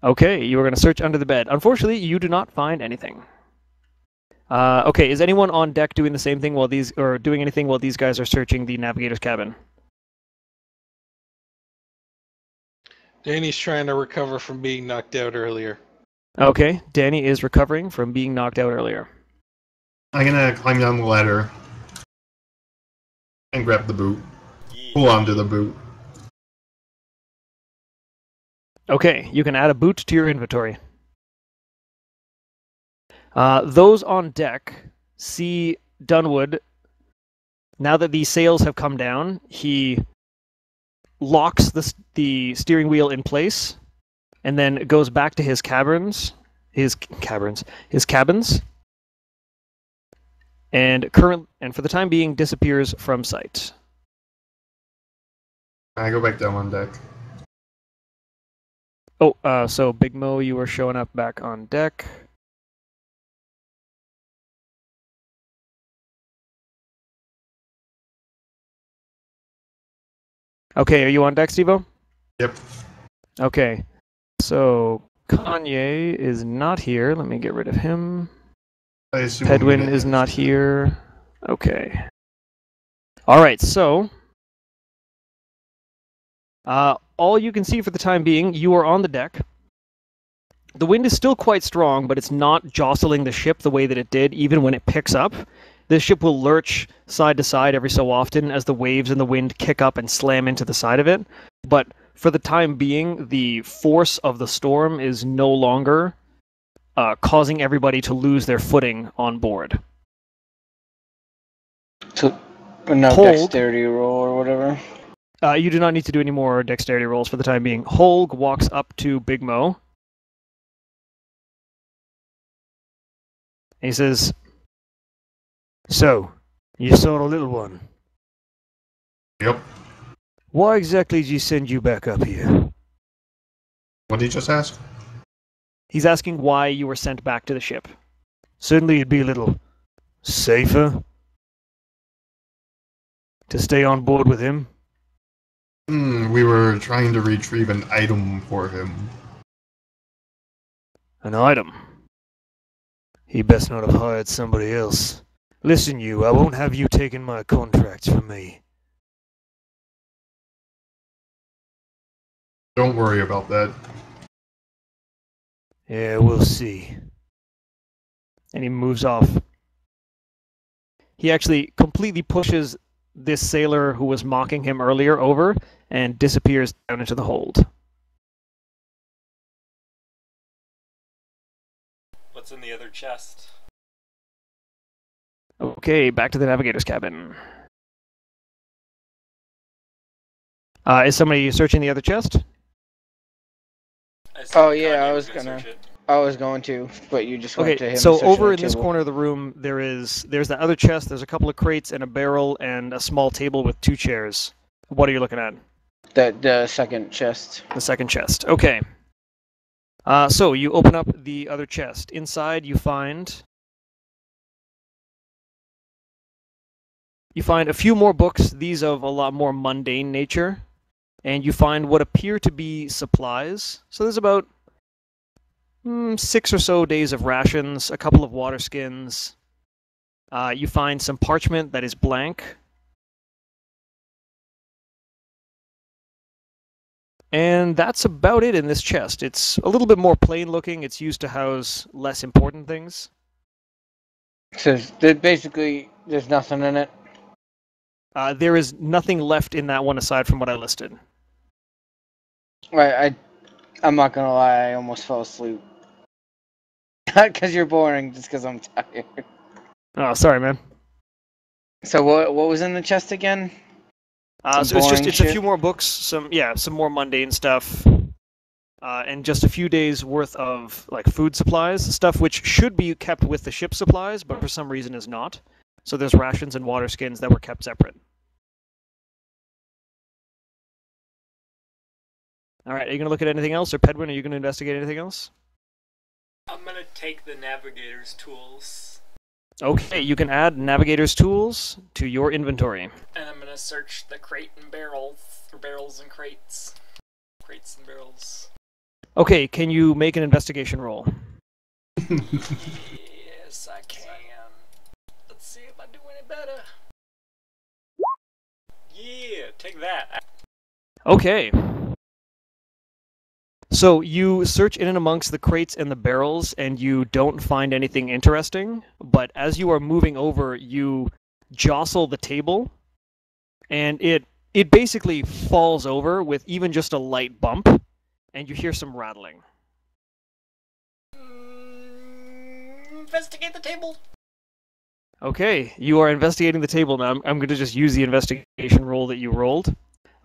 Okay, you are going to search under the bed. Unfortunately, you do not find anything. Okay, is anyone on deck doing the same thing while doing anything while these guys are searching the navigator's cabin? Danny's trying to recover from being knocked out earlier. Okay, Danny is recovering from being knocked out earlier. I'm gonna climb down the ladder and grab the boot. Pull onto the boot. Okay, you can add a boot to your inventory. Those on deck see Dunwood. Now that the sails have come down, he locks the steering wheel in place, and then goes back to his cabins, and for the time being disappears from sight. I go back down on deck. Oh, so Big Mo, you are showing up back on deck. Okay, are you on deck, Steve-O? Yep. Okay, so Kanye is not here. Let me get rid of him. I assume Pedwin is not here. Okay. Alright, so all you can see for the time being, you are on the deck. The wind is still quite strong, but it's not jostling the ship the way that it did, even when it picks up. This ship will lurch side to side every so often as the waves and the wind kick up and slam into the side of it. But for the time being, the force of the storm is no longer causing everybody to lose their footing on board. So, no Hold. dexterity roll or whatever. You do not need to do any more dexterity rolls for the time being. Holg walks up to Big Mo. He says, "So, you saw the little one? Yep. Why exactly did you send you back up here?" What did you just ask? He's asking why you were sent back to the ship. Certainly it'd be a little safer to stay on board with him. We were trying to retrieve an item for him. An item? He best not have hired somebody else. Listen, you, I won't have you taking my contracts from me. Don't worry about that. Yeah, we'll see. And he moves off. He actually completely pushes this sailor who was mocking him earlier over and disappears down into the hold. What's in the other chest? Okay, back to the navigator's cabin. Is somebody searching the other chest? Oh yeah, I was going to, but you just went to Okay, him. so searching over the in this table. corner of the room, there's that other chest. There's a couple of crates and a barrel and a small table with 2 chairs. What are you looking at? The second chest. The second chest. Okay. So you open up the other chest. Inside, you find a few more books. These of a lot more mundane nature, and you find what appear to be supplies. So there's about 6 or so days of rations, a couple of water skins. You find some parchment that is blank. And that's about it in this chest. It's a little bit more plain looking. It's used to house less important things. So basically, there's nothing in it. There is nothing left in that one aside from what I listed. Right, I'm not gonna lie, I almost fell asleep. Not because you're boring, just because I'm tired. Oh, sorry, man. So what was in the chest again? So it's a few more books, some more mundane stuff, and just a few days worth of like food supplies, stuff which should be kept with the ship supplies, but for some reason is not. So there's rations and water skins that were kept separate. All right, are you gonna look at anything else, or Pedwin, are you gonna investigate anything else? I'm gonna take the navigator's tools. Okay, you can add navigator's tools to your inventory. And I'm gonna search the crate and barrels, or barrels and crates. Crates and barrels. Okay, can you make an investigation roll? Yes, I can. Let's see if I do any better. Yeah, take that. Okay. So you search in and amongst the crates and the barrels, and you don't find anything interesting. But as you are moving over, you jostle the table, and it basically falls over with even just a light bump, and you hear some rattling. Investigate the table. Okay, you are investigating the table now. I'm going to just use the investigation roll that you rolled.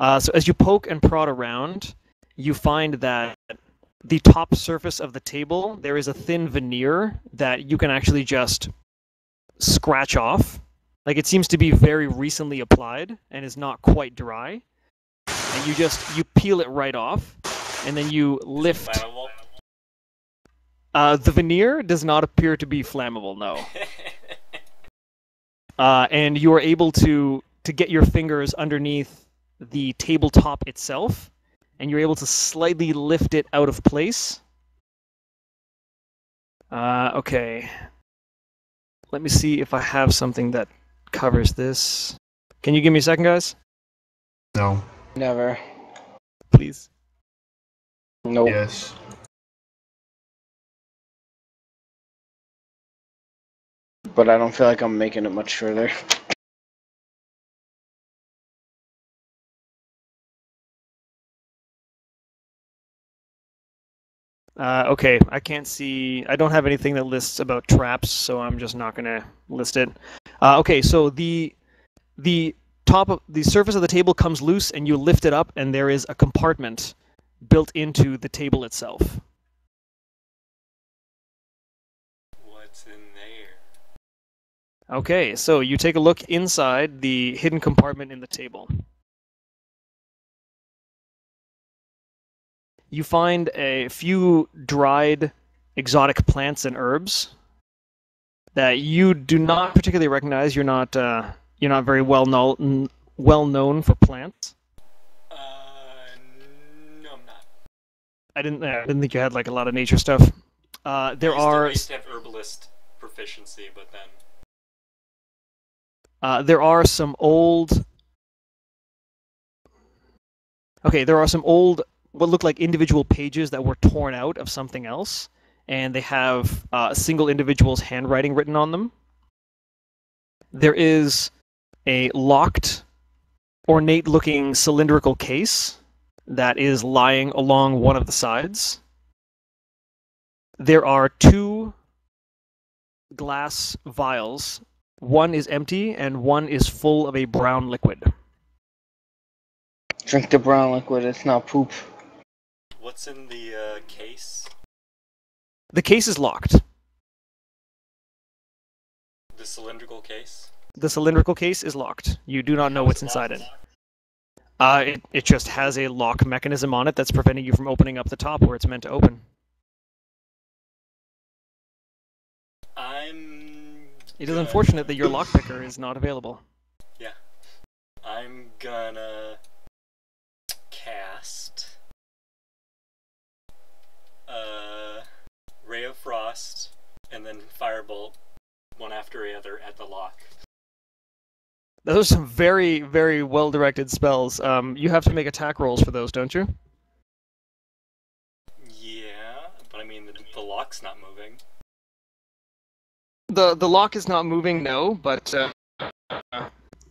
So as you poke and prod around, you find that the top surface of the table, there is a thin veneer that you can actually just scratch off. Like, it seems to be very recently applied and is not quite dry. And you peel it right off, and then you lift. Flammable. The veneer does not appear to be flammable, no. And you are able to get your fingers underneath the tabletop itself, and you're able to slightly lift it out of place. Okay. Let me see if I have something that covers this. Can you give me a second, guys? No. Never. Please. Nope. Yes. But I don't feel like I'm making it much further. Okay, I can't see. I don't have anything that lists about traps, so I'm just not going to list it. Okay, so the top of the surface of the table comes loose, and you lift it up, and there is a compartment built into the table itself. What's in there? Okay, so you take a look inside the hidden compartment in the table. You find a few dried exotic plants and herbs that you do not particularly recognize. You're not very well known for plants. No, I'm not. I didn't think you had like a lot of nature stuff. There I used to have herbalist proficiency, but then there are some old. Okay, there are some old what look like individual pages that were torn out of something else, and they have a single individual's handwriting written on them. There is a locked, ornate-looking cylindrical case that is lying along one of the sides. There are two glass vials. One is empty, and one is full of a brown liquid. Drink the brown liquid, it's not poop. what's in the case? The case is locked. The cylindrical case? The cylindrical case is locked. You do not know what's inside it. It just has a lock mechanism on it that's preventing you from opening up the top where it's meant to open. It is unfortunate that your lockpicker is not available. Yeah. I'm gonna cast Ray of Frost and then Firebolt one after the other at the lock. Those are some very, very well-directed spells. You have to make attack rolls for those, don't you? Yeah, but I mean the lock's not moving. The lock is not moving, no, but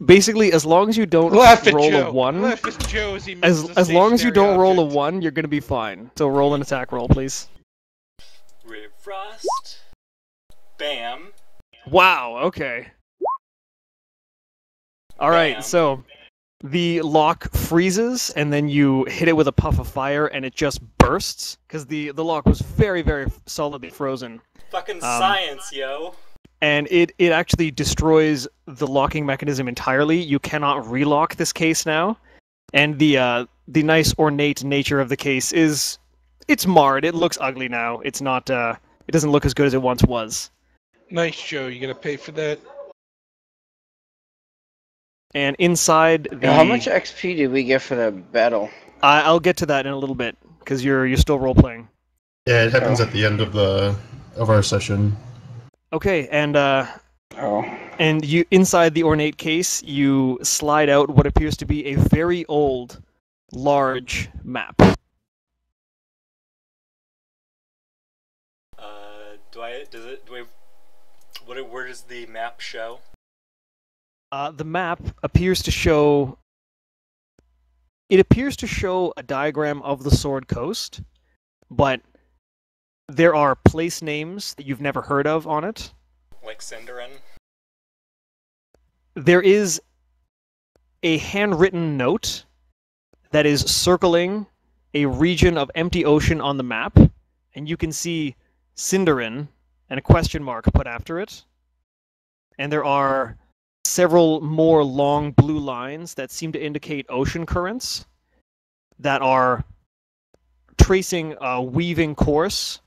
basically, as long as you don't Laugh at roll Joe. a 1, Laugh at Joe as he moves the as long as you stationary don't roll a object. 1, you're gonna be fine. So roll an attack roll, please. Ray of Frost. Bam. Wow, okay. Alright, Bam. so the lock freezes, and then you hit it with a puff of fire, and it just bursts, because the lock was very, very solidly frozen. Fucking science, yo. And it actually destroys the locking mechanism entirely. You cannot relock this case now. And the nice ornate nature of the case it's marred. It looks ugly now. It's not it doesn't look as good as it once was. Nice, Joe. You gonna pay for that? And inside the... How much XP did we get for that battle? I'll get to that in a little bit, because you're still role-playing. Yeah, it happens Oh. at the end of our session. Okay, and Oh. and you inside the ornate case, you slide out what appears to be a very old, large map. Where does the map show? The map appears to show... It appears to show a diagram of the Sword Coast, but there are place names that you've never heard of on it. Like Cinderin? There is a handwritten note that is circling a region of empty ocean on the map, and you can see Cinderin and a question mark put after it. And there are several more long blue lines that seem to indicate ocean currents that are tracing a weaving course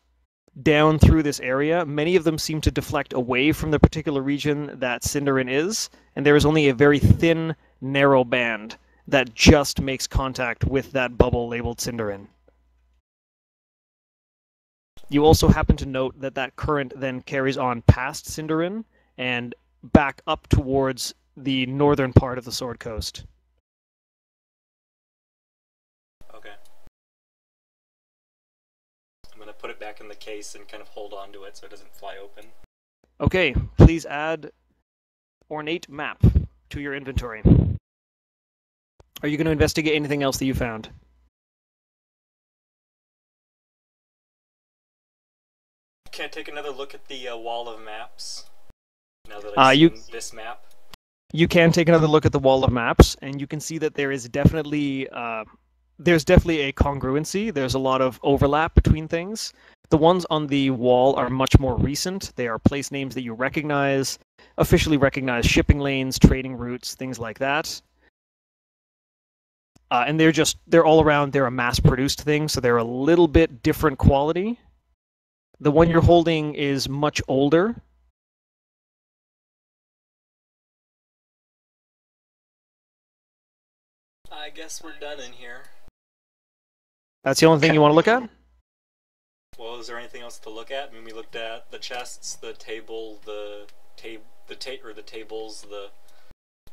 down through this area. Many of them seem to deflect away from the particular region that Cinderin is, and there is only a very thin, narrow band that just makes contact with that bubble labeled Cinderin. You also happen to note that that current then carries on past Cinderin and back up towards the northern part of the Sword Coast. Okay. I'm gonna put it back in the case and kind of hold on to it so it doesn't fly open. Okay, please add ornate map to your inventory. Are you going to investigate anything else that you found? Can I take another look at the wall of maps? Now that I've seen this map? You can take another look at the wall of maps, and you can see that there is definitely there's definitely a congruency. There's a lot of overlap between things. The ones on the wall are much more recent. They are place names that you recognize, officially recognized shipping lanes, trading routes, things like that. And they're all around. They're a mass-produced thing, so they're a little bit different quality. The one you're holding is much older. I guess we're done in here. That's the only thing you want to look at? Well, is there anything else to look at? I mean, we looked at the chests, the table, the tables, the...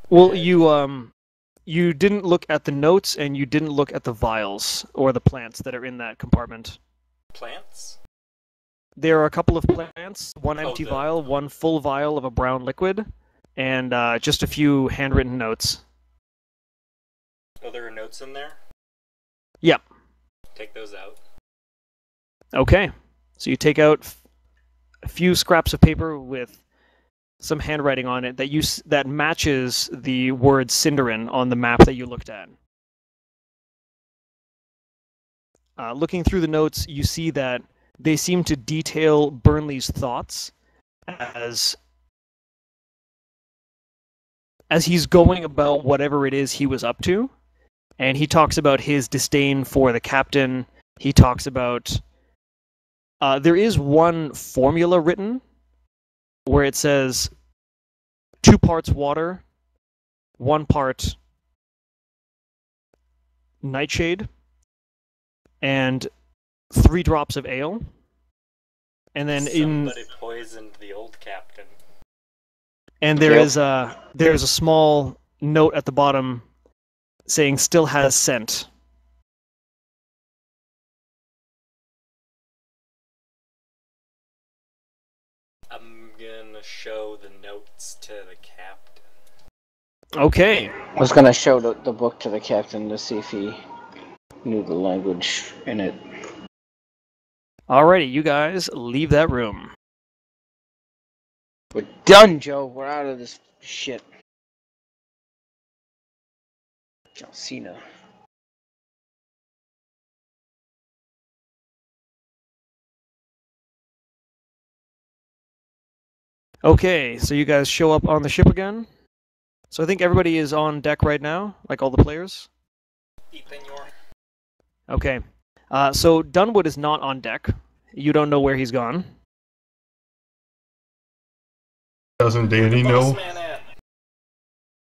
Well, you didn't look at the notes, and you didn't look at the vials or the plants that are in that compartment. Plants? There are a couple of plants, one empty vial, one full vial of a brown liquid, and just a few handwritten notes. Oh, there are notes in there? Yep. Take those out. Okay. So you take out a few scraps of paper with some handwriting on it that matches the word Cinderin on the map that you looked at. Looking through the notes, you see that they seem to detail Burnley's thoughts as he's going about whatever it is he was up to. And he talks about his disdain for the captain. He talks about... there is one formula written where it says 2 parts water, 1 part nightshade, and 3 drops of ale. And then somebody poisoned the old captain. And there's a small note at the bottom saying still has scent. I'm gonna show the notes to the captain. Okay. I was gonna show the book to the captain to see if he knew the language in it. Alrighty, you guys leave that room. We're done, Joe. We're out of this shit. John Cena. Okay, so you guys show up on the ship again. So I think everybody is on deck right now, like all the players. Okay. So Dunwood is not on deck. You don't know where he's gone. Doesn't Where Danny the boss know? man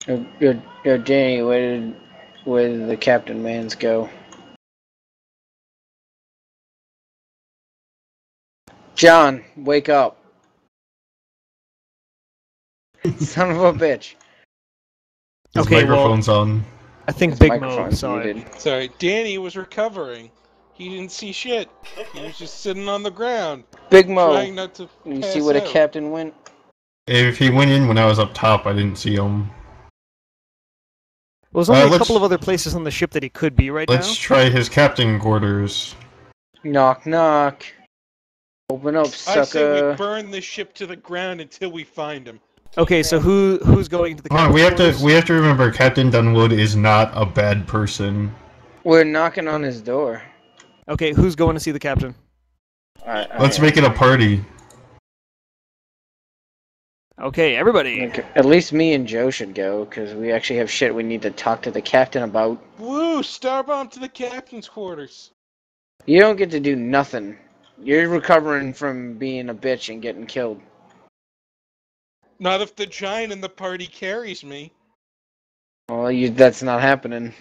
at? Yo, Danny, where did the Captain Mans go? John, wake up. Son of a bitch. His Okay, well, microphone's on. I think His Big Mo microphone's saw it. muted. Sorry, Danny was recovering. He didn't see shit. He was just sitting on the ground, Big Mo, trying not to you pass see where the out. captain went? If he went in when I was up top, I didn't see him. Well, there's only a let's- couple of other places on the ship that he could be right Let's now. try his captain quarters. Knock, knock. Open up, I say we sucker. burn this ship to the ground until we find him. Okay, so who's going to the Come on, captain's we quarters? have to remember Captain Dunwood is not a bad person. We're knocking on his door. Okay, who's going to see the captain? Let's make it a party. Okay, everybody. At least me and Joe should go, because we actually have shit we need to talk to the captain about. Woo! Starbomb to the captain's quarters. You don't get to do nothing. You're recovering from being a bitch and getting killed. Not if the giant in the party carries me. Well, that's not happening.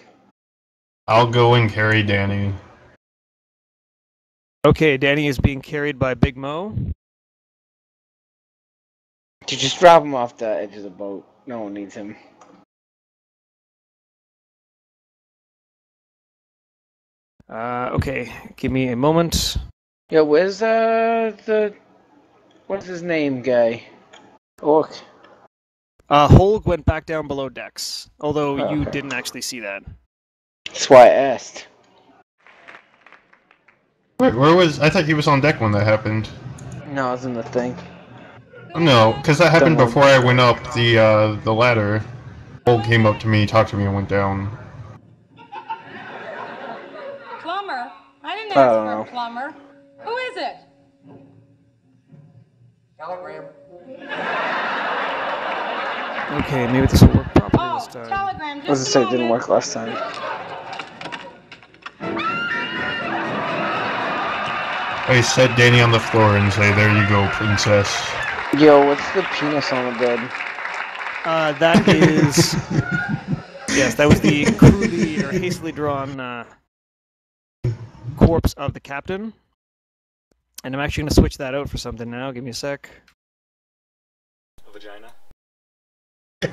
I'll go and carry Danny. Okay, Danny is being carried by Big Mo. You just drop him off the edge of the boat. No one needs him. Okay, give me a moment. Yo, where's what's his name, guy? Orc. Holg went back down below decks, although you Okay. didn't actually see that. That's why I asked. Wait, where was... I thought he was on deck when that happened. No, it's in the thing. No, because that happened Don't worry. before I went up the ladder. Cole came up to me, talked to me, and went down. Plumber? I didn't I ask don't for know. a plumber. Who is it? Okay, maybe this will work properly Oh, this time. telegram. I was Just gonna a say it didn't moment. work last time. I set Danny on the floor and say, "There you go, princess." Yo, what's the penis on the bed? That is... Yes, that was the crudely or hastily drawn corpse of the captain. And I'm actually going to switch that out for something now. Give me a sec. A vagina. Not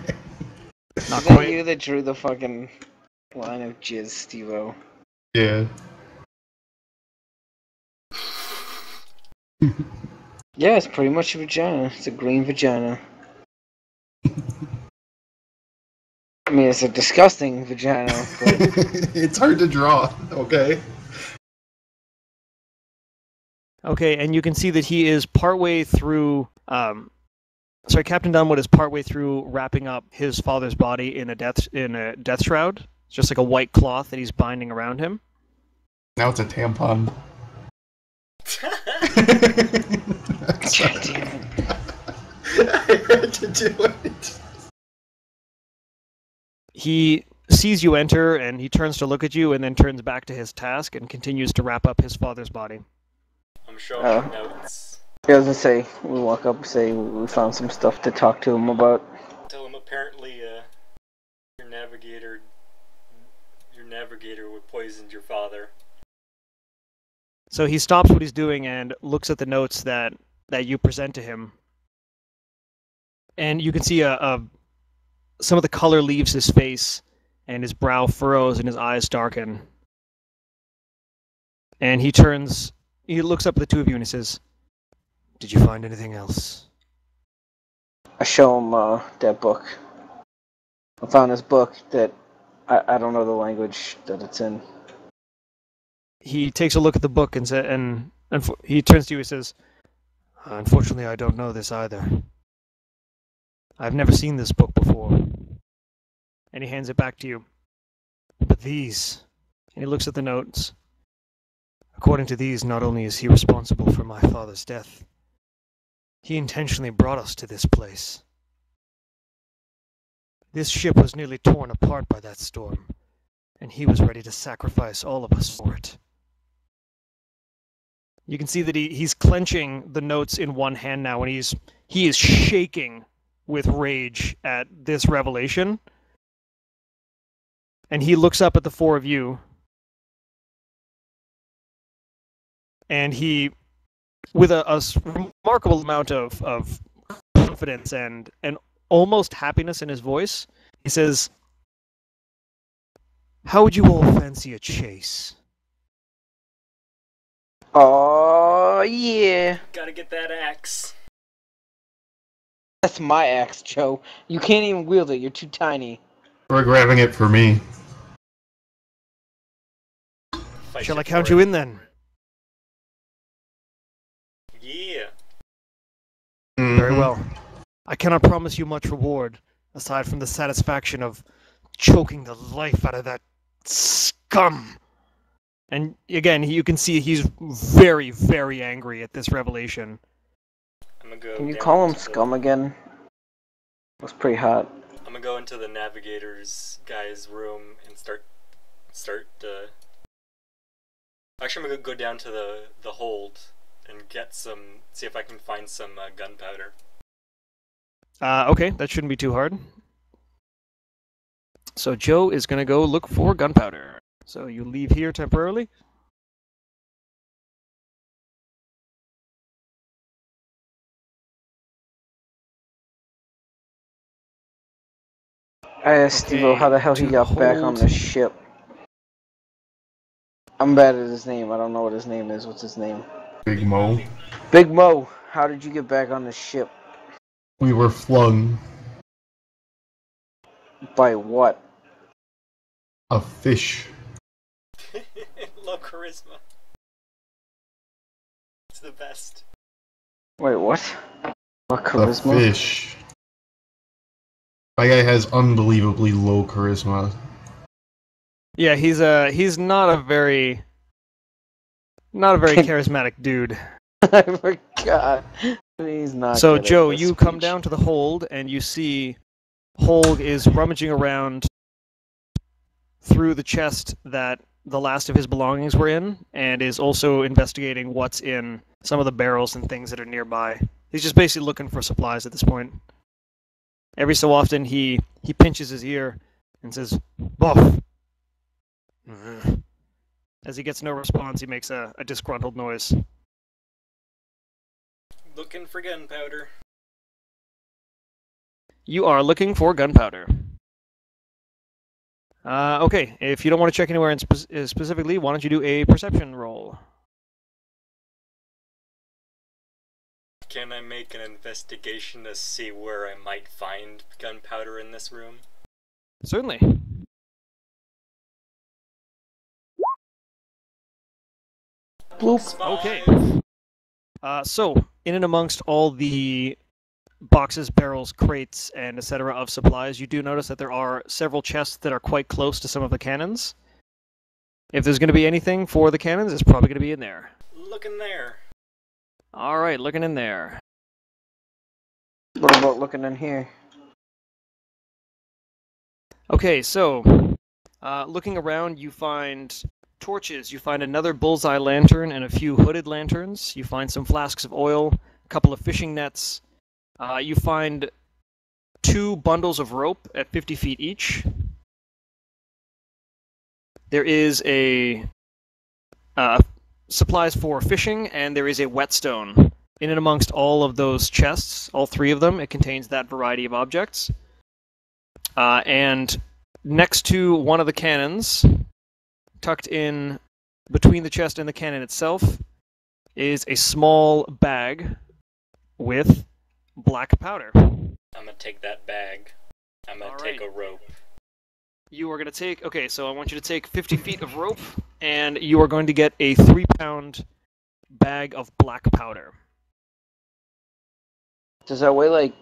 Is that quite. you that drew the fucking line of jizz, Steve-O? Yeah. Yeah, it's pretty much a vagina. It's a green vagina. I mean, it's a disgusting vagina, but It's hard to draw. Okay. Okay, and you can see that he is partway through... Sorry, Captain Dunwood is partway through wrapping up his father's body in a death shroud. It's just like a white cloth that he's binding around him. Now it's a tampon. God damn it. I had to do it. He sees you enter, and he turns to look at you, and then turns back to his task and continues to wrap up his father's body. I'm showing Oh. him notes. I was gonna say, we walk up and say we found some stuff to talk to him about. Tell him apparently your navigator poisoned your father. So he stops what he's doing and looks at the notes that you present to him. And you can see some of the color leaves his face, and his brow furrows and his eyes darken. And he looks up at the two of you and he says, "Did you find anything else?" I show him that book. I found this book that I don't know the language that it's in. He takes a look at the book and he turns to you and says, "Unfortunately, I don't know this either. I've never seen this book before." And he hands it back to you. "But these," and he looks at the notes. "According to these, not only is he responsible for my father's death, he intentionally brought us to this place. This ship was nearly torn apart by that storm, and he was ready to sacrifice all of us for it." You can see that he's clenching the notes in one hand now, and he is shaking with rage at this revelation. And he looks up at the four of you. And he, with a remarkable amount of confidence and almost happiness in his voice, he says, "How would you all fancy a chase?" Oh, yeah. Gotta get that axe. That's my axe, Joe. You can't even wield it. You're too tiny. We're grabbing it for me. Fight Shall I for count it. you in then? Yeah. Very Mhm. well. I cannot promise you much reward, aside from the satisfaction of choking the life out of that scum. And again, you can see he's very, very angry at this revelation. I'm gonna go. Can you down call him to scum again? That's pretty hot. I'm gonna go into the navigator's guy's room and start. Actually, I'm gonna go down to the hold and get some. See if I can find some gunpowder. Okay, that shouldn't be too hard. So Joe is going to go look for gunpowder. So you leave here temporarily. I asked Steve-O how the hell he to got back on hold. the ship. I'm bad at his name. I don't know what his name is. What's his name? Big Mo. Big Mo. How did you get back on the ship? We were flung. By what? A fish. Low charisma. It's the best. Wait, what? What A charisma? fish. My guy has unbelievably low charisma. Yeah, he's not a very charismatic dude. I forgot. He's not. So good at Joe, the you come speech. down to the hold and you see Holg is rummaging around through the chest that the last of his belongings were in, and is also investigating what's in some of the barrels and things that are nearby. He's just basically looking for supplies at this point. Every so often he pinches his ear and says, "Buff." As he gets no response, he makes a disgruntled noise. Looking for gunpowder. You are looking for gunpowder. Okay, if you don't want to check anywhere specifically, why don't you do a perception roll? Can I make an investigation to see where I might find gunpowder in this room? Certainly. Bloop. Okay. Five. So, in and amongst all the boxes, barrels, crates, and etc. of supplies, you do notice that there are several chests that are quite close to some of the cannons. If there's going to be anything for the cannons, it's probably going to be in there. Look in there. Alright, looking in there. What about looking in here? Okay, so, looking around, you find torches, you find another bullseye lantern and a few hooded lanterns, you find some flasks of oil, a couple of fishing nets, you find 2 bundles of rope at 50 feet each. There is a supplies for fishing, and there is a whetstone. In and amongst all of those chests, all 3 of them, it contains that variety of objects. And next to one of the cannons, tucked in between the chest and the cannon itself, is a small bag with black powder. I'm gonna take that bag. I'm gonna take a rope. You are going to take... Okay, so I want you to take 50 feet of rope, and you are going to get a 3-pound bag of black powder. Does that weigh like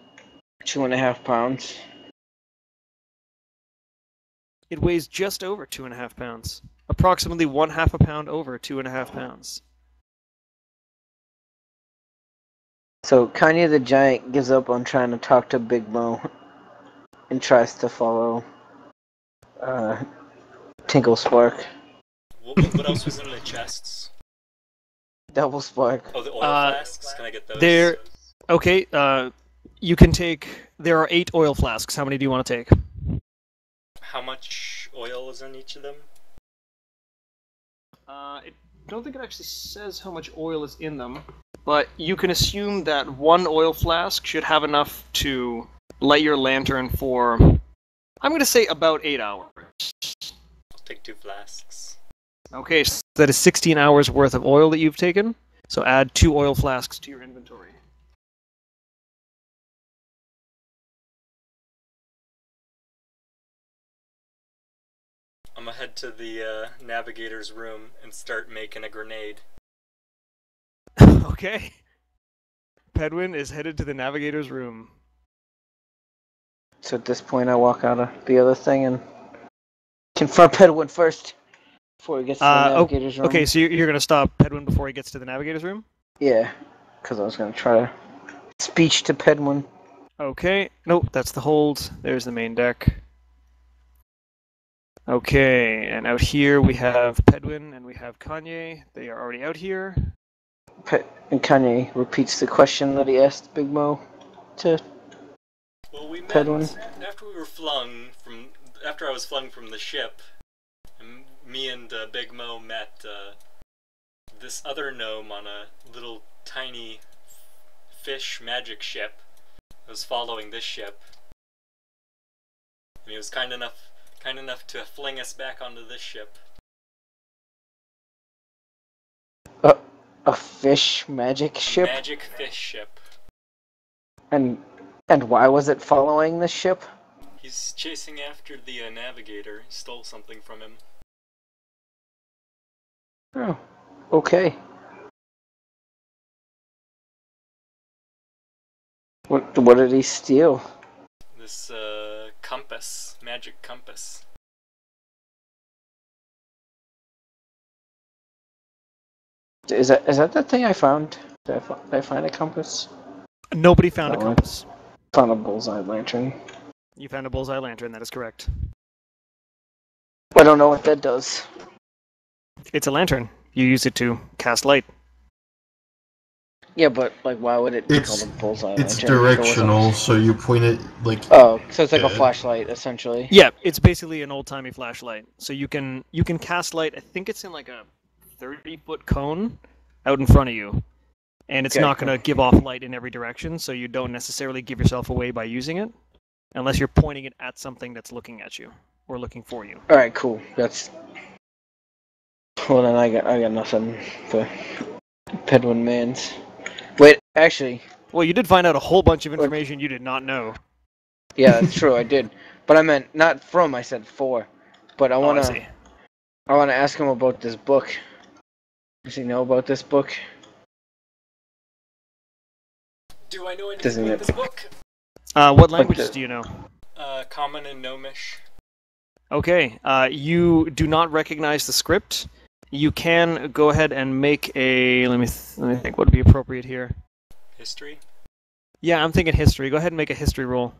2.5 pounds? It weighs just over 2.5 pounds. Approximately 1/2 a pound over 2.5 pounds. So Kanye the Giant gives up on trying to talk to Big Mo and tries to follow Tinkle Spark. What else was in the chests? Double Spark. Oh, the oil flasks? Can I get those? Okay, you can take there are 8 oil flasks. How many do you want to take? How much oil is in each of them? I don't think it actually says how much oil is in them, but you can assume that 1 oil flask should have enough to light your lantern for, I'm going to say about 8 hours. I'll take 2 flasks. Okay, so that is 16 hours worth of oil that you've taken, so add 2 oil flasks to your inventory. I'm gonna head to the navigator's room and start making a grenade. Okay. Pedwin is headed to the navigator's room. So at this point, I walk out of the other thing and confront Pedwin first before he gets to the navigator's room. Okay, so you're going to stop Pedwin before he gets to the navigator's room? Yeah, because I was going to try to speech to Pedwin. Okay, nope, that's the hold. There's the main deck. Okay, and out here we have Pedwin and we have Kanye. They are already out here. And Kanye repeats the question that he asked Big Mo to Well, we met Pedwin. after we were flung from. After I was flung from the ship, and me and Big Mo met this other gnome on a little tiny fish magic ship. That was following this ship, and he was kind enough to fling us back onto this ship. A fish magic ship? Magic fish ship. And why was it following this ship? He's chasing after the navigator. He stole something from him. Oh, okay. What did he steal? This compass, magic compass. Is that the thing I found? Did I find a compass? Nobody found a That one. compass. Found a bullseye lantern. You found a bullseye lantern, that is correct. I don't know what that does. It's a lantern. You use it to cast light. Yeah, but like, why would it be It's- called a bullseye It's lantern? If it directional, wasn't- so you point it like. Oh, so it's like a Yeah. flashlight, essentially. Yeah, it's basically an old-timey flashlight. So you can cast light. I think it's in like a 30-foot cone out in front of you, and it's Okay. not going to give off light in every direction. So you don't necessarily give yourself away by using it, unless you're pointing it at something that's looking at you or looking for you. All right, cool. That's. Well, then I got nothing for Pedwin Mans. Wait, actually, Well, you did find out a whole bunch of information you did not know. yeah, that's true. I did, but I meant not from. I said for. But I Oh, I wanna. see. I wanna ask him about this book. Does he know about this book? Do I know anything Doesn't about it- this book? What languages the- do you know? Common and Gnomish. Okay, you do not recognize the script. You can go ahead and make a. Let me think. What would be appropriate here? History. Yeah, I'm thinking history. Go ahead and make a history roll.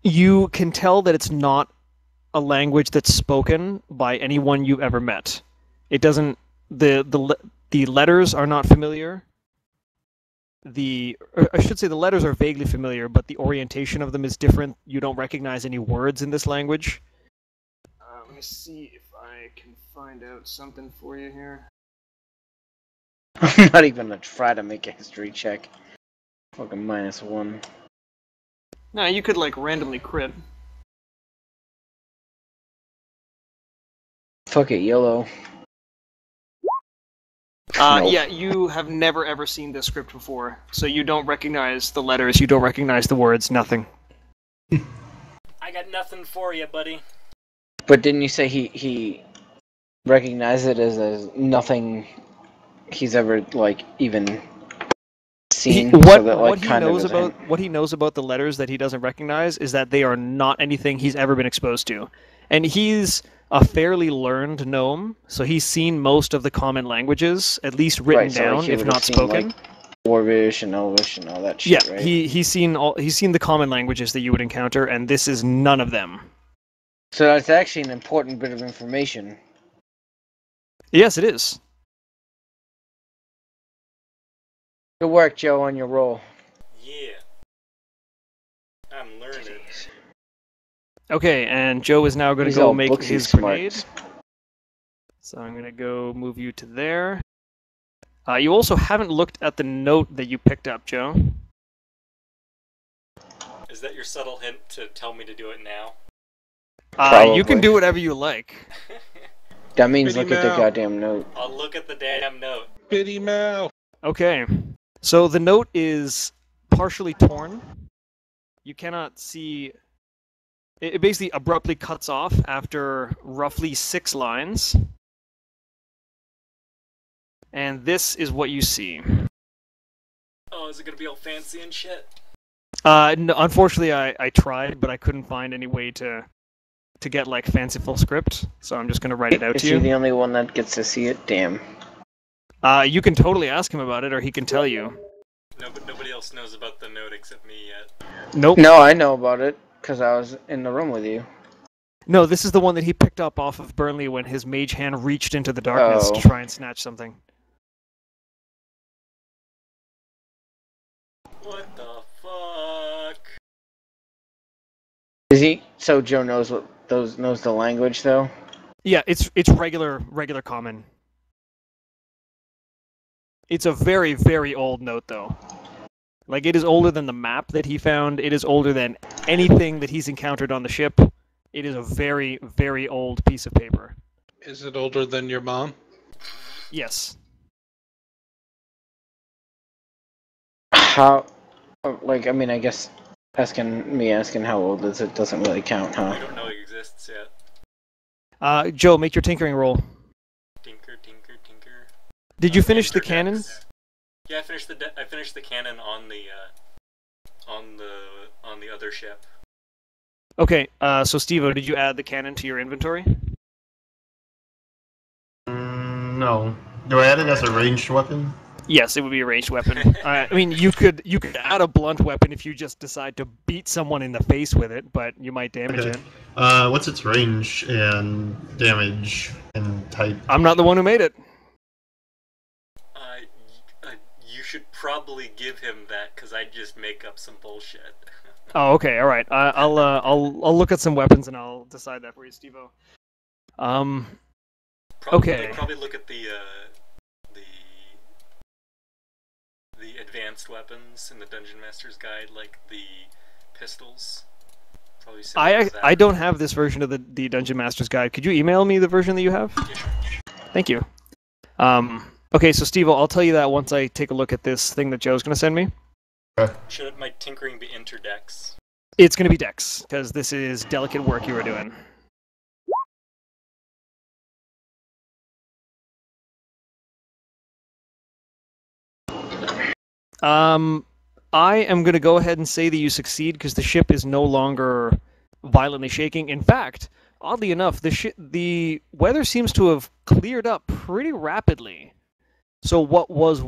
You can tell that it's not a language that's spoken by anyone you've ever met. It doesn't. The letters are not familiar. I should say the letters are vaguely familiar, but the orientation of them is different. You don't recognize any words in this language. Let me see if I can find out something for you here. I'm not even gonna try to make a history check. Fucking -1. No, you could like randomly crit. Fuck it, YOLO. Nope. Yeah, you have never ever seen this script before, so you don't recognize the letters, you don't recognize the words, nothing. I got nothing for you, buddy. But didn't you say he recognized it as nothing he's ever like even seen? What he knows about the letters that he doesn't recognize is that they are not anything he's ever been exposed to, and he's a fairly learned gnome, so he's seen most of the common languages, at least written down, if not spoken. Like, Dwarvish and Elvish and all that Yeah, shit, right? he's seen the common languages that you would encounter, and this is none of them. So that's actually an important bit of information. Yes, it is. Good work, Joe, on your roll. Yeah. I'm learning. Okay, and Joe is now going to He's go all make booksy his smart. grenade. So I'm going to go move you to there. You also haven't looked at the note that you picked up, Joe. Is that your subtle hint to tell me to do it now? You can Probably. do whatever you like. That means Biddy look at the Mao. goddamn note. I'll look at the damn note. Biddy Mao. Okay, so the note is partially torn. You cannot see... It basically abruptly cuts off after roughly 6 lines. And this is what you see. Oh, is it gonna be all fancy and shit? No, unfortunately, I tried, but I couldn't find any way to get like fanciful script, so I'm just gonna write it out Is to he you. the only one that gets to see it? Damn. You can totally ask him about it, or he can tell you. No, but nobody else knows about the note except me yet. Nope. No, I know about it, because I was in the room with you. No, this is the one that he picked up off of Burnley when his mage hand reached into the darkness Oh. to try and snatch something. What the fuck? Is he? So Joe knows knows the language, though? Yeah, it's regular common. It's a very, very old note, though. Like, it is older than the map that he found. It is older than anything that he's encountered on the ship. It is a very, very old piece of paper. Is it older than your mom? Yes. How? Like, I mean, I guess asking how old is it doesn't really count, We huh? don't know it exists yet. Joe, make your tinkering roll. Tinker, tinker, tinker. Did you finish the Interdex. cannon? Yeah, I finished the cannon on the other ship. Okay, so Steve-O, did you add the cannon to your inventory? No. Do I add it as a ranged weapon? Yes, it would be a ranged weapon. I mean, you could add a blunt weapon if you just decide to beat someone in the face with it, but you might damage Okay. it. What's its range and damage and type? I'm not the one who made it. You should probably give him that, cause I just make up some bullshit. Oh, okay, all right. I'll look at some weapons and I'll decide that for you, Steve-O. Okay. Probably look at the advanced weapons in the Dungeon Master's Guide, like the pistols. Probably similar to that. I don't have this version of the Dungeon Master's Guide. Could you email me the version that you have? Yeah, sure. Thank you. Okay, so Steve-O, I'll tell you that once I take a look at this thing that Joe's going to send me. Should my tinkering be interdex? It's going to be Dex, because this is delicate work you are doing. I am going to go ahead and say that you succeed because the ship is no longer violently shaking. In fact, oddly enough, the weather seems to have cleared up pretty rapidly. So what was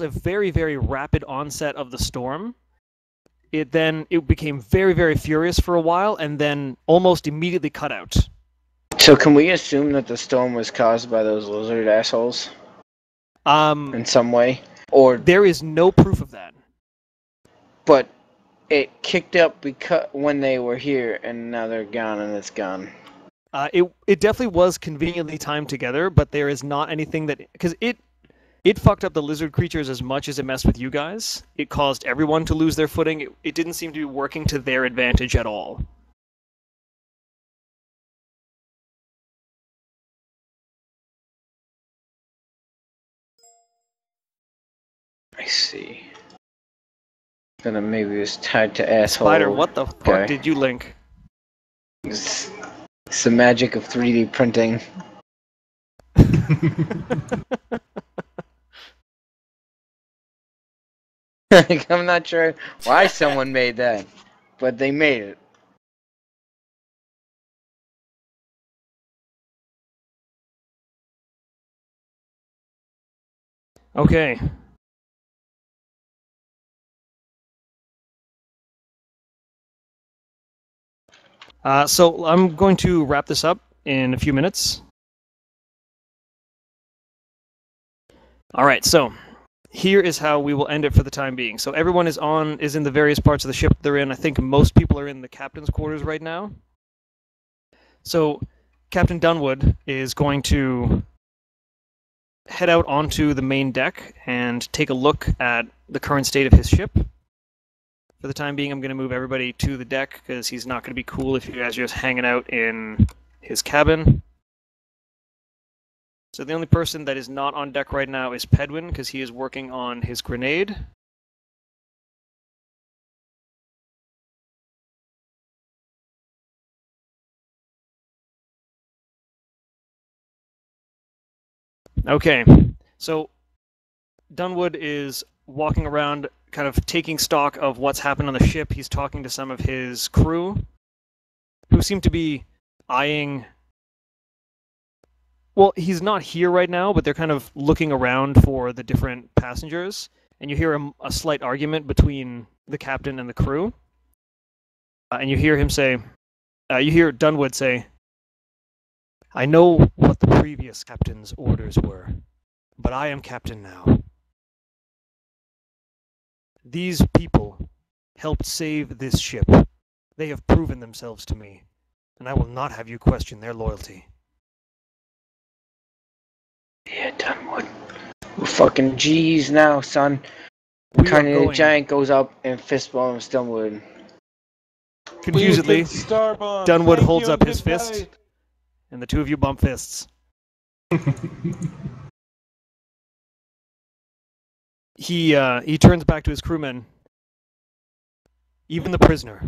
a very, very rapid onset of the storm, it became very, very furious for a while and then almost immediately cut out. So can we assume that the storm was caused by those lizard assholes in some way? Or There is no proof of that. but it kicked up when they were here and now they're gone and it's gone. It definitely was conveniently timed together, but there is not anything that... Because it fucked up the lizard creatures as much as it messed with you guys. It caused everyone to lose their footing. It didn't seem to be working to their advantage at all. I see. Then maybe it was tied to asshole. Spider, what the fuck guy. did you link? It's the magic of 3D printing. I'm not sure why someone made that, but they made it. Okay. So I'm going to wrap this up in a few minutes. All right, so here is how we will end it for the time being. So everyone is in the various parts of the ship they're in. I think most people are in the captain's quarters right now. So Captain Dunwood is going to head out onto the main deck and take a look at the current state of his ship. For the time being, I'm going to move everybody to the deck because he's not going to be cool if you guys are just hanging out in his cabin. So the only person that is not on deck right now is Pedwin because he is working on his grenade. Okay, so Dunwood is walking around kind of taking stock of what's happened on the ship. He's talking to some of his crew who seem to be eyeing... Well, he's not here right now, but they're kind of looking around for the different passengers. And you hear a slight argument between the captain and the crew. And you hear him say... you hear Dunwood say, "I know what the previous captain's orders were, but I am captain now. These people helped save this ship. They have proven themselves to me, and I will not have you question their loyalty." Yeah, Dunwood. We're fucking G's now, son. We are Kind of going- Giant goes up and fist bumps Dunwood. Confusedly, Starbomb. Dunwood Thank holds you up and his goodbye. fist, and the two of you bump fists. He turns back to his crewmen. "Even the prisoner.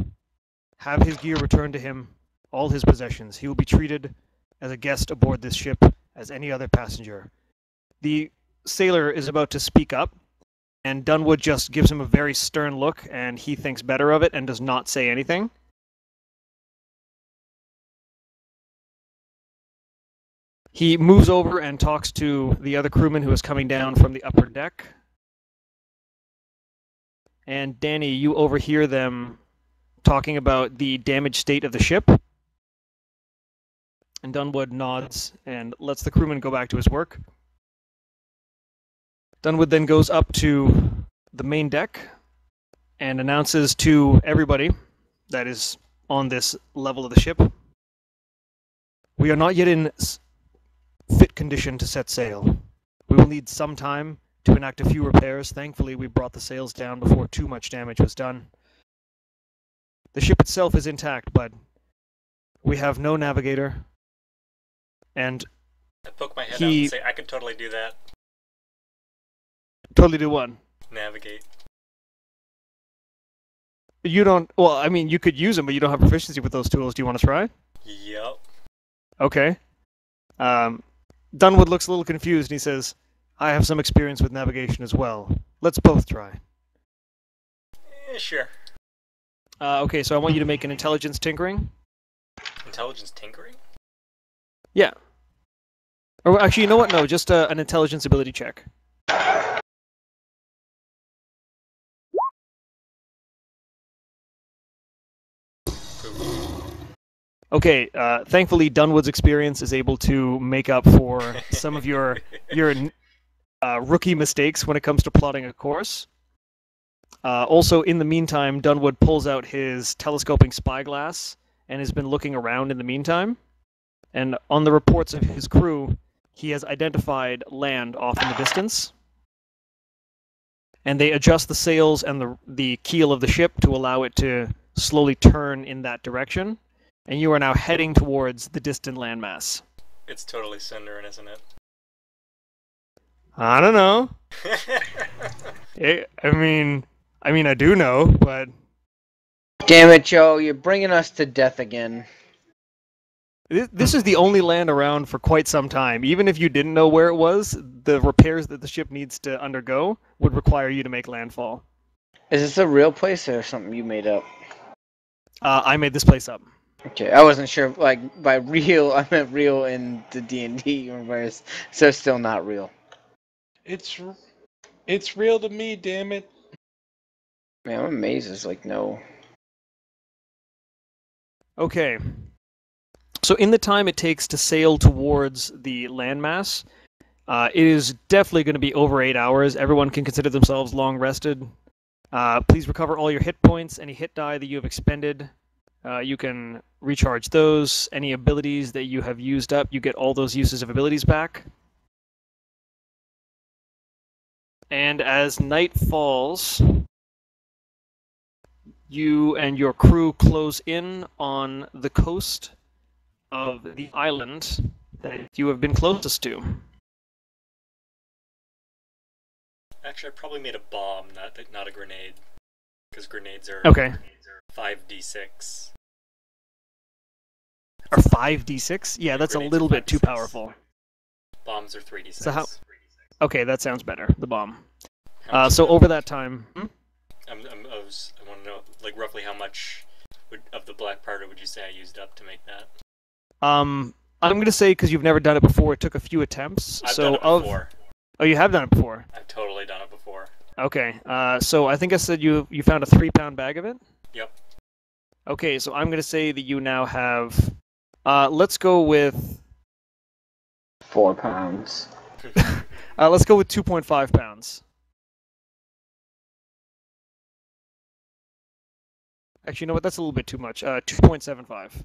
Have his gear returned to him, all his possessions. He will be treated as a guest aboard this ship as any other passenger." The sailor is about to speak up, and Dunwood just gives him a very stern look, and he thinks better of it and does not say anything. He moves over and talks to the other crewman who is coming down from the upper deck. And Danny, you overhear them talking about the damaged state of the ship. And Dunwood nods and lets the crewman go back to his work. Dunwood then goes up to the main deck and announces to everybody that is on this level of the ship, "We are not yet in fit condition to set sail. We will need some time to enact a few repairs. Thankfully, we brought the sails down before too much damage was done. The ship itself is intact, but we have no navigator, and I poke my head out and say, I could totally do that. Totally do what? Navigate. You don't... Well, I mean, you could use them, but you don't have proficiency with those tools. Do you want to try? Yep. Okay. Dunwood looks a little confused, and he says, "I have some experience with navigation as well. Let's both try." Sure. Okay, so I want you to make an intelligence tinkering. Intelligence tinkering? Yeah. Or actually, you know what? No, just an intelligence ability check. Okay, thankfully Dunwood's experience is able to make up for some of your rookie mistakes when it comes to plotting a course. Also, in the meantime, Dunwood pulls out his telescoping spyglass and has been looking around in the meantime. And on the reports of his crew, he has identified land off in the distance. And they adjust the sails and the keel of the ship to allow it to slowly turn in that direction. And you are now heading towards the distant landmass. It's totally Cinderin, isn't it? I don't know. I mean, I do know, but... Damn it, Joe, you're bringing us to death again. This is the only land around for quite some time. Even if you didn't know where it was, the repairs that the ship needs to undergo would require you to make landfall. Is this a real place or something you made up? I made this place up. Okay, I wasn't sure. Like by real, I meant real in the D&D universe, so it's still not real. It's real to me, damn it. Man, I'm amazed. It's like no. Okay. So in the time it takes to sail towards the landmass, It is definitely going to be over 8 hours. Everyone can consider themselves long rested. Please recover all your hit points, any hit die that you have expended. You can recharge those. Any abilities that you have used up, you get all those uses of abilities back. And as night falls, you and your crew close in on the coast of the island that you have been closest to. Actually, I probably made a bomb, not a grenade, because grenades are Okay. 5d6. Or 5d6? Yeah, that's a Grenades little are bit too 5d6. powerful. Bombs are 3d6. So how- Okay, that sounds better. The bomb. How much So of over that time, I want to know, like, roughly how much of the black powder would you say I used up to make that? I'm gonna say because you've never done it before, it took a few attempts. I've so done it before. Oh, you have done it before. I've totally done it before. Okay. So I think I said you found a 3-pound bag of it. Yep. Okay, so I'm gonna say that you now have. Let's go with. 4 pounds. Let's go with 2.5 pounds. Actually, you know what? That's a little bit too much. 2.75.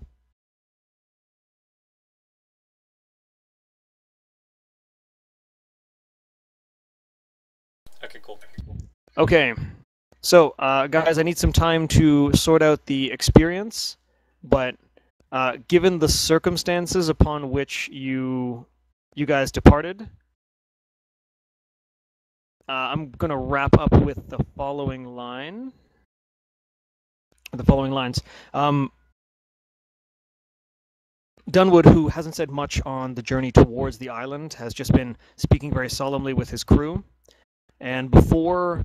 Okay, cool. Okay. So, guys, I need some time to sort out the experience, but given the circumstances upon which you guys departed, I'm gonna wrap up with the following line. The following lines. Dunwood, who hasn't said much on the journey towards the island, has just been speaking very solemnly with his crew. And before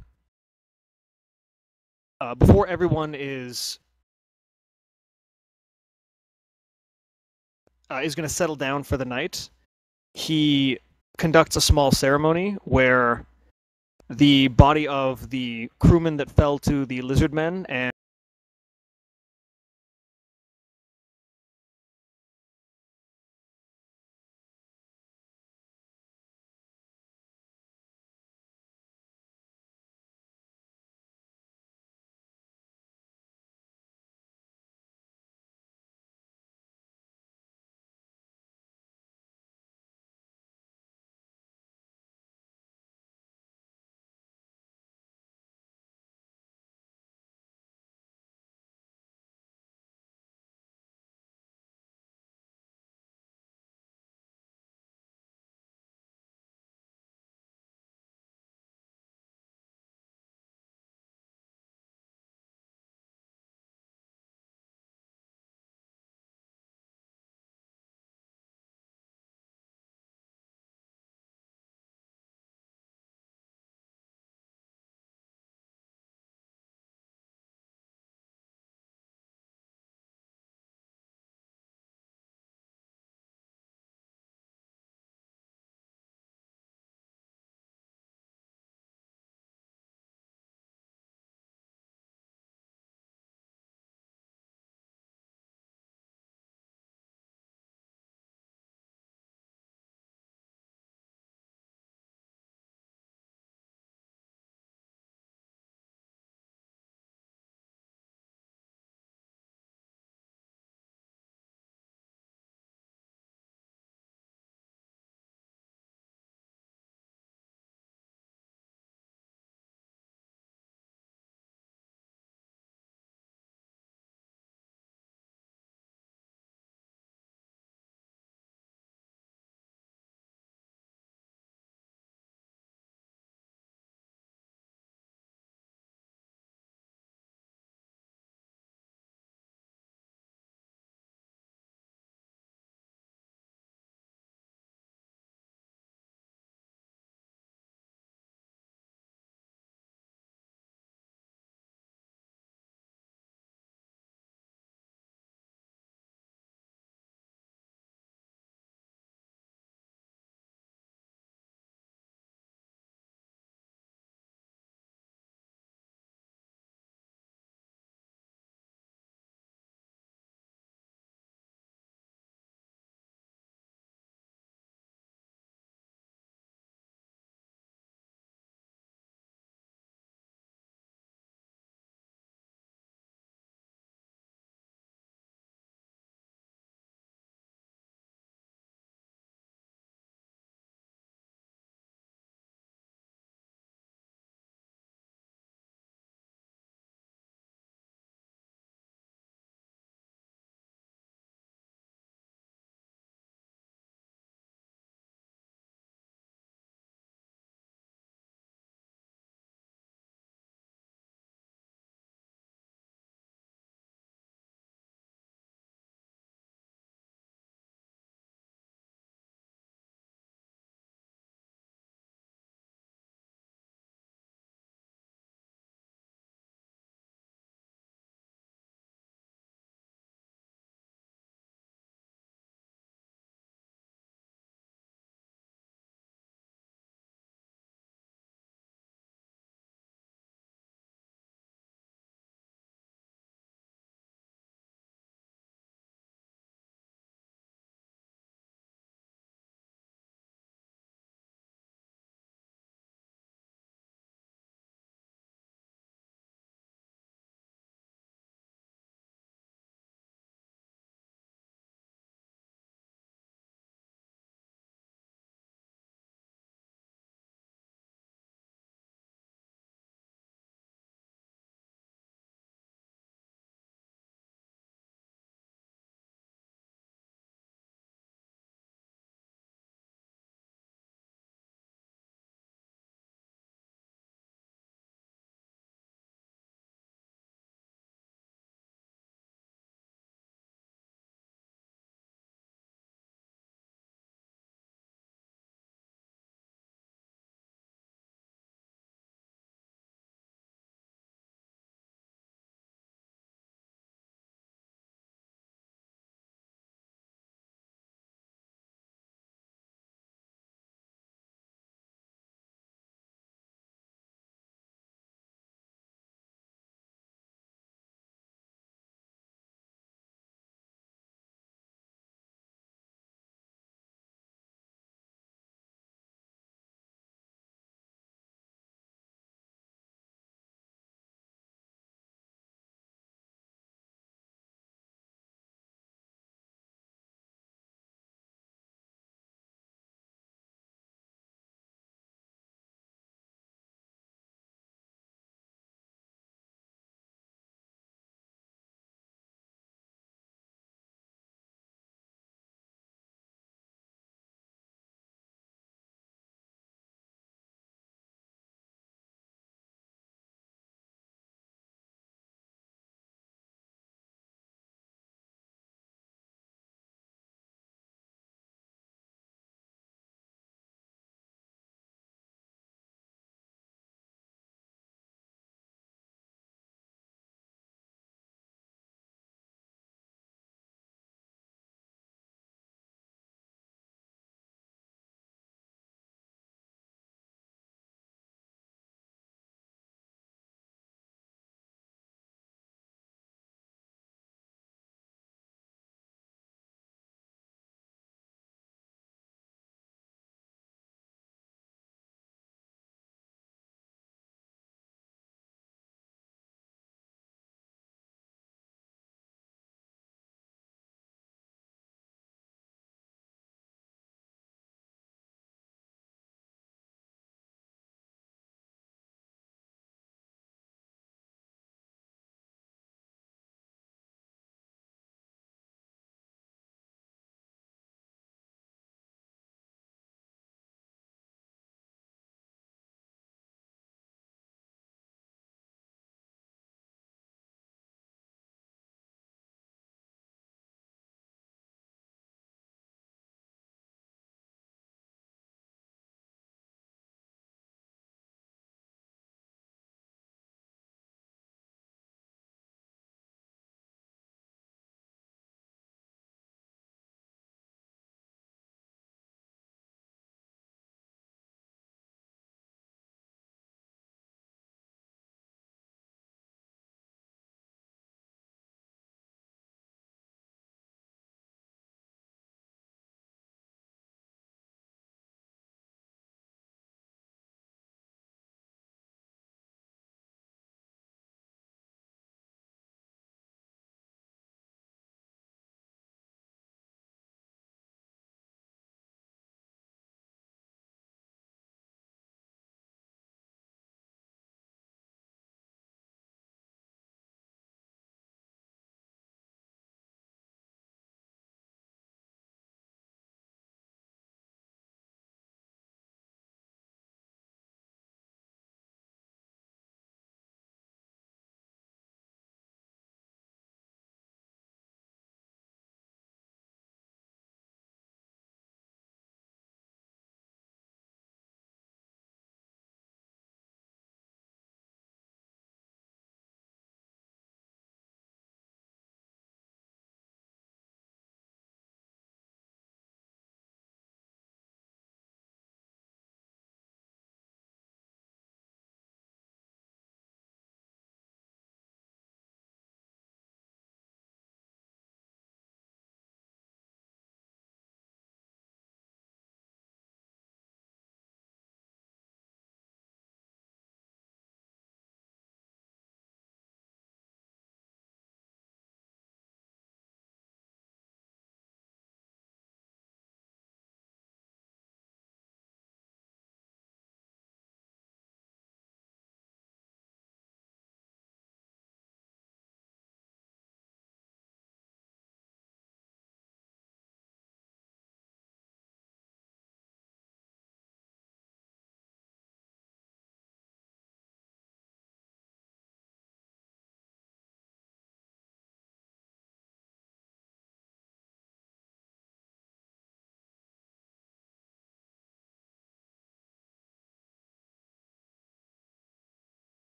everyone is going to settle down for the night, he conducts a small ceremony where the body of the crewman that fell to the lizard men and